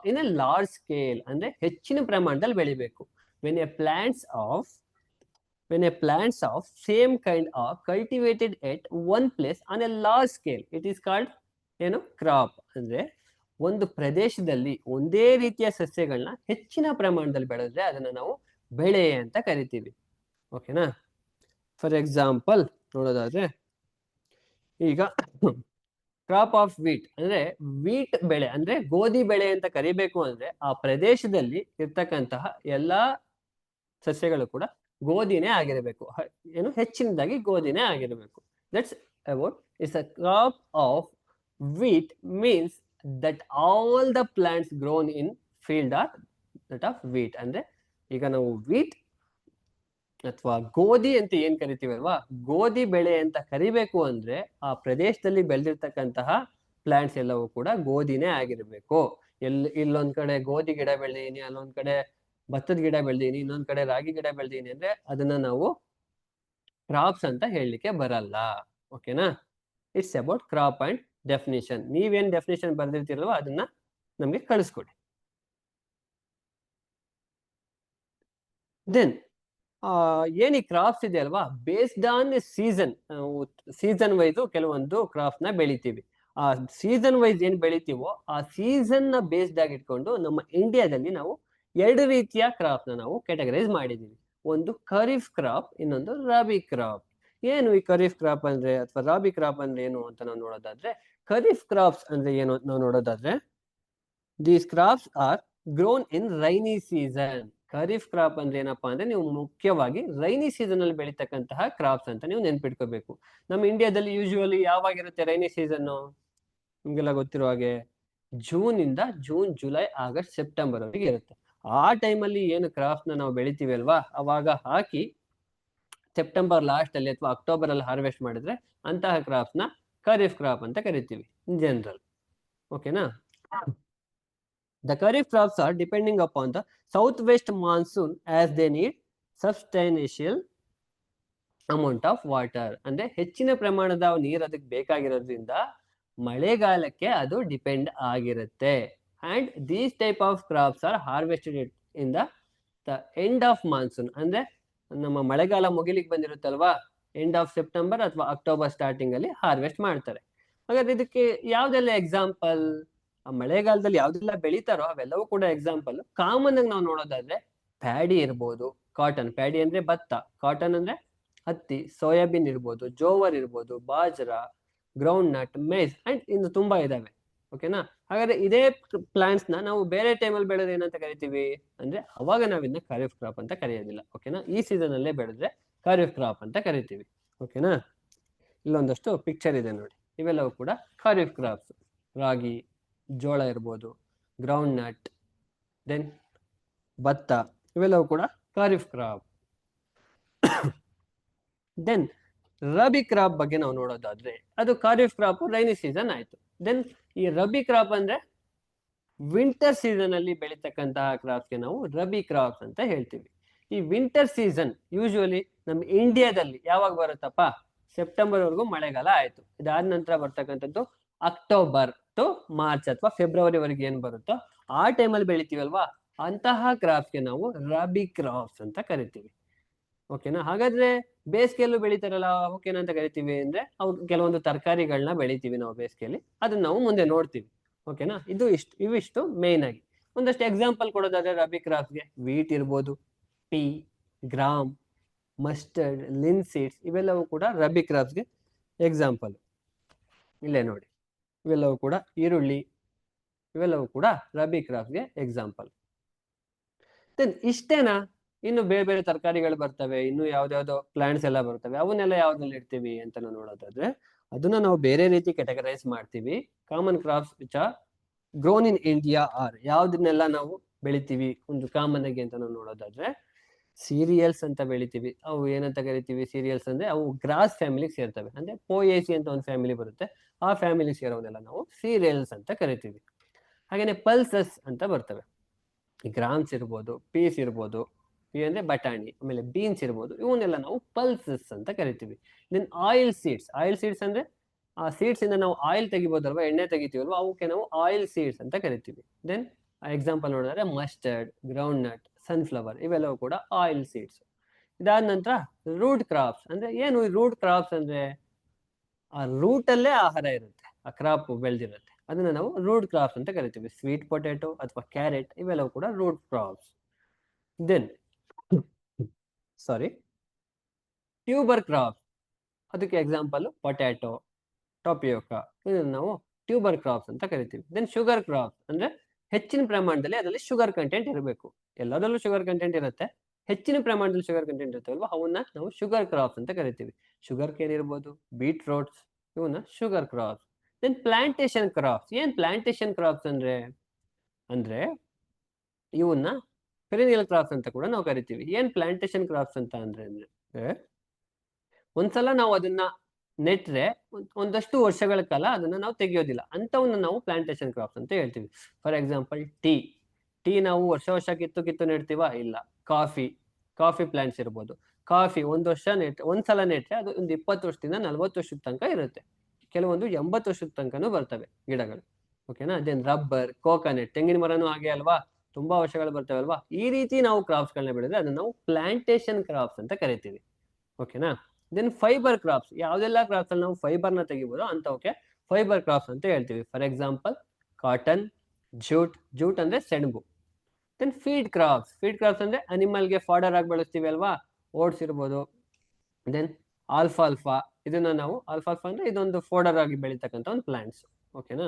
ಇನ್ ಎ ಲಾರ್ಜ್ ಸ್ಕೇಲ್ ಅಂದ್ರೆ ಹೆಚ್ಚಿನ ಪ್ರಮಾಣದಲ್ಲಿ ಬೆಳಿಬೇಕು. When a plants of same kind are cultivated at one place on a large scale, it is called ಏನು, ಕ್ರಾಪ್. ಅಂದ್ರೆ ಒಂದು ಪ್ರದೇಶದಲ್ಲಿ ಒಂದೇ ರೀತಿಯ ಸಸ್ಯಗಳನ್ನ ಹೆಚ್ಚಿನ ಪ್ರಮಾಣದಲ್ಲಿ ಬೆಳೆದ್ರೆ ಅದನ್ನ ನಾವು ಬೆಳೆ ಅಂತ ಕರಿತೀವಿ. ಓಕೆನಾ. ಫಾರ್ ಎಕ್ಸಾಂಪಲ್ ನೋಡೋದಾದ್ರೆ, ಈಗ ಕ್ರಾಪ್ ಆಫ್ ವೀಟ್ ಅಂದ್ರೆ ವೀಟ್ ಬೆಳೆ ಅಂದ್ರೆ ಗೋಧಿ ಬೆಳೆ ಅಂತ ಕರಿಬೇಕು ಅಂದ್ರೆ ಆ ಪ್ರದೇಶದಲ್ಲಿ ಇರ್ತಕ್ಕಂತಹ ಎಲ್ಲಾ ಸಸ್ಯಗಳು ಕೂಡ ಗೋಧಿನೇ ಆಗಿರಬೇಕು, ಏನು ಹೆಚ್ಚಿನದಾಗಿ ಗೋಧಿನೇ ಆಗಿರಬೇಕು. That's about it's a crop of wheat means that all the plants grown in field are that of wheat. ಅಂದ್ರೆ ಈಗ ನಾವು ವೀಟ್ ಅಥವಾ ಗೋಧಿ ಅಂತ ಏನ್ ಕರಿತೀವಲ್ವಾ, ಗೋಧಿ ಬೆಳೆ ಅಂತ ಕರಿಬೇಕು ಅಂದ್ರೆ ಆ ಪ್ರದೇಶದಲ್ಲಿ ಬೆಳೆದಿರ್ತಕ್ಕಂತಹ ಪ್ಲಾಂಟ್ಸ್ ಎಲ್ಲವೂ ಕೂಡ ಗೋಧಿನೇ ಆಗಿರ್ಬೇಕು. ಇಲ್ಲೊಂದ್ ಕಡೆ ಗೋಧಿ ಗಿಡ ಬೆಳೆದೀನಿ, ಅಲ್ಲೊಂದ್ ಕಡೆ ಭತ್ತದ ಗಿಡ ಬೆಳೆದೀನಿ, ಇನ್ನೊಂದ್ ಕಡೆ ರಾಗಿ ಗಿಡ ಬೆಳೆದೀನಿ ಅಂದ್ರೆ ಅದನ್ನ ನಾವು ಕ್ರಾಪ್ಸ್ ಅಂತ ಹೇಳಲಿಕ್ಕೆ ಬರಲ್ಲ. ಓಕೆನಾ. It's about crop and definition. ನೀವೇನ್ ಡೆಫಿನಿಷನ್ ಬರ್ದಿರ್ತೀರಲ್ವ ಅದನ್ನ ನಮ್ಗೆ ಕಳಿಸ್ಕೊಡಿ. ದೆನ್ ಏನ್ ಈ ಕ್ರಾಪ್ಸ್ ಇದೆ ಅಲ್ವಾ, ಬೇಸ್ಡ್ ಆನ್ ಸೀಸನ್ ವೈಸ್ ಕೆಲವೊಂದು ಕ್ರಾಪ್ಸ್ ನ ಬೆಳಿತೀವಿ. ಆ ಸೀಸನ್ ವೈಸ್ ಏನ್ ಬೆಳಿತೀವೋ ಆ ಸೀಸನ್ ನ ಬೇಸ್ಡ್ ಆಗಿ ಇಟ್ಕೊಂಡು ನಮ್ಮ ಇಂಡಿಯಾದಲ್ಲಿ ನಾವು ಎರಡು ರೀತಿಯ ಕ್ರಾಪ್ ನ ನಾವು ಕ್ಯಾಟಗರೈಸ್ ಮಾಡಿದೀವಿ. ಒಂದು ಖರೀಫ್ ಕ್ರಾಪ್, ಇನ್ನೊಂದು ರಾಬಿ ಕ್ರಾಪ್. ಏನು ಈ ಖರೀಫ್ ಕ್ರಾಪ್ ಅಂದ್ರೆ ಅಥವಾ ರಾಬಿ ಕ್ರಾಪ್ ಅಂದ್ರೆ ಏನು ಅಂತ ನಾವು ನೋಡೋದಾದ್ರೆ, ಖರೀಫ್ ಕ್ರಾಪ್ಸ್ ಅಂದ್ರೆ ಏನು ನಾವು ನೋಡೋದಾದ್ರೆ, these crops are grown in rainy season. Kharif crop ಅಂದ್ರೆ ಏನಪ್ಪಾ ಅಂದ್ರೆ ನೀವು ಮುಖ್ಯವಾಗಿ ರೈನಿ ಸೀಸನ್ ಅಲ್ಲಿ ಬೆಳೀತಕ್ಕಂತಹ ಕ್ರಾಪ್ಸ್ ಅಂತ ನೀವು ನೆನ್ಪಿಟ್ಕೋಬೇಕು. ನಮ್ಮ ಇಂಡಿಯಾದಲ್ಲಿ ಯೂಶುವಲಿ ಯಾವಾಗಿರುತ್ತೆ ರೈನಿ ಸೀಸನ್, ನಿಮ್ಗೆಲ್ಲ ಗೊತ್ತಿರೋ ಹಾಗೆ ಜೂನ್, ಜುಲೈ, ಆಗಸ್ಟ್, ಸೆಪ್ಟೆಂಬರ್ ವರೆಗೆ ಇರುತ್ತೆ. ಆ ಟೈಮಲ್ಲಿ ಏನು ಕ್ರಾಪ್ಸ್ ನಾವು ಬೆಳಿತೀವಿ ಅಲ್ವಾ, ಅವಾಗ ಹಾಕಿ ಸೆಪ್ಟೆಂಬರ್ ಲಾಸ್ಟ್ ಅಲ್ಲಿ ಅಥವಾ ಅಕ್ಟೋಬರ್ ಅಲ್ಲಿ ಹಾರ್ವೆಸ್ಟ್ ಮಾಡಿದ್ರೆ ಅಂತಹ ಕ್ರಾಪ್ಸ್ ನ ಖರೀಫ್ ಕ್ರಾಪ್ ಅಂತ ಕರಿತೀವಿ ಇನ್ ಜನರಲ್. ಓಕೆನಾ. The kharif crops are depending upon the southwest monsoon as they need substantial amount of water. ಅಂದ್ರೆ ಹೆಚ್ಚಿನ ಪ್ರಮಾಣದ ನೀರು ಅದಕ್ಕೆ ಬೇಕಾಗಿರೋದ್ರಿಂದ ಮಳೆಗಾಲಕ್ಕೆ ಅದು ಡಿಪೆಂಡ್ ಆಗಿರುತ್ತೆ. And these type of crops are harvested in the end of monsoon. ಅಂದ್ರೆ ನಮ್ಮ ಮಳೆಗಾಲ ಮುಗಿಲಿಕ್ಕೆ ಬಂದಿರುತ್ತಲ್ವಾ, ಎಂಡ್ ಆಫ್ ಸೆಪ್ಟೆಂಬರ್ ಅಥವಾ ಅಕ್ಟೋಬರ್ ಸ್ಟಾರ್ಟಿಂಗ್ ಅಲ್ಲಿ ಹಾರ್ವೆಸ್ಟ್ ಮಾಡ್ತಾರೆ. ಹಾಗಾದ್ರೆ ಇದಕ್ಕೆ ಯಾವ್ದೆಲ್ಲ ಎಕ್ಸಾಂಪಲ್, ಆ ಮಳೆಗಾಲದಲ್ಲಿ ಯಾವ್ದೆಲ್ಲ ಬೆಳಿತಾರೋ ಅವೆಲ್ಲವೂ ಕೂಡ ಎಕ್ಸಾಂಪಲ್. ಕಾಮನ್ ಆಗಿ ನಾವು ನೋಡೋದಾದ್ರೆ ಪ್ಯಾಡಿ ಇರ್ಬೋದು, ಕಾಟನ್, ಪ್ಯಾಡಿ ಅಂದ್ರೆ ಭತ್ತ, ಕಾಟನ್ ಅಂದ್ರೆ ಹತ್ತಿ, ಸೋಯಾಬೀನ್ ಇರ್ಬೋದು, ಜೋವರ್ ಇರ್ಬೋದು, bajra, ground nut, Mein and ಇನ್ನು ತುಂಬಾ ಇದಾವೆ. ಓಕೆನಾ. ಹಾಗಾದ್ರೆ ಇದೇ ಪ್ಲಾಂಟ್ಸ್ ನ ನಾವು ಬೇರೆ ಟೈಮಲ್ಲಿ ಬೆಳೆದ್ರೆ ಏನಂತ ಕರಿತೀವಿ ಅಂದ್ರೆ ಅವಾಗ ನಾವಿನ್ನ ಖರೀಫ್ ಕ್ರಾಪ್ ಅಂತ ಕರೆಯೋದಿಲ್ಲ. ಓಕೆನಾ. ಈ ಸೀಸನ್ ಅಲ್ಲೇ ಬೆಳೆದ್ರೆ ಖರೀಫ್ ಕ್ರಾಪ್ ಅಂತ ಕರಿತೀವಿ. ಓಕೆನಾ. ಇಲ್ಲೊಂದಷ್ಟು ಪಿಕ್ಚರ್ ಇದೆ ನೋಡಿ, ಇವೆಲ್ಲವೂ ಕೂಡ ಖರೀಫ್ ಕ್ರಾಪ್ಸ್. ರಾಗಿ, ಜೋಳ ಇರ್ಬೋದು, ಗ್ರೌಂಡ್ ನಟ್, ದೆನ್ ಭತ್ತ, ಇವೆಲ್ಲವೂ ಕೂಡ kharif crop. Then rabi crop ಬಗ್ಗೆ ನಾವು ನೋಡೋದಾದ್ರೆ, ಅದು ಖರೀಫ್ ಕ್ರಾಪ್ ರೈನಿ ಸೀಸನ್ ಆಯ್ತು. ದೆನ್ ಈ ರಬಿ ಕ್ರಾಪ್ ಅಂದ್ರೆ ವಿಂಟರ್ ಸೀಸನ್ ಅಲ್ಲಿ ಬೆಳೀತಕ್ಕಂತಹ ಕ್ರಾಪ್ಸ್ಗೆ ನಾವು ರಬಿ ಕ್ರಾಪ್ಸ್ ಅಂತ ಹೇಳ್ತೀವಿ. ಈ ವಿಂಟರ್ ಸೀಸನ್ ಯೂಶುವಲಿ ನಮ್ಮ ಇಂಡಿಯಾದಲ್ಲಿ ಯಾವಾಗ ಬರುತ್ತಪ್ಪ, ಸೆಪ್ಟೆಂಬರ್ ವರೆಗೂ ಮಳೆಗಾಲ ಆಯ್ತು. ಇದಾದ ನಂತರ ಬರ್ತಕ್ಕಂಥದ್ದು ಅಕ್ಟೋಬರ್ ಟು ಮಾರ್ಚ್ ಅಥವಾ ಫೆಬ್ರವರಿ ವರೆಗೆ ಏನ್ ಬರುತ್ತೋ ಆ ಟೈಮಲ್ಲಿ ಬೆಳಿತೀವಲ್ವಾ, ಅಂತಹ ಕ್ರಾಪ್ಸ್ಗೆ ನಾವು ರಬಿ ಕ್ರಾಪ್ಸ್ ಅಂತ ಕರಿತೀವಿ. ಓಕೆನಾ. ಹಾಗಾದ್ರೆ ಬೇಸಿಗೆಯಲ್ಲೂ ಬೆಳಿತಾರಲ್ಲ ಅವಕ್ಕೇನಂತ ಅಂತ ಕರಿತೀವಿ ಅಂದ್ರೆ, ಅವು ಕೆಲವೊಂದು ತರಕಾರಿಗಳನ್ನ ಬೆಳಿತೀವಿ ನಾವು ಬೇಸಿಗೆಯಲ್ಲಿ, ಅದನ್ನ ನಾವು ಮುಂದೆ ನೋಡ್ತೀವಿ. ಓಕೆನಾ. ಇವಿಷ್ಟು ಮೇನ್ ಆಗಿ. ಒಂದಷ್ಟು ಎಕ್ಸಾಂಪಲ್ ಕೊಡೋದಾದ್ರೆ ರಬಿ ಕ್ರಾಪ್ಸ್ಗೆ ವೀಟ್ ಇರ್ಬೋದು, ಟೀ, ಗ್ರಾಮ್, ಮಸ್ಟರ್ಡ್, ಲಿನ್ಸೀಡ್ಸ್, ಇವೆಲ್ಲವೂ ಕೂಡ ರಬಿ ಕ್ರಾಪ್ಸ್ಗೆ ಎಕ್ಸಾಂಪಲ್. ಇಲ್ಲೇ ನೋಡಿ, ಇವೆಲ್ಲವೂ ಕೂಡ ಈರುಳ್ಳಿ, ಇವೆಲ್ಲವೂ ಕೂಡ ರಬಿ ಕ್ರಾಪ್ಸ್ಗೆ ಎಕ್ಸಾಂಪಲ್. ದೆನ್ ಇಷ್ಟೇನಾ, ಇನ್ನು ಬೇರೆ ಬೇರೆ ತರಕಾರಿಗಳು ಬರ್ತವೆ, ಇನ್ನು ಯಾವ್ದಾವ್ದೋ ಪ್ಲಾಂಟ್ಸ್ ಎಲ್ಲ ಬರ್ತವೆ, ಅವನ್ನೆಲ್ಲ ಯಾವ್ದ್ರಲ್ಲಿ ಇಡ್ತೀವಿ ಅಂತ ನಾವು ನೋಡೋದಾದ್ರೆ ಅದನ್ನ ನಾವು ಬೇರೆ ರೀತಿ ಕ್ಯಾಟಗರೈಸ್ ಮಾಡ್ತೀವಿ. Common crops which are grown in India are, ಯಾವ್ದನ್ನೆಲ್ಲ ನಾವು ಬೆಳಿತೀವಿ ಒಂದು ಕಾಮನ್ ಆಗಿ ಅಂತ ನಾವು ನೋಡೋದಾದ್ರೆ, ಸೀರಿಯಲ್ಸ್ ಅಂತ ಬೆಳಿತೀವಿ. ಅವು ಏನಂತ ಕರಿತೀವಿ, ಸೀರಿಯಲ್ಸ್ ಅಂದ್ರೆ ಅವು ಗ್ರಾಸ್ ಫ್ಯಾಮಿಲಿಗೆ ಸೇರ್ತವೆ. ಅಂದ್ರೆ ಪೋಯೇಸಿ ಅಂತ ಒಂದು ಫ್ಯಾಮಿಲಿ ಬರುತ್ತೆ, ಆ ಫ್ಯಾಮಿಲಿ ಸೇರೋನೆಲ್ಲ ನಾವು ಸೀರಿಯಲ್ಸ್ ಅಂತ ಕರಿತೀವಿ. ಹಾಗೇನೆ ಪಲ್ಸಸ್ ಅಂತ ಬರ್ತವೆ, ಗ್ರಾಮ್ಸ್ ಇರ್ಬೋದು, ಪೀಸ್ ಇರ್ಬೋದು, ಪಿ ಅಂದ್ರೆ ಬಟಾಣಿ, ಆಮೇಲೆ ಬೀನ್ಸ್ ಇರ್ಬೋದು, ಇವನ್ನೆಲ್ಲ ನಾವು ಪಲ್ಸಸ್ ಅಂತ ಕರಿತೀವಿ. ದೆನ್ ಆಯಿಲ್ ಸೀಡ್ಸ್ ಅಂದ್ರೆ ಆ ಸೀಡ್ಸ್ ಇಂದ ನಾವು ಆಯಿಲ್ ತೆಗಿಬೋದಲ್ವಾ, ಎಣ್ಣೆ ತೆಗಿತೀವಲ್ವಾ, ಅವಕ್ಕೆ ನಾವು ಆಯಿಲ್ ಸೀಡ್ಸ್ ಅಂತ ಕರಿತೀವಿ. ದೆನ್ ಎಕ್ಸಾಂಪಲ್ ನೋಡಿದ್ರೆ ಮಸ್ಟರ್ಡ್, ಗ್ರೌಂಡ್ ನಟ್, ಸನ್ಫ್ಲವರ್ ಇವೆಲ್ಲವೂ ಕೂಡ ಆಯಿಲ್ ಸೀಡ್ಸ್. ಇದಾದ ನಂತರ ರೂಟ್ ಕ್ರಾಪ್ಸ್ ಅಂದ್ರೆ ಏನು? ರೂಟ್ ಕ್ರಾಪ್ಸ್ ಅಂದ್ರೆ ಆ ರೂಟ್ ಅಲ್ಲೇ ಆಹಾರ ಇರುತ್ತೆ, ಆ ಕ್ರಾಪ್ ಬೆಳೆದಿರುತ್ತೆ, ಅದನ್ನ ನಾವು ರೂಟ್ ಕ್ರಾಪ್ಸ್ ಅಂತ ಕರಿತೀವಿ. ಸ್ವೀಟ್ ಪೊಟ್ಯಾಟೊ ಅಥವಾ ಕ್ಯಾರೆಟ್ ಇವೆಲ್ಲವೂ ಕೂಡ ರೂಟ್ ಕ್ರಾಪ್ಸ್. ದೆನ್ ಸಾರಿ ಟ್ಯೂಬರ್ ಕ್ರಾಪ್ಸ್, ಅದಕ್ಕೆ ಎಕ್ಸಾಂಪಲ್ ಪೊಟ್ಯಾಟೊ, ಟಾಪಿಯೋಕಾ, ಇದನ್ನು ನಾವು ಟ್ಯೂಬರ್ ಕ್ರಾಪ್ಸ್ ಅಂತ ಕರಿತೀವಿ. ದೆನ್ ಶುಗರ್ ಕ್ರಾಪ್ಸ್ ಅಂದ್ರೆ ಹೆಚ್ಚಿನ ಪ್ರಮಾಣದಲ್ಲಿ ಅದರಲ್ಲಿ ಶುಗರ್ ಕಂಟೆಂಟ್ ಇರಬೇಕು. ಎಲ್ಲದರಲ್ಲೂ ಶುಗರ್ ಕಂಟೆಂಟ್ ಇರುತ್ತೆ, ಹೆಚ್ಚಿನ ಪ್ರಮಾಣದಲ್ಲಿ ಶುಗರ್ ಕಂಟೆಂಟ್ ಇರುತ್ತಲ್ವಾ, ಅವನ್ನ ನಾವು ಶುಗರ್ ಕ್ರಾಪ್ಸ್ ಅಂತ ಕರಿತೀವಿ. ಶುಗರ್ ಕೇನ್ ಇರ್ಬೋದು, ಬೀಟ್ರೋಟ್ಸ್, ಇವನ್ನ sugar crops. Then plantation crops. ಏನ್ ಪ್ಲಾಂಟೇಶನ್ ಕ್ರಾಪ್ಸ್ ಅಂದ್ರೆ ಇವನ್ನ ಪೆರಿನಿಯಲ್ ಕ್ರಾಪ್ಸ್ ಅಂತ ಕೂಡ ನಾವು ಕರಿತೀವಿ. ಏನ್ ಪ್ಲಾಂಟೇಶನ್ ಕ್ರಾಪ್ಸ್ ಅಂತ ಅಂದ್ರೆ ಒಂದ್ಸಲ ನಾವು ಅದನ್ನ ನೆಟ್ರೆ ಒಂದಷ್ಟು ವರ್ಷಗಳ ಕಾಲ ಅದನ್ನ ನಾವು ತೆಗೆಯೋದಿಲ್ಲ, ಅಂತವನ್ನ ನಾವು ಪ್ಲಾಂಟೇಶನ್ ಕ್ರಾಪ್ಸ್ ಅಂತ ಹೇಳ್ತೀವಿ. ಫಾರ್ ಎಕ್ಸಾಂಪಲ್ ಟೀ ನಾವು ವರ್ಷ ಕಿತ್ತು ನೆಡ್ತೀವ? ಇಲ್ಲ. ಕಾಫಿ ಪ್ಲಾಂಟ್ಸ್ ಇರ್ಬೋದು. ಕಾಫಿ ಒಂದ್ಸಲ ನೆಟ್ರೆ ಅದು ಒಂದು 20 ವರ್ಷದಿಂದ 40 ವರ್ಷದ ತನಕ ಇರುತ್ತೆ. ಕೆಲವೊಂದು 80 ವರ್ಷದ ತನಕನೂ ಬರ್ತವೆ ಗಿಡಗಳು. ಓಕೆನಾ? ದೆನ್ ರಬ್ಬರ್, ಕೋಕೋನಟ್, ತೆಂಗಿನ ಮರನೂ ಹಾಗೆ ಅಲ್ವಾ, ತುಂಬಾ ವರ್ಷಗಳು ಬರ್ತವೆ ಅಲ್ವಾ. ಈ ರೀತಿ ನಾವು ಕ್ರಾಪ್ಸ್ ಗಳನ್ನ ಬೆಳೆದ್ರೆ ಅದನ್ನ ನಾವು ಪ್ಲಾಂಟೇಶನ್ ಕ್ರಾಪ್ಸ್ ಅಂತ ಕರಿತೀವಿ. ಓಕೆನಾ? Then fibre crops. ಯಾವ್ದೆಲ್ಲ ಕ್ರಾಪ್ಸ್ ಅಲ್ಲಿ ನಾವು ಫೈಬರ್ ನ ತೆಗಿಬಹುದು ಅಂತವಕ್ಕೆ ಫೈಬರ್ ಕ್ರಾಪ್ಸ್ ಅಂತ ಹೇಳ್ತೀವಿ. ಫಾರ್ ಎಕ್ಸಾಂಪಲ್ ಕಾಟನ್, ಜೂಟ್ ಅಂದ್ರೆ ಸೆಣಬು. ದೆನ್ ಫೀಡ್ ಕ್ರಾಪ್ಸ್ ಅಂದ್ರೆ ಅನಿಮಲ್ಗೆ ಫಾಡರ್ ಆಗಿ ಬಳಸ್ತೀವಿ ಅಲ್ವಾ, ಓಟ್ಸ್ ಇರ್ಬೋದು. ದೆನ್ ಆಲ್ಫಾಲ್ಫಾ, ಇದನ್ನ ನಾವು ಆಲ್ಫಾಲ್ಫಾ ಅಂದ್ರೆ ಇದೊಂದು ಫೋಡರ್ ಆಗಿ ಬೆಳೀತಕ್ಕಂಥ ಒಂದು ಪ್ಲಾಂಟ್ಸ್. ಓಕೆನಾ?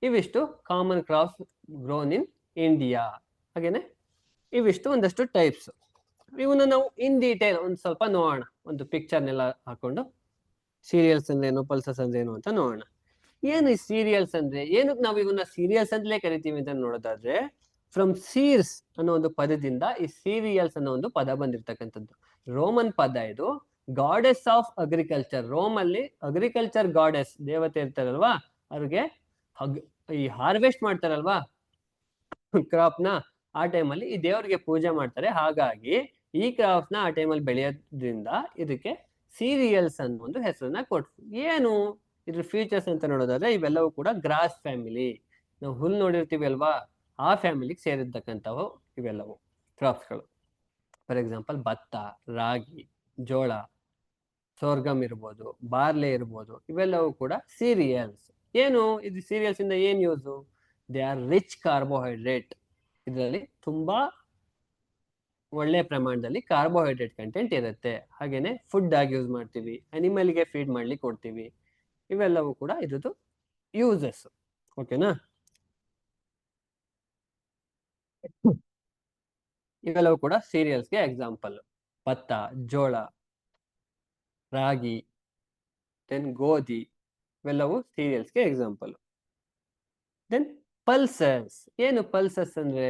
ಇವಿಷ್ಟು common crops grown in India. ಹಾಗೇನೆ ಇವಿಷ್ಟು ಒಂದಷ್ಟು ಟೈಪ್ಸ್. ಇವನ್ನ ನಾವು ಇನ್ ಡೀಟೇಲ್ ಒಂದ್ ಸ್ವಲ್ಪ ನೋಡೋಣ, ಒಂದು ಪಿಕ್ಚರ್ನೆಲ್ಲ ಹಾಕೊಂಡು. ಸೀರಿಯಲ್ಸ್ ಅಂದ್ರೆ ಏನು, ಪಲ್ಸಸ್ ಅಂದ್ರೆ ಏನು ಅಂತ ನೋಡೋಣ. ಏನು ಈ ಸೀರಿಯಲ್ಸ್ ಅಂದ್ರೆ? ಏನಕ್ಕೆ ನಾವು ಇವನ್ನ ಸೀರಿಯಲ್ಸ್ ಅಂತಲೇ ಕರಿತೀವಿ ಅಂತ ನೋಡೋದಾದ್ರೆ, ಫ್ರಮ್ ಸೀರ್ಸ್ ಅನ್ನೋ ಒಂದು ಪದದಿಂದ ಈ ಸೀರಿಯಲ್ಸ್ ಅನ್ನೋ ಒಂದು ಪದ ಬಂದಿರ್ತಕ್ಕಂಥದ್ದು. ರೋಮನ್ ಪದ ಇದು. Goddess of agriculture. ರೋಮ್ ಅಲ್ಲಿ ಅಗ್ರಿಕಲ್ಚರ್ ಗಾಡೆಸ್ ದೇವತೆ ಇರ್ತಾರಲ್ವಾ, ಅವ್ರಿಗೆ ಈ ಹಾರ್ವೆಸ್ಟ್ ಮಾಡ್ತಾರಲ್ವಾ ಕ್ರಾಪ್ ನ, ಆ ಟೈಮಲ್ಲಿ ಈ ದೇವರಿಗೆ ಪೂಜೆ ಮಾಡ್ತಾರೆ. ಹಾಗಾಗಿ ಈ ಕ್ರಾಪ್ಸ್ ನ ಆ ಟೈಮಲ್ಲಿ ಬೆಳೆಯೋದ್ರಿಂದ ಇದಕ್ಕೆ ಸೀರಿಯಲ್ಸ್ ಅನ್ನೋ ಒಂದು ಹೆಸರನ್ನ ಕೊಟ್ರು. ಏನು ಇದ್ರ ಫೀಚರ್ಸ್ ಅಂತ ನೋಡೋದಾದ್ರೆ, ಇವೆಲ್ಲವೂ ಕೂಡ ಗ್ರಾಸ್ ಫ್ಯಾಮಿಲಿ. ನಾವು ಹುಲ್ ನೋಡಿರ್ತೀವಿ ಅಲ್ವಾ, ಆ ಫ್ಯಾಮಿಲಿಗೆ ಸೇರಿರ್ತಕ್ಕಂಥವು ಇವೆಲ್ಲವು ಕ್ರಾಪ್ಸ್ಗಳು. ಫಾರ್ ಎಕ್ಸಾಂಪಲ್ ಭತ್ತ, ರಾಗಿ, ಜೋಳ, ಸೋರ್ಗಮ್ ಇರ್ಬೋದು, ಬಾರ್ಲೆ ಇರ್ಬೋದು, ಇವೆಲ್ಲವೂ ಕೂಡ ಸೀರಿಯಲ್ಸ್. ಏನು ಇದು ಸೀರಿಯಲ್ಸ್ ಇಂದ ಏನ್ use? They are rich carbohydrate. ಇದರಲ್ಲಿ ತುಂಬಾ ಒಳ್ಳೆ ಪ್ರಮಾಣದಲ್ಲಿ ಕಾರ್ಬೋಹೈಡ್ರೇಟ್ ಕಂಟೆಂಟ್ ಇರುತ್ತೆ. ಹಾಗೇನೆ ಫುಡ್ ಆಗಿ ಯೂಸ್ ಮಾಡ್ತೀವಿ, ಅನಿಮಲ್ಗೆ ಫೀಡ್ ಮಾಡ್ಲಿಕ್ಕೆ ಕೊಡ್ತೀವಿ. ಇವೆಲ್ಲವೂ ಕೂಡ ಇದ್ರದ್ದು ಯೂಸಸ್. ಓಕೆನಾ? ಇವೆಲ್ಲವೂ ಕೂಡ ಸೀರಿಯಲ್ಸ್ಗೆ ಎಕ್ಸಾಂಪಲ್. ಭತ್ತ, ಜೋಳ, ರಾಗಿ, ದೆನ್ ಗೋಧಿ, ಇವೆಲ್ಲವೂ ಸೀರಿಯಲ್ಸ್ಗೆ ಎಕ್ಸಾಂಪಲ್. Then pulses. ಏನು ಪಲ್ಸಸ್ ಅಂದ್ರೆ?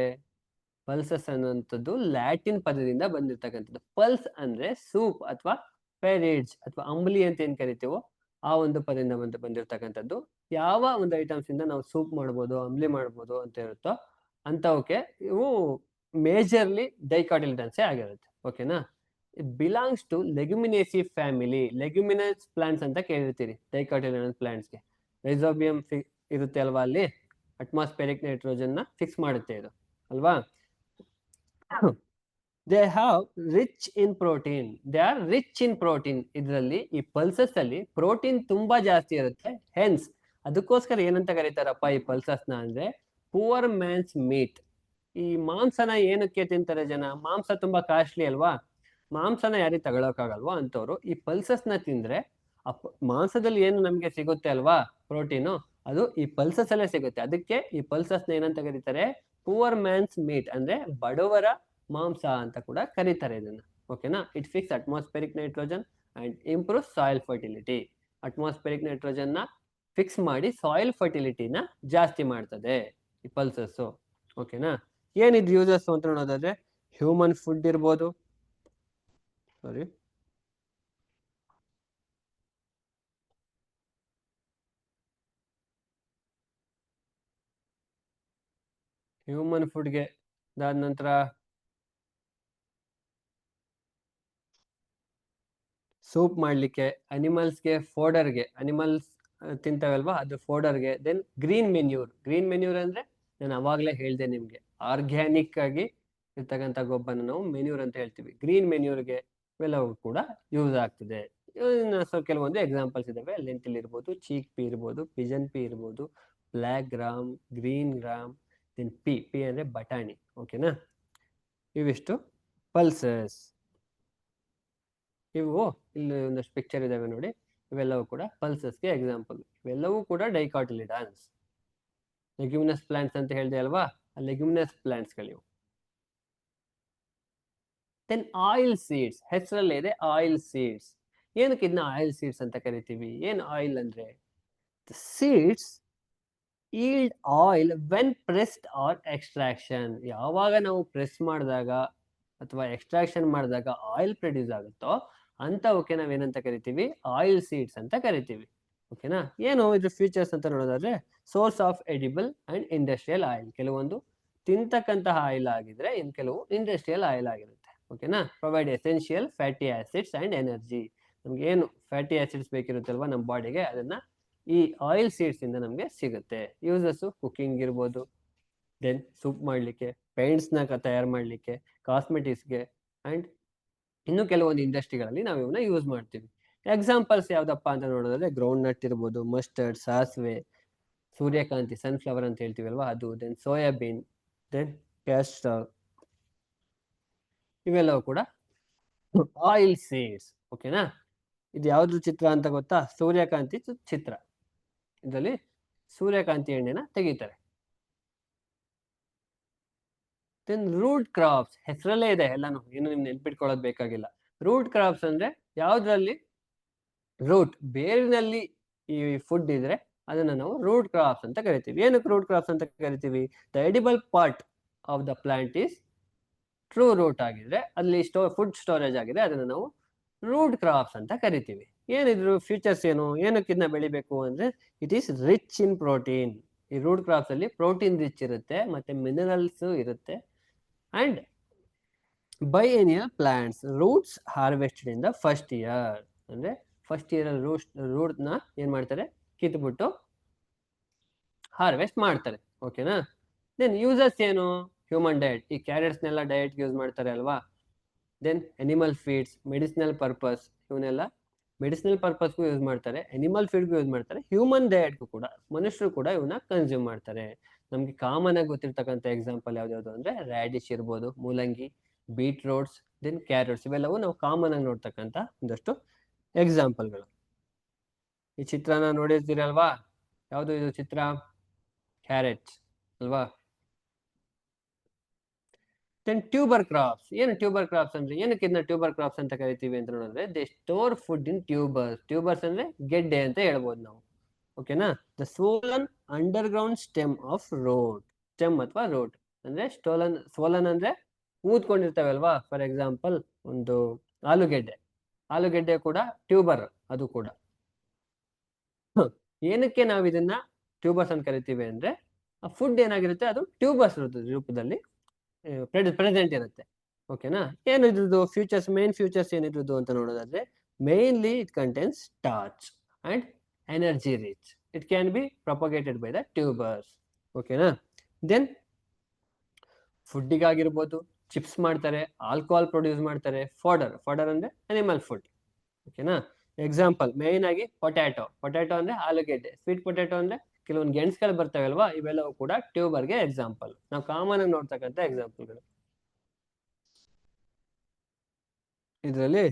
ಪಲ್ಸಸ್ ಅನ್ನುವಂಥದ್ದು ಲ್ಯಾಟಿನ್ ಪದದಿಂದ ಬಂದಿರ್ತಕ್ಕಂಥದ್ದು. ಪಲ್ಸ್ ಅಂದ್ರೆ ಸೂಪ್ ಅಥವಾ ಪೆರಿಡ್ಜ್ ಅಥವಾ ಅಂಬಲಿ ಅಂತ ಏನ್ ಕರಿತೀವೋ ಆ ಒಂದು ಪದದಿಂದ ಬಂದಿರ್ತಕ್ಕಂಥದ್ದು. ಯಾವ ಒಂದು ಐಟಮ್ಸ್ ಇಂದ ನಾವು ಸೂಪ್ ಮಾಡ್ಬೋದು, ಅಂಬಲಿ ಮಾಡ್ಬೋದು ಅಂತ ಇರುತ್ತೋ ಅಂತವಕ್ಕೆ ಇವು ಮೇಜರ್ಲಿ ಡೈಕಾಟಿಲಿಡನ್ಸೇ ಆಗಿರುತ್ತೆ. ಓಕೆನಾ? It belongs to leguminosae family. Leguminous plants ಅಂತ ಕೇಳಿರ್ತೀರಿ ಡೈಕಾಟಿಲಿಡನ್ ಪ್ಲಾಂಟ್ಸ್ಗೆ. ರೈಸೋಬಿಯಂ ಇರುತ್ತೆ ಅಲ್ವಾ, ಅಲ್ಲಿ ಅಟ್ಮಾಸ್ಫಿಯರಿಕ್ ನೈಟ್ರೋಜನ್ ನ ಫಿಕ್ಸ್ ಮಾಡುತ್ತೆ ಇದು ಅಲ್ವಾ. They have rich in protein. They are rich in protein. ಇದರಲ್ಲಿ ಈ ಪಲ್ಸಸ್ ಅಲ್ಲಿ ಪ್ರೋಟೀನ್ ತುಂಬಾ ಜಾಸ್ತಿ ಇರುತ್ತೆ. ಹೆನ್ಸ್ ಅದಕ್ಕೋಸ್ಕರ ಏನಂತ ಕರೀತಾರಪ್ಪ ಈ ಪಲ್ಸಸ್ ನ ಅಂದ್ರೆ ಪುವರ್ ಮ್ಯಾನ್ಸ್ ಮೀಟ್. ಈ ಮಾಂಸನ ಏನಕ್ಕೆ ತಿಂತಾರೆ ಜನ? ಮಾಂಸ ತುಂಬಾ ಕಾಸ್ಟ್ಲಿ ಅಲ್ವಾ, ಮಾಂಸನ ಯಾರಿಗೆ ತಗೊಳಕಾಗಲ್ವಾ ಅಂತವ್ರು ಈ ಪಲ್ಸಸ್ ನ ತಿಂದ್ರೆ ಮಾಂಸದಲ್ಲಿ ಏನು ನಮ್ಗೆ ಸಿಗುತ್ತೆ ಅಲ್ವಾ ಪ್ರೋಟೀನು, ಅದು ಈ ಪಲ್ಸಸ್ ಅಲ್ಲೇ ಸಿಗುತ್ತೆ. ಅದಕ್ಕೆ ಈ ಪಲ್ಸಸ್ ನ ಏನಂತ ಕರೀತಾರೆ? ಪುವರ್ ಮ್ಯಾನ್ಸ್ ಮೀಟ್ ಅಂದ್ರೆ ಬಡವರ ಮಾಂಸ ಅಂತ ಕೂಡ ಕರೀತಾರೆ ಇದನ್ನ. ಓಕೆನಾ? It fix atmospheric nitrogen and improve soil fertility. Atmospheric nitrogen ನ ಫಿಕ್ಸ್ ಮಾಡಿ ಸಾಯಿಲ್ ಫರ್ಟಿಲಿಟಿನ ಜಾಸ್ತಿ ಮಾಡ್ತದೆ ಈ ಪಲ್ಸಸ್. ಓಕೆನಾ? ಏನಿದ್ ಯೂಸಸ್ ಅಂತ ನೋಡೋದಾದ್ರೆ, ಹ್ಯೂಮನ್ ಫುಡ್ ಇರ್ಬೋದು. ಸಾರಿ, ಹ್ಯೂಮನ್ ಫುಡ್ಗೆ ಅದಾದ ನಂತರ ಸೂಪ್ ಮಾಡ್ಲಿಕ್ಕೆ, ಅನಿಮಲ್ಸ್ಗೆ ಫೋಡರ್ಗೆ, ಅನಿಮಲ್ಸ್ ತಿಂತಾವಲ್ವಾ ಅದು ಫೋಡರ್ಗೆ. ದೆನ್ ಗ್ರೀನ್ ಮೆನ್ಯೂರ್ ಅಂದ್ರೆ ನಾನು ಅವಾಗ್ಲೇ ಹೇಳ್ದೆ ನಿಮ್ಗೆ, ಆರ್ಗ್ಯಾನಿಕ್ ಆಗಿ ಇರ್ತಕ್ಕಂಥ ಗೊಬ್ಬರನ ನಾವು ಮೆನ್ಯೂರ್ ಅಂತ ಹೇಳ್ತೀವಿ. ಗ್ರೀನ್ ಮೆನ್ಯೂರ್ಗೆ ಇವೆಲ್ಲವೂ ಕೂಡ ಯೂಸ್ ಆಗ್ತದೆ. ಕೆಲವೊಂದು ಎಕ್ಸಾಂಪಲ್ಸ್ ಇದಾವೆ, ಲೆಂಟಿಲ್ ಇರ್ಬೋದು, ಚೀಕ್ ಪಿ ಇರ್ಬೋದು, ಪಿಜನ್ ಪಿ ಇರ್ಬೋದು, black gram, green gram, then pea ಅಂದ್ರೆ ಬಟಾಣಿ. ಓಕೆನಾ, ಇವಿಷ್ಟು ಪಲ್ಸಸ್. ಇವು ಇಲ್ಲಿ ಒಂದಷ್ಟು ಪಿಕ್ಚರ್ ಇದಾವೆ ನೋಡಿ, ಇವೆಲ್ಲವೂ ಕೂಡ ಪಲ್ಸಸ್ಗೆ ಎಕ್ಸಾಂಪಲ್. ಇವೆಲ್ಲವೂ ಕೂಡ ಡೈಕಾಟಿಲಿಡಾನ್ಸ್. ಲೆಗ್ಯುಮಿನಸ್ ಪ್ಲಾಂಟ್ಸ್ ಅಂತ ಹೇಳಿದೆ ಅಲ್ವಾ, ಆ ಲೆಗ್ಯುಮಿನಸ್ ಪ್ಲಾಂಟ್ಸ್ಗಳಿವು. ದೆನ್ ಆಯಿಲ್ ಸೀಡ್ಸ್, ಹೆಸರಲ್ಲೇ ಇದೆ ಆಯಿಲ್ ಸೀಡ್ಸ್. ಏನಕ್ಕೆ ಇದನ್ನ ಆಯಿಲ್ ಸೀಡ್ಸ್ ಅಂತ ಕರಿತೀವಿ? ಏನು ಆಯಿಲ್ ಅಂದ್ರೆ, seeds yield oil when pressed or extraction. ಯಾವಾಗ ನಾವು ಪ್ರೆಸ್ ಮಾಡಿದಾಗ ಅಥವಾ ಎಕ್ಸ್ಟ್ರಾಕ್ಷನ್ ಮಾಡಿದಾಗ ಆಯಿಲ್ ಪ್ರೊಡ್ಯೂಸ್ ಆಗುತ್ತೋ ಅಂತವಕ್ಕೆ ನಾವೇನಂತ ಕರಿತೀವಿ? ಆಯಿಲ್ ಸೀಡ್ಸ್ ಅಂತ ಕರಿತೀವಿ. ಓಕೆನಾ, ಏನು ಇದ್ರ ಫೀಚರ್ಸ್ ಅಂತ ನೋಡೋದಾದ್ರೆ, source of edible and industrial oil. ಕೆಲವೊಂದು ತಿಂತಕ್ಕಂತಹ ಆಯಿಲ್ ಆಗಿದ್ರೆ, ಇನ್ ಕೆಲವು ಇಂಡಸ್ಟ್ರಿಯಲ್ ಆಯಿಲ್ ಆಗಿರುತ್ತೆ. ಓಕೆನಾ, provide essential fatty acids and energy. ನಮ್ಗೆ ಏನು ಫ್ಯಾಟಿ ಆಸಿಡ್ಸ್ ಬೇಕಿರುತ್ತಲ್ವಾ ನಮ್ಮ ಬಾಡಿಗೆ, ಅದನ್ನ ಈ ಆಯಿಲ್ ಸೀಡ್ಸ್ ಇಂದ ನಮ್ಗೆ ಸಿಗುತ್ತೆ. ಯೂಸಸ್ ಕುಕಿಂಗ್ ಇರ್ಬೋದು, ದೆನ್ ಸೂಪ್ ಮಾಡ್ಲಿಕ್ಕೆ, ಪೇಂಟ್ಸ್ ನ ತಯಾರು ಮಾಡ್ಲಿಕ್ಕೆ, ಕಾಸ್ಮೆಟಿಕ್ಸ್ಗೆ, ಅಂಡ್ ಇನ್ನು ಕೆಲವೊಂದು ಇಂಡಸ್ಟ್ರಿಗಳಲ್ಲಿ ನಾವು ಇವನ್ನ ಯೂಸ್ ಮಾಡ್ತೀವಿ. ಎಕ್ಸಾಂಪಲ್ಸ್ ಯಾವ್ದಪ್ಪ ಅಂತ ನೋಡೋದಾದ್ರೆ, ಗ್ರೌಂಡ್ ನಟ್ ಇರ್ಬೋದು, ಮಸ್ಟರ್ಡ್, ಸಾಸಿವೆ, ಸೂರ್ಯಕಾಂತಿ, ಸನ್ಫ್ಲವರ್ ಅಂತ ಹೇಳ್ತೀವಲ್ವಾ ಅದು, ದೆನ್ ಸೋಯಾಬೀನ್, ದೆನ್ ಕ್ಯಾಸ್ಟರ್, ಇವೆಲ್ಲವೂ ಕೂಡ ಆಯಿಲ್ ಸೀಡ್ಸ್. ಓಕೆನಾ, ಇದು ಯಾವ್ದು ಚಿತ್ರ ಅಂತ ಗೊತ್ತಾ? ಸೂರ್ಯಕಾಂತಿ ಚಿತ್ರ. ಇದರಲ್ಲಿ ಸೂರ್ಯಕಾಂತಿ ಎಣ್ಣೆನ ತೆಗಿತಾರೆ. ದೆನ್ ರೂಟ್ ಕ್ರಾಪ್ಸ್, ಹೆಸರಲ್ಲೇ ಇದೆ ಎಲ್ಲಾನು, ಏನು ನಿಮ್ ನೆನ್ಪಿಟ್ಕೊಳ್ಳೋದು ಬೇಕಾಗಿಲ್ಲ. ರೂಟ್ ಕ್ರಾಪ್ಸ್ ಅಂದ್ರೆ ಯಾವ್ದ್ರಲ್ಲಿ ರೂಟ್, ಬೇರಿನಲ್ಲಿ ಈ ಫುಡ್ ಇದ್ರೆ ಅದನ್ನ ನಾವು ರೂಟ್ ಕ್ರಾಪ್ಸ್ ಅಂತ ಕರಿತೀವಿ. ಏನಕ್ಕೆ ರೂಟ್ ಕ್ರಾಪ್ಸ್ ಅಂತ ಕರಿತೀವಿ? The edible part of the plant is true root ಆಗಿದ್ರೆ, ಅಲ್ಲಿ ಫುಡ್ ಸ್ಟೋರೇಜ್ ಆಗಿದೆ, ಅದನ್ನ ನಾವು ರೂಟ್ ಕ್ರಾಪ್ಸ್ ಅಂತ ಕರಿತೀವಿ. ಏನಿದ್ರು ಫ್ಯೂಚರ್ಸ್ ಏನು, ಏನಕ್ಕೆ ಇದನ್ನ ಬೆಳಿಬೇಕು ಅಂದ್ರೆ, it is rich in protein. ಈ ರೂಟ್ ಕ್ರಾಪ್ಸ್ ಅಲ್ಲಿ ಪ್ರೋಟೀನ್ ರಿಚ್ ಇರುತ್ತೆ, ಮತ್ತೆ ಮಿನರಲ್ಸ್ ಇರುತ್ತೆ. And biennial plants, roots harvested in the first year. ಅಂದ್ರೆ ಫಸ್ಟ್ ಇಯರ್ ಅಲ್ಲಿ ರೂಟ್ ನ ಏನ್ ಮಾಡ್ತಾರೆ? ಕಿತ್ಬಿಟ್ಟು ಹಾರ್ವೆಸ್ಟ್ ಮಾಡ್ತಾರೆ. ಓಕೆನಾ, ದೆನ್ ಯೂಸಸ್ ಏನು? ಹ್ಯೂಮನ್ ಡಯಟ್, ಈ ಕ್ಯಾರೆಟ್ಸ್ನೆಲ್ಲ ಡಯಟ್ ಯೂಸ್ ಮಾಡ್ತಾರೆ ಅಲ್ವಾ. Then animal feeds, medicinal purpose, ಇವನ್ನೆಲ್ಲ ಮೆಡಿಸಿನಲ್ ಪರ್ಪಸ್ಗೂ ಯೂಸ್ ಮಾಡ್ತಾರೆ, ಅನಿಮಲ್ ಫೀಡ್ಗೂ ಯೂಸ್ ಮಾಡ್ತಾರೆ, ಹ್ಯೂಮನ್ ಡಯಟ್ಗೂ ಕೂಡ, ಮನುಷ್ಯರು ಕೂಡ ಇವನ್ನ ಕನ್ಸ್ಯೂಮ್ ಮಾಡ್ತಾರೆ. ನಮ್ಗೆ ಕಾಮನ್ ಆಗಿ ಗೊತ್ತಿರ್ತಕ್ಕಂಥ ಎಕ್ಸಾಂಪಲ್ ಯಾವ್ದು ಅಂದ್ರೆ, ರ್ಯಾಡಿಶ್ ಇರ್ಬೋದು, ಮೂಲಂಗಿ, ಬೀಟ್ರೋಟ್ಸ್, ದೆನ್ ಕ್ಯಾರೆಟ್ಸ್, ಇವೆಲ್ಲವೂ ನಾವು ಕಾಮನ್ ಆಗಿ ನೋಡ್ತಕ್ಕಂಥ ಒಂದಷ್ಟು ಎಕ್ಸಾಂಪಲ್ಗಳು. ಈ ಚಿತ್ರನ ನೋಡಿರ್ತೀರಲ್ವಾ, ಯಾವುದು ಇದು ಚಿತ್ರ? ಕ್ಯಾರೆಟ್ ಅಲ್ವಾ. Then tuber crops. ಏನು ಟ್ಯೂಬರ್ ಕ್ರಾಪ್ಸ್ ಅಂದ್ರೆ, ಏನಕ್ಕೆ ಇದನ್ನ ಟ್ಯೂಬರ್ ಕ್ರಾಪ್ಸ್ ಅಂತ ಕರಿತೀವಿ ಅಂತ ನೋಡಿದ್ರೆ, they store food in tubers. Tubers ಅಂದ್ರೆ ಗೆಡ್ಡೆ ಅಂತ ಹೇಳ್ಬೋದು ನಾವು. ಓಕೆನಾ, the swollen underground stem of root. Stem ಅಥವಾ ರೋಡ್ ಅಂದ್ರೆ ಸ್ವೋಲನ್ ಅಂದ್ರೆ ಊದ್ಕೊಂಡಿರ್ತಾವಲ್ವಾ. ಫಾರ್ ಎಕ್ಸಾಂಪಲ್ ಒಂದು ಆಲೂಗೆಡ್ಡೆ ಕೂಡ ಟ್ಯೂಬರ್, ಅದು ಕೂಡ. ಏನಕ್ಕೆ ನಾವು ಇದನ್ನ ಟ್ಯೂಬರ್ಸ್ ಅಂತ ಕರಿತೀವಿ ಅಂದ್ರೆ, ಆ ಫುಡ್ ಏನಾಗಿರುತ್ತೆ ಅದು ಟ್ಯೂಬರ್ಸ್ ರೂಪದಲ್ಲಿ ಪ್ರೆಸೆಂಟ್ ಇರುತ್ತೆ. ಓಕೆನಾ, ಏನಿದ್ರು ಫ್ಯೂಚರ್ಸ್, ಮೇನ್ ಫ್ಯೂಚರ್ಸ್ ಏನಿದ್ರು ಅಂತ ನೋಡೋದಾದ್ರೆ, mainly it contains starch and energy rich. It can be propagated by the tubers. ಓಕೆನಾ, ದೆನ್ ಫುಡ್ಡಿಗಾಗಿರ್ಬೋದು ಚಿಪ್ಸ್ ಮಾಡ್ತಾರೆ, ಆಲ್ಕೋಹಾಲ್ ಪ್ರೊಡ್ಯೂಸ್ ಮಾಡ್ತಾರೆ, ಫಾಡರ್ ಅಂದ್ರೆ ಅನಿಮಲ್ ಫುಡ್. ಓಕೆನಾ, ಎಕ್ಸಾಂಪಲ್ ಮೇನ್ ಆಗಿ ಪೊಟ್ಯಾಟೊ ಅಂದ್ರೆ ಆಲೂಗೆಡ್ಡೆ, ಸ್ವೀಟ್ ಪೊಟ್ಯಾಟೊ ಅಂದ್ರೆ ಕೆಲವೊಂದು ಗೆಣಸುಗಳು ಬರ್ತವೆ ಅಲ್ವಾ, ಇವೆಲ್ಲವೂ ಕೂಡ ಟ್ಯೂಬರ್ಗೆ ಎಕ್ಸಾಂಪಲ್. ನಾವು ಕಾಮನ್ ಆಗಿ ನೋಡ್ತಕ್ಕಂಥ ಎಕ್ಸಾಂಪಲ್ಗಳು. ಇದರಲ್ಲಿ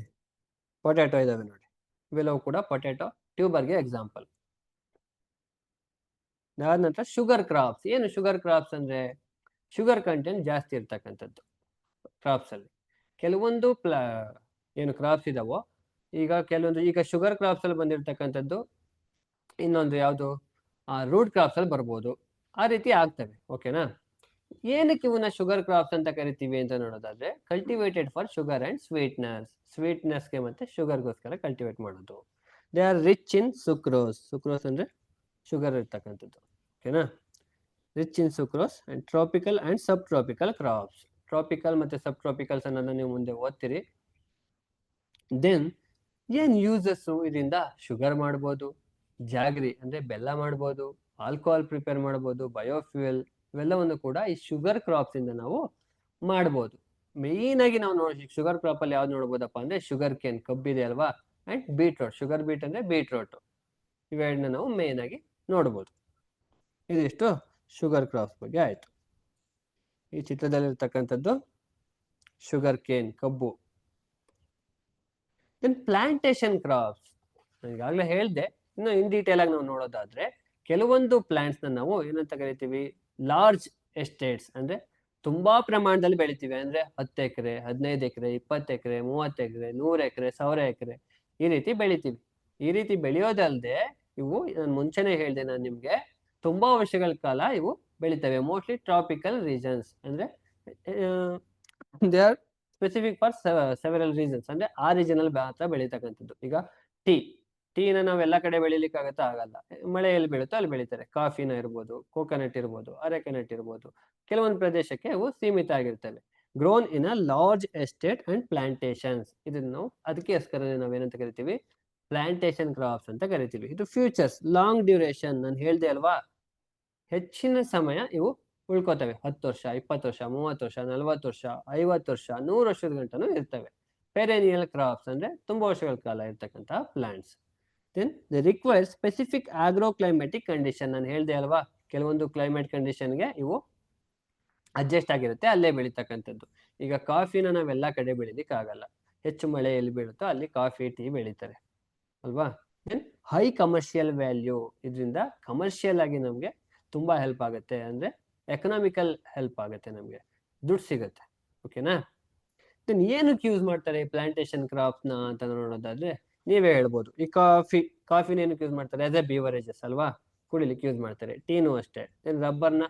ಪೊಟ್ಯಾಟೊ ಇದಾವೆ ನೋಡಿ, ಇವೆಲ್ಲವೂ ಕೂಡ ಪೊಟ್ಯಾಟೊ ಟ್ಯೂಬರ್ಗೆ ಎಕ್ಸಾಂಪಲ್. ಅದಾದ ನಂತರ ಶುಗರ್ ಕ್ರಾಪ್ಸ್. ಏನು ಶುಗರ್ ಕ್ರಾಪ್ಸ್ ಅಂದ್ರೆ, ಶುಗರ್ ಕಂಟೆಂಟ್ ಜಾಸ್ತಿ ಇರ್ತಕ್ಕಂಥದ್ದು ಕ್ರಾಪ್ಸ್ ಅಲ್ಲಿ. ಕೆಲವೊಂದು ಏನು ಕ್ರಾಪ್ಸ್ ಇದಾವೋ, ಈಗ ಶುಗರ್ ಕ್ರಾಪ್ಸ್ ಅಲ್ಲಿ ಬಂದಿರತಕ್ಕಂಥದ್ದು, ಇನ್ನೊಂದು ಯಾವುದು ರೂಟ್ ಕ್ರಾಪ್ಸ್ ಅಲ್ಲಿ ಬರ್ಬೋದು, ಆ ರೀತಿ ಆಗ್ತವೆ. ಓಕೆನಾ, ಏನಕ್ಕೆ ಇವನ್ನ ಶುಗರ್ ಕ್ರಾಪ್ಸ್ ಅಂತ ಕರಿತೀವಿ ಅಂತ ನೋಡೋದಾದ್ರೆ, ಕಲ್ಟಿವೇಟೆಡ್ ಫಾರ್ ಶುಗರ್ ಅಂಡ್ ಸ್ವೀಟ್ನೆಸ್ಗೆ ಮತ್ತೆ ಶುಗರ್ಗೋಸ್ಕರ ಕಲ್ಟಿವೇಟ್ ಮಾಡೋದು. They are rich in sucrose ಅಂದ್ರೆ ಶುಗರ್ ಇರ್ತಕ್ಕಂಥದ್ದು. ಓಕೆನಾ, rich in sucrose and tropical and sub tropical crops. Tropical ಮತ್ತೆ ಸಬ್ ಟ್ರಾಪಿಕಲ್ಸ್ ಅನ್ನೋದನ್ನ ನೀವು ಮುಂದೆ ಓದ್ತೀರಿ. ದೆನ್ ಏನ್ ಯೂಸಸ್ ಇದರಿಂದ? ಶುಗರ್ ಮಾಡ್ಬೋದು, ಜಾಗ್ರಿ ಅಂದ್ರೆ ಬೆಲ್ಲ ಮಾಡ್ಬೋದು, ಆಲ್ಕೋಹಾಲ್ ಪ್ರಿಪೇರ್ ಮಾಡ್ಬೋದು, ಬಯೋಫ್ಯೂಯಲ್ ಇವೆಲ್ಲವನ್ನು ಕೂಡ ಈ ಶುಗರ್ ಕ್ರಾಪ್ಸ್ ಇಂದ ನಾವು ಮಾಡ್ಬೋದು. ಮೇನ್ ಆಗಿ ನಾವು ನೋಡಿ ಶುಗರ್ ಕ್ರಾಪ್ ಅಲ್ಲಿ ಯಾವ್ದು ನೋಡ್ಬೋದಪ್ಪ ಅಂದ್ರೆ ಶುಗರ್ ಕೇನ್, ಕಬ್ಬಿದೆ ಅಲ್ವಾ, ಅಂಡ್ ಬೀಟ್ರೋಟ್. ಶುಗರ್ ಬೀಟ್ ಅಂದ್ರೆ ಬೀಟ್ರೋಟ್, ಇವೆರಡನ್ನ ನಾವು ಮೇನ್ ಆಗಿ ನೋಡ್ಬೋದು. ಇದಿಷ್ಟು ಶುಗರ್ ಕ್ರಾಪ್ಸ್ ಬಗ್ಗೆ ಆಯ್ತು. ಈ ಚಿತ್ರದಲ್ಲಿರ್ತಕ್ಕಂಥದ್ದು ಶುಗರ್ ಕೇನ್, ಕಬ್ಬು. ದೆನ್ ಪ್ಲಾಂಟೇಶನ್ ಕ್ರಾಪ್ಸ್, ಈಗಾಗಲೇ ಹೇಳ್ದೆ. ಇನ್ನು ಇನ್ ಡೀಟೇಲ್ ಆಗಿ ನಾವು ನೋಡೋದಾದ್ರೆ ಕೆಲವೊಂದು ಪ್ಲಾಂಟ್ಸ್ ನಾವು ಏನಂತ ಕರಿತೀವಿ? ಲಾರ್ಜ್ ಎಸ್ಟೇಟ್ಸ್ ಅಂದ್ರೆ ತುಂಬಾ ಪ್ರಮಾಣದಲ್ಲಿ ಬೆಳಿತೀವಿ. ಅಂದ್ರೆ 10 ಎಕರೆ, 15 ಎಕರೆ, 20 ಎಕರೆ, 30 ಎಕರೆ, 100 ಎಕರೆ, 1000 ಎಕರೆ ಈ ರೀತಿ ಬೆಳಿತೀವಿ. ಈ ರೀತಿ ಬೆಳೆಯೋದಲ್ದೆ ಇವು ನಾನು ಮುಂಚೆನೆ ಹೇಳ್ದೆ ನಾನು ನಿಮ್ಗೆ, ತುಂಬಾ ವರ್ಷಗಳ ಕಾಲ ಇವು ಬೆಳಿತವೆ. ಮೋಸ್ಟ್ಲಿ ಟ್ರಾಪಿಕಲ್ ರೀಜನ್ಸ್ ಅಂದ್ರೆ they are specific for several reasons. ಅಂದ್ರೆ ಆ ರೀಜನ್ ಅಲ್ಲಿ ಮಾತ್ರ ಬೆಳೀತಕ್ಕಂಥದ್ದು. ಈಗ ಟೀನ ನಾವ್ ಎಲ್ಲಾ ಕಡೆ ಬೆಳಿಲಿಕ್ಕೆ ಆಗಲ್ಲ. ಮಳೆ ಎಲ್ಲಿ ಬೀಳುತ್ತೋ ಅಲ್ಲಿ ಬೆಳಿತಾರೆ. ಕಾಫಿನ ಇರ್ಬೋದು, ಕೋಕೋನಟ್ ಇರ್ಬೋದು, ಅರೆಕೆನಟ್ ಇರ್ಬೋದು, ಕೆಲವೊಂದು ಪ್ರದೇಶಕ್ಕೆ ಅವು ಸೀಮಿತ ಆಗಿರ್ತವೆ. Grown in a large estate and plantations. ಇದನ್ನು ನಾವು ಅದಕ್ಕೋಸ್ಕರ ನಾವೇನಂತ ಕರಿತೀವಿ? ಪ್ಲಾಂಟೇಶನ್ ಕ್ರಾಪ್ಸ್ ಅಂತ ಕರಿತೀವಿ. ಇದು ಫ್ಯೂಚರ್ಸ್, ಲಾಂಗ್ ಡ್ಯೂರೇಷನ್. ನಾನು ಹೇಳ್ದೆ ಅಲ್ವಾ, ಹೆಚ್ಚಿನ ಸಮಯ ಇವು ಉಳ್ಕೋತವೆ. 10 ವರ್ಷ, 20 ವರ್ಷ, 30 ವರ್ಷ, 40 ವರ್ಷ, 50 ವರ್ಷ, 100 ವರ್ಷದ ಗಂಟನೂ ಇರ್ತವೆ. ಪೆರೇನಿಯಲ್ ಕ್ರಾಪ್ಸ್ ಅಂದ್ರೆ ತುಂಬಾ ವರ್ಷಗಳ ಕಾಲ ಇರ್ತಕ್ಕಂಥ plants. Then they require specific agro climatic condition. ನಾನು ಹೇಳ್ದೆ ಅಲ್ವಾ, ಕೆಲವೊಂದು ಕ್ಲೈಮೇಟ್ ಕಂಡೀಷನ್ಗೆ ಇವು ಅಡ್ಜಸ್ಟ್ ಆಗಿರುತ್ತೆ, ಅಲ್ಲೇ ಬೆಳೀತಕ್ಕಂಥದ್ದು. ಈಗ ಕಾಫಿನ ನಾವೆಲ್ಲಾ ಕಡೆ ಬೆಳಿಲಿಕ್ಕೆ ಆಗಲ್ಲ. ಹೆಚ್ಚು ಮಳೆ ಎಲ್ಲಿ ಬೀಳುತ್ತೋ ಅಲ್ಲಿ ಕಾಫಿ, ಟೀ ಬೆಳೀತಾರೆ ಅಲ್ವಾ. ದೆನ್ ಹೈ ಕಮರ್ಷಿಯಲ್ ವ್ಯಾಲ್ಯೂ, ಇದರಿಂದ ಕಮರ್ಷಿಯಲ್ ಆಗಿ ನಮ್ಗೆ ತುಂಬಾ ಹೆಲ್ಪ್ ಆಗುತ್ತೆ. ಅಂದ್ರೆ ಎಕನಾಮಿಕಲ್ ಹೆಲ್ಪ್ ಆಗುತ್ತೆ, ನಮ್ಗೆ ದುಡ್ಡು ಸಿಗುತ್ತೆ. ಓಕೆನಾ? ದೆನ್ ಏನಕ್ಕೆ ಯೂಸ್ ಮಾಡ್ತಾರೆ ಪ್ಲಾಂಟೇಶನ್ ಕ್ರಾಪ್ಸ್ ನ ಅಂತ ನೋಡೋದಾದ್ರೆ ನೀವೇ ಹೇಳ್ಬೋದು. ಈ ಕಾಫಿನ ಏನಕ್ಕೆ ಯೂಸ್ ಮಾಡ್ತಾರೆ? ಆಸ್ ಎ ಬೀವರೇಜಸ್ ಅಲ್ವಾ, ಕುಡಿಲಿಕ್ಕೆ ಯೂಸ್ ಮಾಡ್ತಾರೆ. ಟೀನು ಅಷ್ಟೇ. ದೆನ್ ರಬ್ಬರ್ನ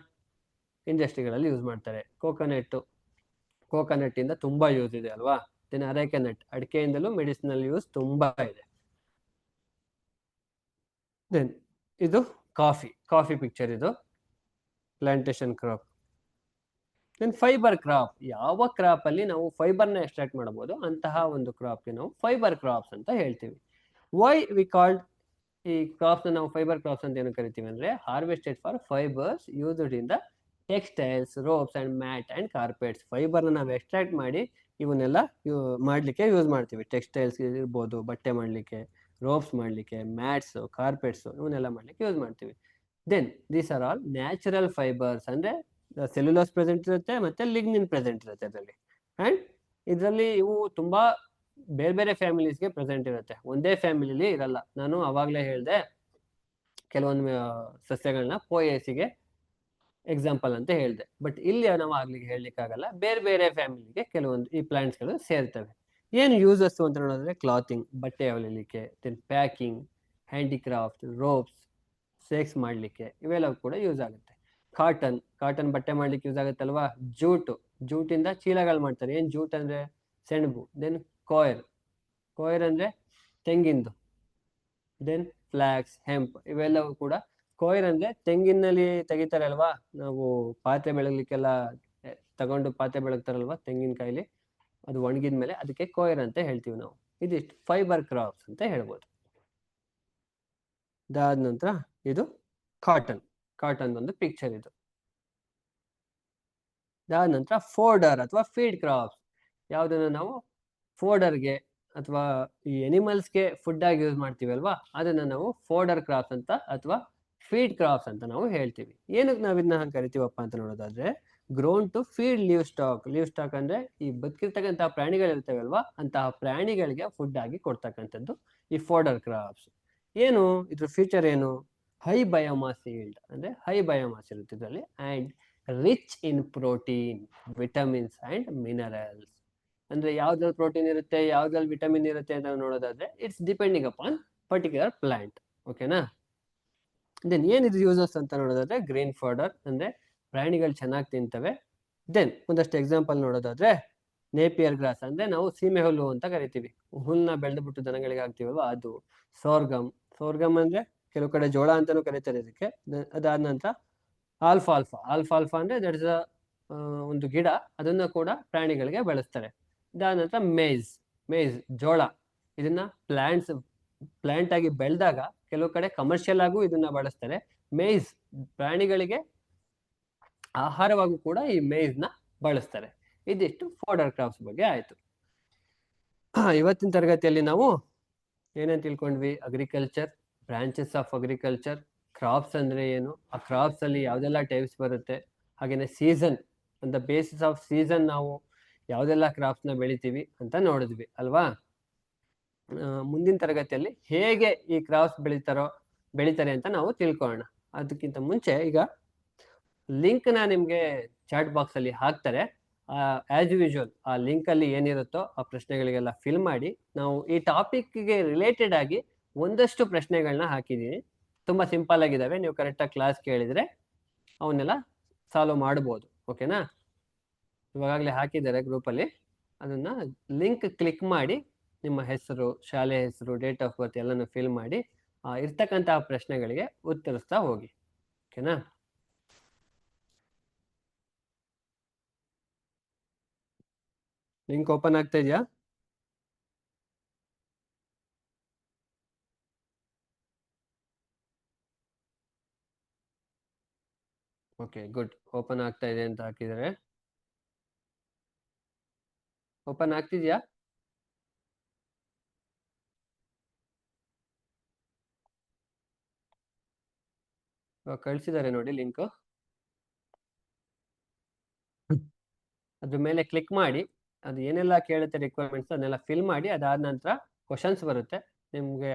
ಇಂಡಸ್ಟ್ರಿಗಳಲ್ಲಿ ಯೂಸ್ ಮಾಡ್ತಾರೆ. ಕೋಕೋನಟ್ ಇಂದ ತುಂಬಾ ಯೂಸ್ ಇದೆ ಅಲ್ವಾ. ದೆನ್ ಅರೆಕೆನಟ್, ಅಡಿಕೆಯಿಂದಲೂ ಮೆಡಿಸಿನಲ್ ಯೂಸ್ ತುಂಬಾ ಇದೆ. ದೆನ್ ಇದು ಕಾಫಿ ಪಿಕ್ಚರ್, ಇದು plantation crop. Then fibre crop, ಯಾವ ಕ್ರಾಪ್ ಅಲ್ಲಿ ನಾವು ಫೈಬರ್ನ ಎಕ್ಸ್ಟ್ರಾಕ್ಟ್ ಮಾಡಬಹುದು ಅಂತಹ ಒಂದು ಕ್ರಾಪ್ಗೆ ನಾವು ಫೈಬರ್ ಕ್ರಾಪ್ಸ್ ಅಂತ ಹೇಳ್ತೀವಿ. ವೈ ವಿ ಕಾಲ್ಡ್ ಈ ಕ್ರಾಪ್ಸ್ ನಾವು ಫೈಬರ್ ಕ್ರಾಪ್ಸ್ ಅಂತ ಏನು ಕರಿತೀವಿ ಅಂದ್ರೆ, harvested for fibres used in the textiles, ropes and mat and carpets. ಫೈಬರ್ನ ನಾವು ಎಕ್ಸ್ಟ್ರಾಕ್ಟ್ ಮಾಡಿ ಇವನ್ನೆಲ್ಲ ಮಾಡ್ಲಿಕ್ಕೆ ಯೂಸ್ ಮಾಡ್ತೀವಿ. ಟೆಕ್ಸ್ಟೈಲ್ಸ್ ಇರ್ಬೋದು, ಬಟ್ಟೆ ಮಾಡ್ಲಿಕ್ಕೆ, ರೋಪ್ಸ್ ಮಾಡ್ಲಿಕ್ಕೆ, ಮ್ಯಾಟ್ಸ್, ಕಾರ್ಪೆಟ್ಸ್ ಇವನ್ನೆಲ್ಲ ಮಾಡ್ಲಿಕ್ಕೆ ಯೂಸ್ ಮಾಡ್ತೀವಿ. Then these are all natural fibres. ಅಂದ್ರೆ ಸೆಲ್ಯುಲೋಸ್ ಪ್ರೆಸೆಂಟ್ ಇರುತ್ತೆ, ಮತ್ತೆ ಲಿಗ್ನಿನ್ ಪ್ರೆಸೆಂಟ್ ಇರುತ್ತೆ ಅದರಲ್ಲಿ. ಅಂಡ್ ಇದರಲ್ಲಿ ಇವು ತುಂಬಾ ಬೇರೆ ಬೇರೆ ಫ್ಯಾಮಿಲೀಸ್ಗೆ ಪ್ರೆಸೆಂಟ್ ಇರುತ್ತೆ, ಒಂದೇ ಫ್ಯಾಮಿಲಿಲಿ ಇರಲ್ಲ. ನಾನು ಅವಾಗ್ಲೇ ಹೇಳ್ದೆ ಕೆಲವೊಂದು ಸಸ್ಯಗಳನ್ನ ಪೋಯೇಸಿಗೆ ಎಕ್ಸಾಂಪಲ್ ಅಂತ ಹೇಳ್ದೆ. ಬಟ್ ಇಲ್ಲಿ ನಾವು ಆಗ್ಲಿಕ್ಕೆ ಹೇಳಲಿಕ್ಕೆ ಆಗಲ್ಲ, ಬೇರೆ ಬೇರೆ ಫ್ಯಾಮಿಲಿಗೆ ಕೆಲವೊಂದು ಈ ಪ್ಲಾಂಟ್ಸ್ ಗಳು ಸೇರ್ತವೆ. ಏನು ಯೂಸಸ್ ಅಂತ ನೋಡಿದ್ರೆ ಕ್ಲಾತಿಂಗ್, ಬಟ್ಟೆ ಹೊಲಿಲಿಕ್ಕೆ, ದೆನ್ ಪ್ಯಾಕಿಂಗ್, ಹ್ಯಾಂಡಿಕ್ರಾಫ್ಟ್, ರೋಪ್ಸ್, ಸೇಕ್ಸ್ ಮಾಡ್ಲಿಕ್ಕೆ ಇವೆಲ್ಲ ಕೂಡ ಯೂಸ್ ಆಗುತ್ತೆ. ಕಾಟನ್ ಬಟ್ಟೆ ಮಾಡ್ಲಿಕ್ಕೆ ಯೂಸ್ ಆಗುತ್ತಲ್ವಾ. ಜೂಟಿಂದ ಚೀಲಗಳು ಮಾಡ್ತಾರೆ. ಏನ್ ಜೂಟ್ ಅಂದ್ರೆ ಸೆಣಬು. ದೆನ್ ಕೋಯರ್ ಅಂದ್ರೆ ತೆಂಗಿಂದು. ದೆನ್ ಫ್ಲಾಕ್ಸ್, ಹೆಂಪ್ ಇವೆಲ್ಲವೂ ಕೂಡ. ಕೋಯರ್ ಅಂದ್ರೆ ತೆಂಗಿನಲ್ಲಿ ತೆಗಿತಾರೆ ಅಲ್ವಾ, ನಾವು ಪಾತ್ರೆ ಬೆಳಗ್ಲಿಕ್ಕೆಲ್ಲ ತಗೊಂಡು ಪಾತ್ರೆ ಬೆಳಗ್ತಾರಲ್ವಾ ತೆಂಗಿನಕಾಯಿಲಿ, ಅದು ಒಣಗಿದ್ಮೇಲೆ ಅದಕ್ಕೆ ಕೋಯರ್ ಅಂತ ಹೇಳ್ತೀವಿ ನಾವು. ಇದಿಷ್ಟು ಫೈಬರ್ ಕ್ರಾಪ್ಸ್ ಅಂತ ಹೇಳ್ಬೋದು. ಇದಾದ ನಂತರ ಇದು ಕಾಟನ್ ಒಂದು ಪಿಕ್ಚರ್ ಇದು. ಇದಾದ ನಂತರ ಫೋಡರ್ ಅಥವಾ ಫೀಡ್ ಕ್ರಾಪ್ಸ್. ಯಾವ್ದನ್ನ ನಾವು ಫೋಡರ್ಗೆ ಅಥವಾ ಈ ಎನಿಮಲ್ಸ್ಗೆ ಫುಡ್ ಆಗಿ ಯೂಸ್ ಮಾಡ್ತೀವಿ ಅಲ್ವಾ, ಅದನ್ನ ನಾವು ಫೋಡರ್ ಕ್ರಾಪ್ಸ್ ಅಂತ ಅಥವಾ ಫೀಡ್ ಕ್ರಾಪ್ಸ್ ಅಂತ ನಾವು ಹೇಳ್ತೀವಿ. ಏನಕ್ಕೆ ನಾವು ಇದನ್ನ ಕರಿತೀವಪ್ಪ ಅಂತ ನೋಡೋದಾದ್ರೆ, grown to feed livestock ಅಂದ್ರೆ ಈ ಬದುಕಿರ್ತಕ್ಕಂತಹ ಪ್ರಾಣಿಗಳಿರ್ತವೆ ಅಲ್ವಾ, ಅಂತಹ ಪ್ರಾಣಿಗಳಿಗೆ ಫುಡ್ ಆಗಿ ಕೊಡ್ತಕ್ಕಂಥದ್ದು ಈ ಫೋಡರ್ ಕ್ರಾಪ್ಸ್. ಏನು ಇದ್ರ ಫ್ಯೂಚರ್ ಏನು? ಹೈ ಬಯೋಮಾಸ್ ಈಲ್ಡ್, ಅಂದ್ರೆ ಹೈ ಬಯೋಮಾಸ್ ಇರುತ್ತೆ ಇದರಲ್ಲಿ, and rich in protein, vitamins and minerals. ಅಂದ್ರೆ ಯಾವ್ದ್ರಲ್ಲಿ ಪ್ರೋಟೀನ್ ಇರುತ್ತೆ, ಯಾವ್ದ್ರಲ್ಲಿ ವಿಟಮಿನ್ ಇರುತ್ತೆ ಅಂತ ನೋಡೋದಾದ್ರೆ it's depending upon particular plant. ಓಕೆನಾ? ದೆನ್ ಏನಿದು ಯೂಸಸ್ ಅಂತ ನೋಡೋದಾದ್ರೆ, ಗ್ರೀನ್ ಫಾಡರ್ ಅಂದ್ರೆ ಪ್ರಾಣಿಗಳು ಚೆನ್ನಾಗಿ ತಿಂತವೆ. ದೆನ್ ಒಂದಷ್ಟು ಎಕ್ಸಾಂಪಲ್ ನೋಡೋದಾದ್ರೆ, ನೇಪಿಯರ್ ಗ್ರಾಸ್ ಅಂದ್ರೆ ನಾವು ಸೀಮೆ ಹುಲ್ಲು ಅಂತ ಕರಿತೀವಿ, ಹುಲ್ಲನ್ನ ಬೆಳೆದ್ಬಿಟ್ಟು ದನಗಳಿಗೆ ಹಾಕ್ತಿವಲ್ವಾ ಅದು. ಸೋರ್ಗಮ್ ಅಂದ್ರೆ ಕೆಲವು ಕಡೆ ಜೋಳ ಅಂತಾನು ಕರೀತಾರೆ ಇದಕ್ಕೆ. ಅದಾದ ನಂತರ ಆಲ್ಫಾಲ್ಫಾ ಅಂದ್ರೆ ದಟ್ ಇಸ್ ಒಂದು ಗಿಡ, ಅದನ್ನ ಕೂಡ ಪ್ರಾಣಿಗಳಿಗೆ ಬೆಳೆಸ್ತಾರೆ. ಇದಾದ ನಂತರ ಮೇಜ್ ಜೋಳ, ಇದನ್ನ ಪ್ಲಾಂಟ್ ಆಗಿ ಬೆಳೆದಾಗ ಕೆಲವು ಕಡೆ ಕಮರ್ಷಿಯಲ್ ಆಗೂ ಇದನ್ನ ಬಳಸ್ತಾರೆ. ಮೇಯ್ಸ್ ಪ್ರಾಣಿಗಳಿಗೆ ಆಹಾರವಾಗೂ ಕೂಡ ಈ ಮೇಯ್ಸ್ ನ ಬಳಸ್ತಾರೆ. ಇದಿಷ್ಟು ಫೋಡರ್ ಕ್ರಾಪ್ಸ್ ಬಗ್ಗೆ ಆಯ್ತು. ಇವತ್ತಿನ ತರಗತಿಯಲ್ಲಿ ನಾವು ಏನೇನ್ ತಿಳ್ಕೊಂಡ್ವಿ? Agriculture, branches of agriculture, crops ಅಂದ್ರೆ ಏನು, ಆ ಕ್ರಾಪ್ಸ್ ಅಲ್ಲಿ ಯಾವ್ದೆಲ್ಲ ಟೈಪ್ಸ್ ಬರುತ್ತೆ, ಹಾಗೇನೆ ಸೀಸನ್, ಅಂತ ಬೇಸಿಸ್ ಆಫ್ ಸೀಸನ್ ನಾವು ಯಾವ್ದೆಲ್ಲ ಕ್ರಾಪ್ಸ್ ನ ಬೆಳಿತೀವಿ ಅಂತ ನೋಡಿದ್ವಿ ಅಲ್ವಾ? ಮುಂದಿನ ತರಗತಿಯಲ್ಲಿ ಹೇಗೆ ಈ ಕ್ರಾಪ್ಸ್ ಬೆಳಿತಾರೆ ಅಂತ ನಾವು ತಿಳ್ಕೊಳ್ಳೋಣ. ಅದಕ್ಕಿಂತ ಮುಂಚೆ ಈಗ ಲಿಂಕ್ ನ ನಿಮ್ಗೆ ಚಾಟ್ ಬಾಕ್ಸ್ ಅಲ್ಲಿ ಹಾಕ್ತಾರೆ. ಆಸ್ ಯೂಶುವಲ್ ಆ ಲಿಂಕ್ ಅಲ್ಲಿ ಏನಿರುತ್ತೋ ಆ ಪ್ರಶ್ನೆಗಳಿಗೆಲ್ಲ ಫಿಲ್ ಮಾಡಿ. ನಾವು ಈ ಟಾಪಿಕ್ ಗೆ ರಿಲೇಟೆಡ್ ಆಗಿ ಒಂದಷ್ಟು ಪ್ರಶ್ನೆಗಳನ್ನ ಹಾಕಿದೀನಿ. ತುಂಬಾ ಸಿಂಪಲ್ ಆಗಿದಾವೆ. ನೀವು ಕರೆಕ್ಟಾಗಿ ಕ್ಲಾಸ್ ಕೇಳಿದ್ರೆ ಅವನ್ನೆಲ್ಲ ಸಾಲ್ವ್ ಮಾಡ್ಬೋದು. ಓಕೆನಾ? ಇವಾಗಲೇ ಹಾಕಿದ್ದಾರೆ ಗ್ರೂಪ್ ಅಲ್ಲಿ. ಅದನ್ನ ಲಿಂಕ್ ಕ್ಲಿಕ್ ಮಾಡಿ ನಿಮ್ಮ ಹೆಸರು, ಶಾಲೆ ಹೆಸರು, ಡೇಟ್ ಆಫ್ ಬರ್ತ್ ಎಲ್ಲಾನು ಫಿಲ್ ಮಾಡಿ ಇರ್ತಕ್ಕಂತಹ ಪ್ರಶ್ನೆಗಳಿಗೆ ಉತ್ತರಿಸ್ತಾ ಹೋಗಿ. ಓಕೆನಾ? ಲಿಂಕ್ ಓಪನ್ ಆಗ್ತಾ ಇದೆಯಾ? Okay, good. ಓಪನ್ ಆಗ್ತಾ ಇದೆ ಅಂತ ಹಾಕಿದರೆ ಓಪನ್ ಆಗ್ತಿದ್ಯಾ? ಕಳಿಸಿದ್ದಾರೆ ನೋಡಿ ಲಿಂಕ್. ಅದ್ರ ಮೇಲೆ ಕ್ಲಿಕ್ ಮಾಡಿ. ಅದು ಏನೆಲ್ಲ ಕೇಳುತ್ತೆ ರಿಕ್ವೈರ್ಮೆಂಟ್ಸ್ ಅದನ್ನೆಲ್ಲ ಫಿಲ್ ಮಾಡಿ. ಅದಾದ ನಂತರ ಕ್ವಶನ್ಸ್ ಬರುತ್ತೆ. ನಿಮ್ಗೆ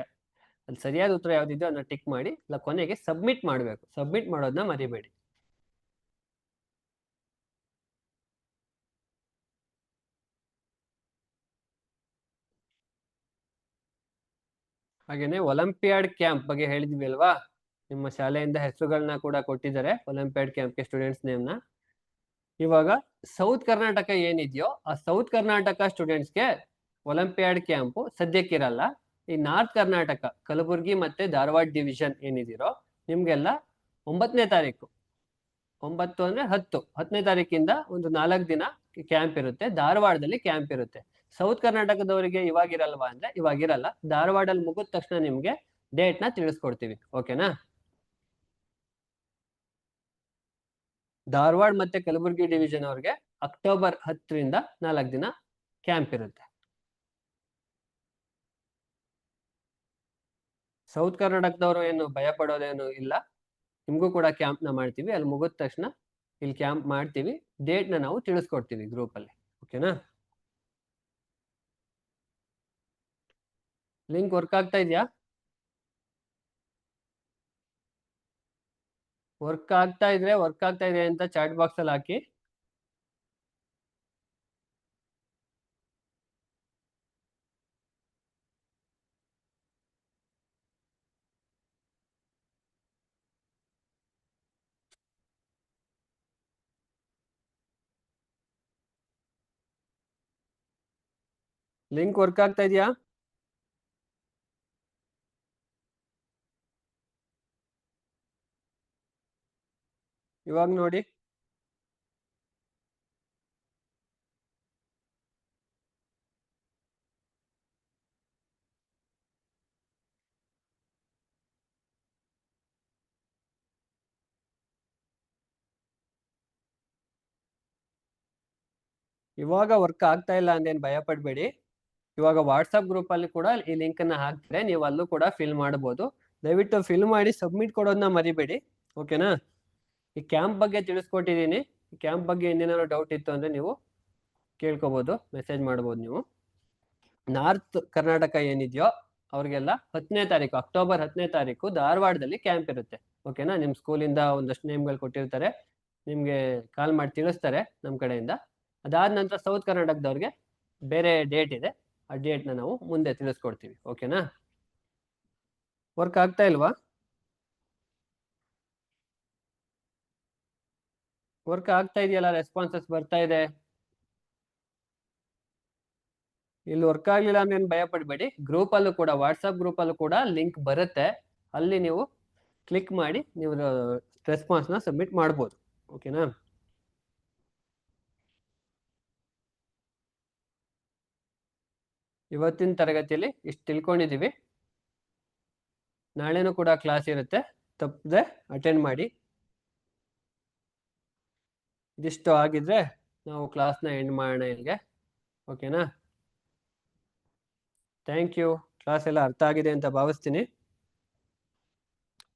ಅಲ್ಲಿ ಸರಿಯಾದ ಉತ್ತರ ಯಾವ್ದಿದೆಯೋ ಅದನ್ನ ಟಿಕ್ ಮಾಡಿ. ಇಲ್ಲ ಕೊನೆಗೆ ಸಬ್ಮಿಟ್ ಮಾಡಬೇಕು. ಸಬ್ಮಿಟ್ ಮಾಡೋದನ್ನ ಮರಿಬೇಡಿ. ಹಾಗೇನೆ ಒಲಿಂಪಿಯಾಡ್ ಕ್ಯಾಂಪ್ ಬಗ್ಗೆ ಹೇಳಿದ್ವಿ ಅಲ್ವಾ? ನಿಮ್ಮ ಶಾಲೆಯಿಂದ ಹೆಸರುಗಳನ್ನ ಕೂಡ ಕೊಟ್ಟಿದ್ದಾರೆ ಒಲಿಂಪಿಯಾಡ್ ಕ್ಯಾಂಪ್ಗೆ, ಸ್ಟೂಡೆಂಟ್ಸ್ ನೇಮ್ನ. ಇವಾಗ ಸೌತ್ ಕರ್ನಾಟಕ ಏನಿದೆಯೋ ಆ ಸೌತ್ ಕರ್ನಾಟಕ ಸ್ಟೂಡೆಂಟ್ಸ್ಗೆ ಒಲಿಂಪಿಯಾಡ್ ಕ್ಯಾಂಪು ಸದ್ಯಕ್ಕಿರಲ್ಲ. ಈ ನಾರ್ತ್ ಕರ್ನಾಟಕ ಕಲಬುರ್ಗಿ ಮತ್ತೆ ಧಾರವಾಡ ಡಿವಿಷನ್ ಏನಿದಿರೋ ನಿಮ್ಗೆಲ್ಲ 9ನೇ ತಾರೀಕು, 9 ಅಂದ್ರೆ 10ನೇ ತಾರೀಕಿಂದ ಒಂದು 4 ದಿನ ಕ್ಯಾಂಪ್ ಇರುತ್ತೆ. ಧಾರವಾಡದಲ್ಲಿ ಕ್ಯಾಂಪ್ ಇರುತ್ತೆ. ಸೌತ್ ಕರ್ನಾಟಕದವರಿಗೆ ಇವಾಗಿರಲ್ವಾ ಅಂದ್ರೆ ಇವಾಗಿರಲ್ಲ. ಧಾರವಾಡಲ್ಲಿ ಮುಗಿದ ತಕ್ಷಣ ನಿಮ್ಗೆ ಡೇಟ್ ನ ತಿಳಿಸ್ಕೊಡ್ತೀವಿ. ಓಕೆನಾ? ಧಾರವಾಡ ಮತ್ತೆ ಕಲಬುರಗಿ ಡಿವಿಷನ್ ಅವ್ರಿಗೆ ಅಕ್ಟೋಬರ್ 10ರಿಂದ 4 ದಿನ ಕ್ಯಾಂಪ್ ಇರುತ್ತೆ. ಸೌತ್ ಕರ್ನಾಟಕದವರು ಏನು ಭಯ ಪಡೋದೇನು ಇಲ್ಲ. ನಿಮ್ಗೂ ಕೂಡ ಕ್ಯಾಂಪ್ ನ ಮಾಡ್ತೀವಿ. ಅಲ್ಲಿ ಮುಗಿದ ತಕ್ಷಣ ಇಲ್ಲಿ ಕ್ಯಾಂಪ್ ಮಾಡ್ತೀವಿ. ಡೇಟ್ ನ ನಾವು ತಿಳಿಸ್ಕೊಡ್ತೀವಿ ಗ್ರೂಪ್ ಅಲ್ಲಿ. ಓಕೆನಾ? ಲಿಂಕ್ ವರ್ಕ್ ಆಗ್ತಾ ಇದೆಯಾ? ವರ್ಕ್ ಆಗ್ತಾ ಇದ್ರೆ ವರ್ಕ್ ಆಗ್ತಾ ಇದೆ ಅಂತ ಚಾಟ್ ಬಾಕ್ಸ್ ಅಲ್ಲಿ ಹಾಕಿ. ಲಿಂಕ್ ವರ್ಕ್ ಆಗ್ತಾ ಇದೆಯಾ? ಇವಾಗ ನೋಡಿ. ಇವಾಗ ವರ್ಕ್ ಆಗ್ತಾ ಇಲ್ಲ ಅಂದೇನ್ ಭಯ ಪಡ್ಬೇಡಿ. ಇವಾಗ ವಾಟ್ಸಪ್ ಗ್ರೂಪ್ ಅಲ್ಲಿ ಕೂಡ ಈ ಲಿಂಕ್ ಅನ್ನ ಹಾಕ್ತಾರೆ. ನೀವು ಅಲ್ಲೂ ಕೂಡ ಫಿಲ್ ಮಾಡಬಹುದು. ದಯವಿಟ್ಟು ಫಿಲ್ ಮಾಡಿ ಸಬ್ಮಿಟ್ ಕೊಡೋದನ್ನ ಮರಿಬೇಡಿ. ಓಕೆನಾ? ಈ ಕ್ಯಾಂಪ್ ಬಗ್ಗೆ ತಿಳಿಸ್ಕೊಟ್ಟಿದ್ದೀನಿ. ಈ ಕ್ಯಾಂಪ್ ಬಗ್ಗೆ ಇನ್ನೇನಾದ್ರು ಡೌಟ್ ಇತ್ತು ಅಂದ್ರೆ ನೀವು ಕೇಳ್ಕೊಬಹುದು, ಮೆಸೇಜ್ ಮಾಡಬಹುದು ನೀವು. ನಾರ್ತ್ ಕರ್ನಾಟಕ ಏನಿದೆಯೋ ಅವ್ರಿಗೆಲ್ಲ 10ನೇ ತಾರೀಕು, ಅಕ್ಟೋಬರ್ 10ನೇ ತಾರೀಕು ಧಾರವಾಡದಲ್ಲಿ ಕ್ಯಾಂಪ್ ಇರುತ್ತೆ. ಓಕೆನಾ? ನಿಮ್ ಸ್ಕೂಲಿಂದ ಒಂದಷ್ಟು ನೇಮ್ಗಳು ಕೊಟ್ಟಿರ್ತಾರೆ. ನಿಮ್ಗೆ ಕಾಲ್ ಮಾಡಿ ತಿಳಿಸ್ತಾರೆ ನಮ್ ಕಡೆಯಿಂದ. ಅದಾದ ನಂತರ ಸೌತ್ ಕರ್ನಾಟಕದವ್ರಿಗೆ ಬೇರೆ ಡೇಟ್ ಇದೆ. ಆ ಡೇಟ್ ನ ನಾವು ಮುಂದೆ ತಿಳಿಸ್ಕೊಡ್ತೀವಿ. ಓಕೆನಾ? ವರ್ಕ್ ಆಗ್ತಾ ಇಲ್ವಾ? ವರ್ಕ್ ಆಗ್ತಾ ಇದೆಯಲ್ಲ, ರೆಸ್ಪಾನ್ಸಸ್ ಬರ್ತಾ ಇದೆ. ಇಲ್ಲಿ ವರ್ಕ್ ಆಗ್ಲಿಲ್ಲ ಅಂದ್ರೆ ಏನು ಭಯ ಪಡ್ಬೇಡಿ. ಗ್ರೂಪ್ ಅಲ್ಲೂ ಕೂಡ, ವಾಟ್ಸ್ಆಪ್ ಗ್ರೂಪ್ ಅಲ್ಲೂ ಕೂಡ ಲಿಂಕ್ ಬರುತ್ತೆ. ಅಲ್ಲಿ ನೀವು ಕ್ಲಿಕ್ ಮಾಡಿ ನೀವು ರೆಸ್ಪಾನ್ಸ್ ನ ಸಬ್ಮಿಟ್ ಮಾಡ್ಬೋದು. ಓಕೆನಾ? ಇವತ್ತಿನ ತರಗತಿಯಲ್ಲಿ ಇಷ್ಟು ತಿಳ್ಕೊಂಡಿದೀವಿ. ನಾಳೆನೂ ಕೂಡ ಕ್ಲಾಸ್ ಇರುತ್ತೆ, ತಪ್ಪದೆ ಅಟೆಂಡ್ ಮಾಡಿ. ಇದಿಷ್ಟು ಆಗಿದ್ರೆ ನಾವು ಕ್ಲಾಸ್ನ ಎಂಡ್ ಮಾಡೋಣ ಇಲ್ಲಿಗೆ. ಓಕೆನಾ? Thank you. ಕ್ಲಾಸ್ ಎಲ್ಲ ಅರ್ಥ ಆಗಿದೆ ಅಂತ ಭಾವಿಸ್ತೀನಿ.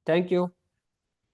Thank you.